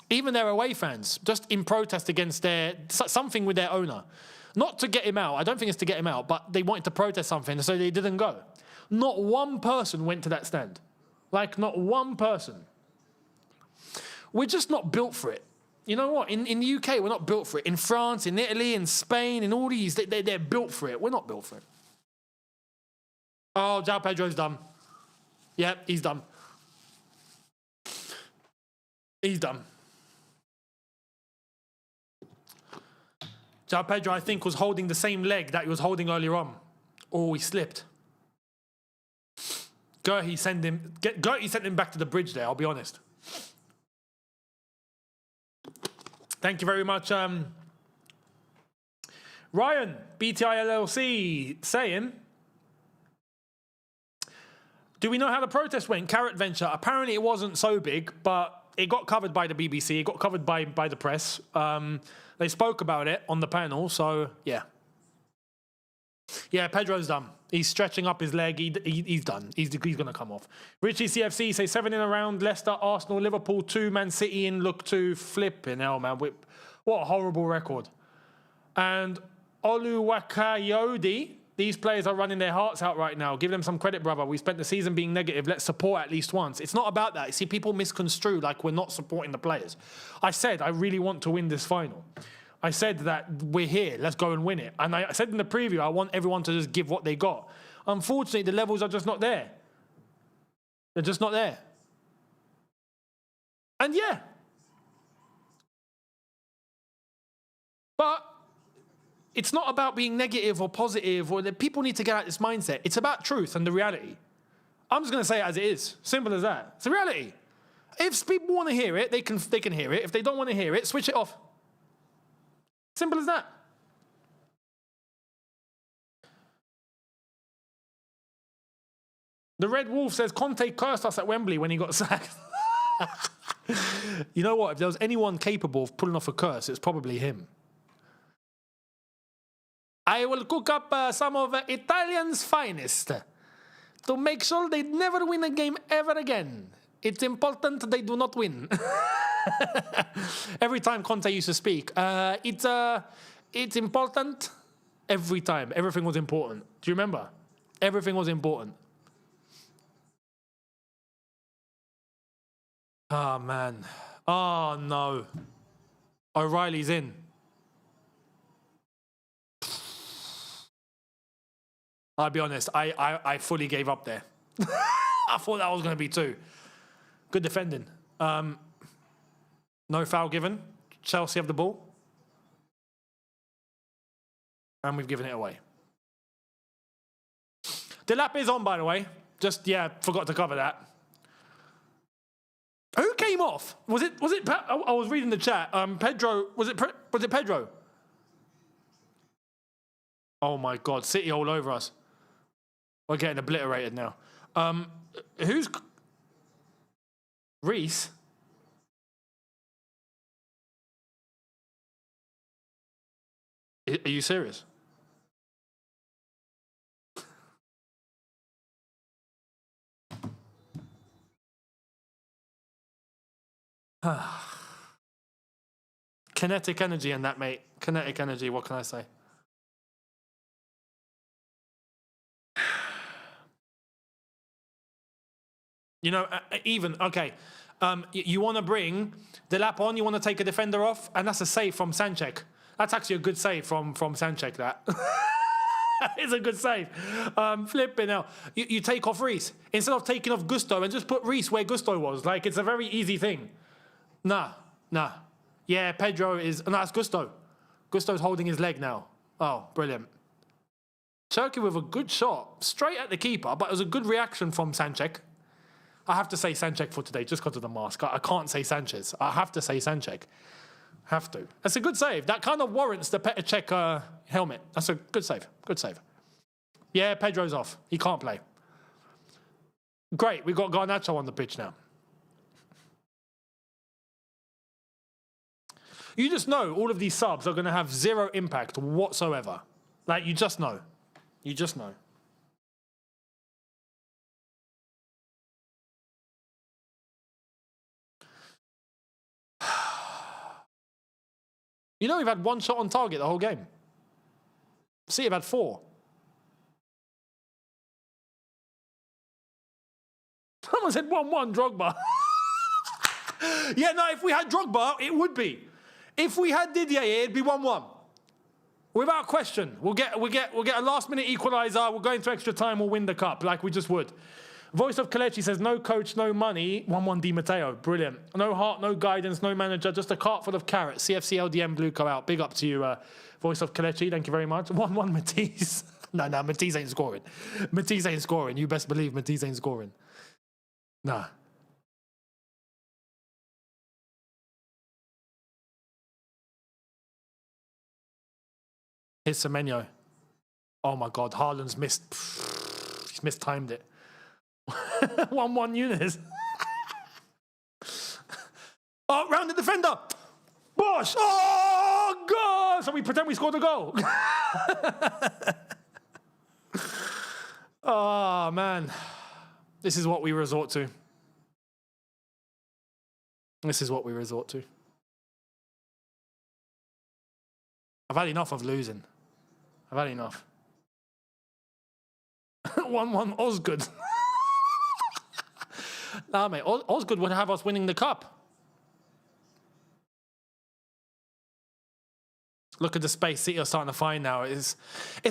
Even their away fans, just in protest against something with their owner. Not to get him out. I don't think it's to get him out, but they wanted to protest something, so they didn't go. Not one person went to that stand. Like, not one person. We're just not built for it. You know what? In the UK, we're not built for it. In France, in Italy, in Spain, in all these, they're built for it. We're not built for it. Oh, João Pedro's done. Yeah, he's done. He's done. João Pedro, I think, was holding the same leg that he was holding earlier on. Oh, he slipped. Gertie sent him back to the bridge there, I'll be honest. Thank you very much. Ryan, BTILLC, saying, do we know how the protest went? Carrot Venture. Apparently it wasn't so big, but it got covered by the BBC. It got covered by the press. They spoke about it on the panel, so yeah. Yeah, Pedro's done. He's stretching up his leg. He's done. He's going to come off. Richie CFC say 7 in a round. Leicester, Arsenal, Liverpool 2, Man City in look 2. Flipping hell, man. What a horrible record. And Oluwakayode, these players are running their hearts out right now. Give them some credit, brother. We spent the season being negative. Let's support at least once. It's not about that. You see, people misconstrue like we're not supporting the players. I said I really want to win this final. I said that we're here, let's go and win it. And I said in the preview, I want everyone to just give what they got. Unfortunately, the levels are just not there. They're just not there. And yeah. But it's not about being negative or positive, or that people need to get out this mindset. It's about truth and the reality. I'm just going to say it as it is. Simple as that. It's a reality. If people want to hear it, they can hear it. If they don't want to hear it, switch it off. Simple as that. The Red Wolf says Conte cursed us at Wembley when he got sacked. You know what? If there was anyone capable of pulling off a curse, it's probably him. I will cook up some of Italians' finest to make sure they never win a game ever again. It's important they do not win. Every time Conte used to speak, it's important. Every time, everything was important. Do you remember? Everything was important. Oh, man. Oh, no. O'Reilly's in. I'll be honest, I fully gave up there. I thought that was going to be 2. Good defending. No foul given. Chelsea have the ball. And we've given it away. Delap is on, by the way. Just, yeah, forgot to cover that. Who came off? Was it? I was reading the chat. Pedro. Was it Pedro? Oh my God! City all over us. We're getting obliterated now. Who's Reece? Are you serious? Kinetic energy in that, mate. Kinetic energy, what can I say? You know, even, okay, you want to bring Delap on, you want to take a defender off, and that's a save from Sanchek. That's actually a good save from Sanchek, that. It's a good save. Flipping out. You take off Reece. Instead of taking off Gusto and just put Reece where Gusto was. Like, it's a very easy thing. Nah. Yeah, Pedro is... No, it's Gusto. Gusto's holding his leg now. Oh, brilliant. Turkey with a good shot. Straight at the keeper, but it was a good reaction from Sanchek. I have to say Sanchek for today, just because of the mask. I can't say Sanchez. I have to say Sanchek. Have to. That's a good save. That kind of warrants the Petr Cech helmet. That's a good save. Good save. Yeah, Pedro's off. He can't play. Great. We've got Garnacho on the pitch now. You just know all of these subs are going to have zero impact whatsoever. Like, you just know. You just know. You know we've had one shot on target the whole game. City have had 4. Someone said 1-1 Drogba. Yeah, no, if we had Drogba, it would be. If we had Didier, it'd be 1-1. Without question. We'll get a last-minute equaliser. We'll go into extra time. We'll win the cup like we just would. Voice of Kelechi says, no coach, no money. 1-1 Di Matteo. Brilliant. No heart, no guidance, no manager, just a cart full of carrots. CFC LDM Blue go out. Big up to you, Voice of Kelechi. Thank you very much. 1-1 Matisse. No, Matisse ain't scoring. Matisse ain't scoring. You best believe Matisse ain't scoring. Nah. Here's Semenyo. Oh my God, Haaland's missed. He's mistimed it. 1-1 Younes. Oh, round the defender. Bosh. Oh, God. So we pretend we scored a goal. Oh, man. This is what we resort to. This is what we resort to. I've had enough of losing. I've had enough. 1-1 Osgood. Nah, mate. Osgood would have us winning the cup. Look at the space City are starting to find now. It's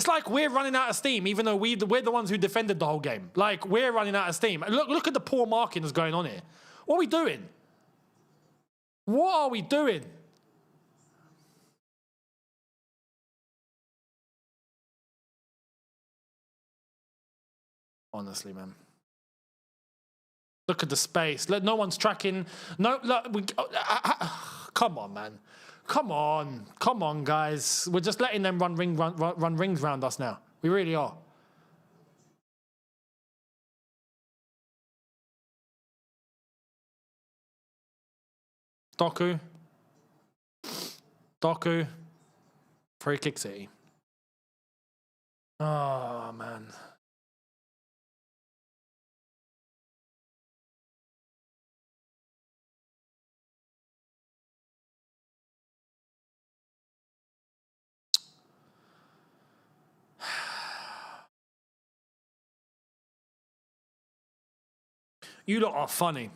like we're running out of steam, even though we're the ones who defended the whole game. Like, we're running out of steam. Look at the poor marking that's going on here. What are we doing? What are we doing? Honestly, man. Look at the space. No one's tracking. No, look, come on, man. Come on, guys. We're just letting them run rings around us now. We really are. Doku. Free kick City. Oh, man. You lot are funny.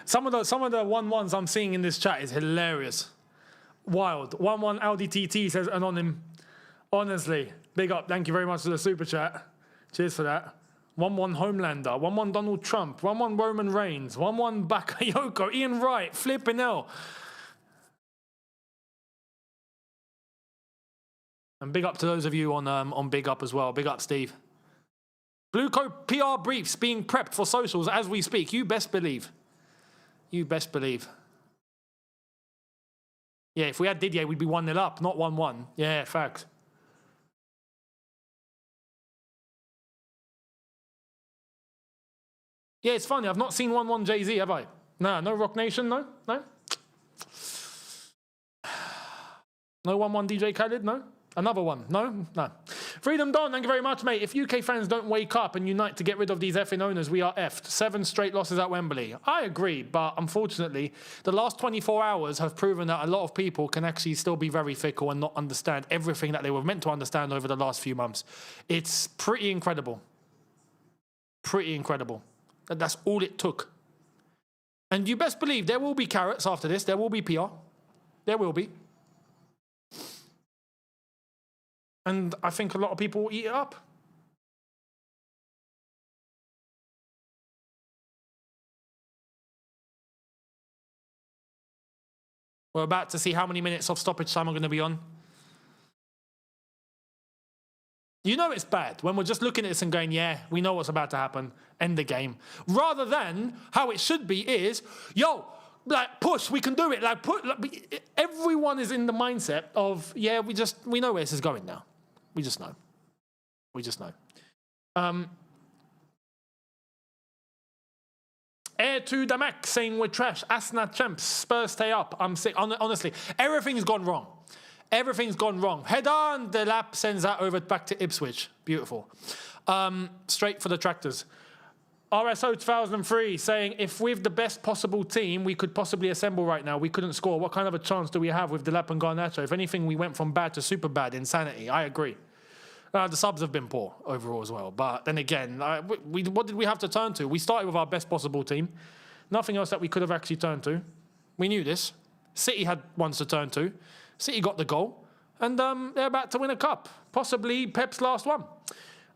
Some of the 1-1s I'm seeing in this chat is hilarious. Wild. 1-1 Audi TT says Anonym. Honestly, big up. Thank you very much for the super chat. Cheers for that. 1-1 Homelander. 1-1 Donald Trump. 1-1 Roman Reigns. 1-1 Bakayoko. Ian Wright. Flipping hell. And big up to those of you on Big Up as well. Big up, Steve. Blue Coat PR briefs being prepped for socials as we speak. You best believe. You best believe. Yeah, if we had Didier, we'd be 1-0 up, not 1-1. Yeah, fact. Yeah, it's funny. I've not seen 1-1 Jay-Z, have I? No Rock Nation, no? No 1-1 DJ Khaled, no? Another one, no? Freedom Don, thank you very much, mate. If UK fans don't wake up and unite to get rid of these effing owners, we are effed. 7 straight losses at Wembley. I agree, but unfortunately, the last 24 hours have proven that a lot of people can actually still be very fickle and not understand everything that they were meant to understand over the last few months. It's pretty incredible. Pretty incredible. That's all it took. And you best believe there will be carrots after this. There will be PR. There will be. And I think a lot of people will eat it up. We're about to see how many minutes of stoppage time I'm going to be on. You know it's bad when we're just looking at this and going, yeah, we know what's about to happen. End the game. Rather than how it should be is, yo, like, push, we can do it. Like, everyone is in the mindset of, yeah, we know where this is going now. We just know. Air to Damak saying we're trash. Asna champs. Spurs stay up. I'm sick. Honestly, everything's gone wrong. Everything's gone wrong. Header and the lap sends that over back to Ipswich. Beautiful. Straight for the tractors. RSO 2003 saying, if with the best possible team we could possibly assemble right now, we couldn't score. What kind of a chance do we have with Delap and Garnacho? If anything, we went from bad to super bad. Insanity. I agree. The subs have been poor overall as well. But then again, what did we have to turn to? We started with our best possible team. Nothing else that we could have actually turned to. We knew this. City had ones to turn to. City got the goal. And they're about to win a cup. Possibly Pep's last one.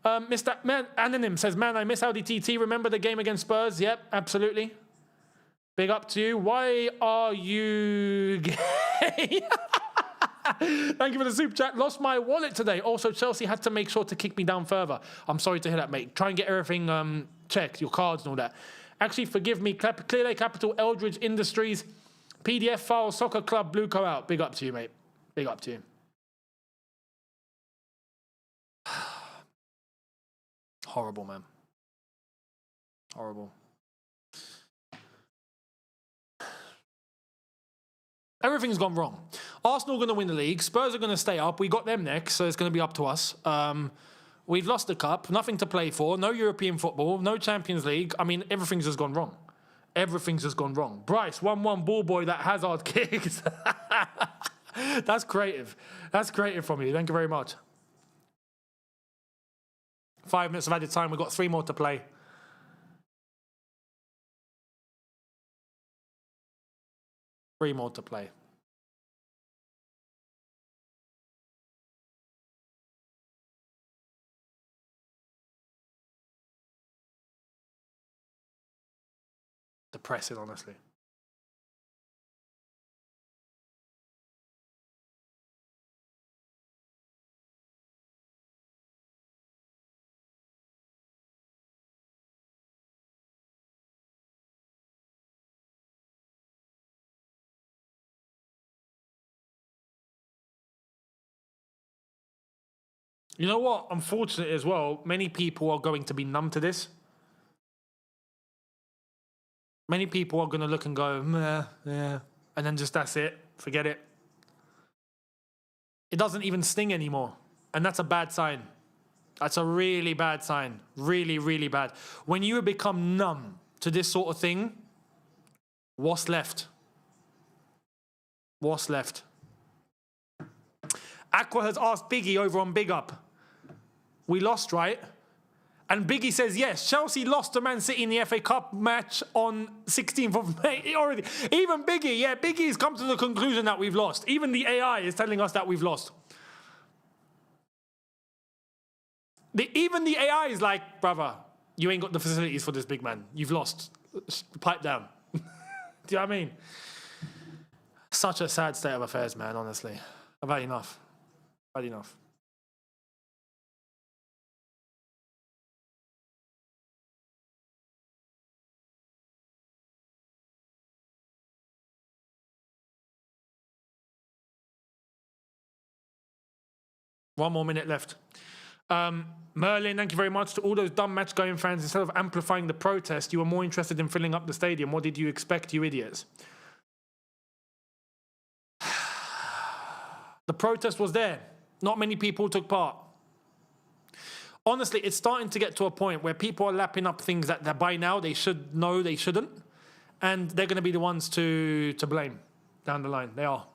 Mr. Man, Anonym says, man, I miss Audi TT. Remember the game against Spurs? Yep, absolutely. Big up to you. Why are you gay? Thank you for the super chat. Lost my wallet today. Also, Chelsea had to make sure to kick me down further. I'm sorry to hear that, mate. Try and get everything checked, your cards and all that. Actually, forgive me. Clearlake Capital, Eldridge Industries, PDF File, Soccer Club, Blue Co out. Big up to you, mate. Big up to you. Horrible, man. Horrible. Everything's gone wrong. Arsenal are going to win the league. Spurs are going to stay up. We got them next, so it's going to be up to us. We've lost the cup. Nothing to play for. No European football. No Champions League. I mean, everything's just gone wrong. Everything's just gone wrong. Bryce, 1-1 ball boy that Hazard kicks. That's creative. That's creative from you. Thank you very much. 5 minutes of added time. We've got 3 more to play. Three more to play. Depressing, honestly. You know what? Unfortunately as well, many people are going to be numb to this. Many people are going to look and go, meh, yeah, and then just that's it. Forget it. It doesn't even sting anymore. And that's a bad sign. That's a really bad sign. Really, really bad. When you become numb to this sort of thing, what's left? What's left? Aqua has asked Biggie over on Big Up. We lost, right? And Biggie says, yes, Chelsea lost to Man City in the FA Cup match on 16th of May already. Even Biggie, yeah, Biggie's come to the conclusion that we've lost. Even the AI is telling us that we've lost. Even the AI is like, brother, you ain't got the facilities for this big man. You've lost. Pipe down. Do you know what I mean? Such a sad state of affairs, man, honestly. I've had enough. I've had enough. One more minute left. Merlin, thank you very much. To all those dumb match-going fans, instead of amplifying the protest, you were more interested in filling up the stadium. What did you expect, you idiots? The protest was there. Not many people took part. Honestly, it's starting to get to a point where people are lapping up things that by now they should know they shouldn't. And they're going to be the ones to blame down the line. They are.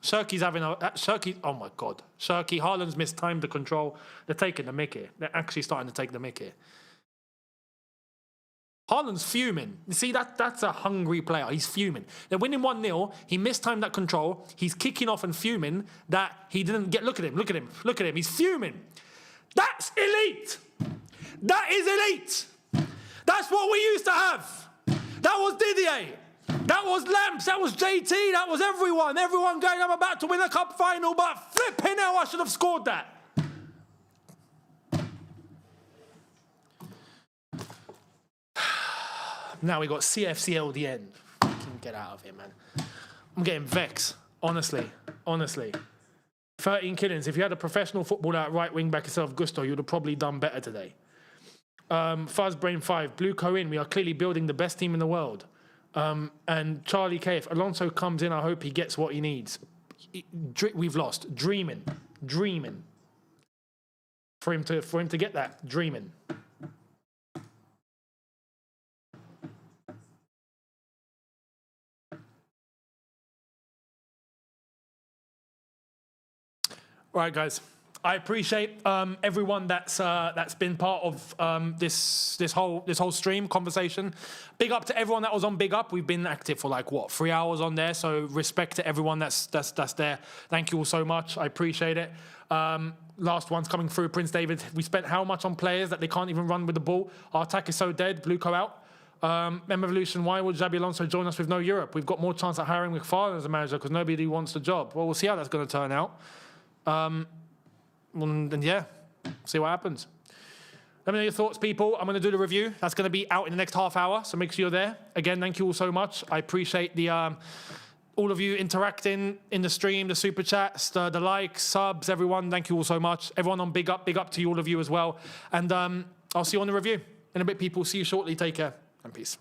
Shirky's having a... Shirky... Oh, my God. Shirky, Haaland's mistimed the control. They're taking the mick here. They're actually starting to take the mick here. Haaland's fuming. You see, that's a hungry player. He's fuming. They're winning 1-0. He mistimed that control. He's kicking off and fuming that he didn't get... Look at him. Look at him. Look at him. He's fuming. That's elite. That is elite. That's what we used to have. That was Didier. That was Lamps, that was JT, that was everyone. Everyone going, I'm about to win a cup final, but flipping hell, I should have scored that. Now we got CFCL the end. Get out of here, man. I'm getting vexed, honestly. 13 killings. If you had a professional footballer at right wing back instead of Gusto, you'd have probably done better today. Fuzzbrain 5, Blue Co in. We are clearly building the best team in the world. And Charlie K, if Alonso comes in, I hope he gets what he needs. We've lost. Dreaming. For him to get that. Dreaming. All right, guys. I appreciate everyone that's been part of this whole stream conversation. Big up to everyone that was on Big Up. We've been active for like 3 hours on there. So respect to everyone that's there. Thank you all so much. I appreciate it. Last one's coming through. Prince David. We spent how much on players that they can't even run with the ball? Our attack is so dead. Blueco out. Revolution, why would Xabi Alonso join us with no Europe? We've got more chance at hiring McFarlane as a manager because nobody wants the job. Well, we'll see how that's going to turn out. And yeah, see what happens. Let me know your thoughts, people. I'm going to do the review. That's going to be out in the next half hour, so make sure you're there. Again, thank you all so much. I appreciate the all of you interacting in the stream, the super chats, the likes, subs, everyone. Thank you all so much. Everyone on big up to all of you as well. And I'll see you on the review in a bit, people. See you shortly. Take care and peace.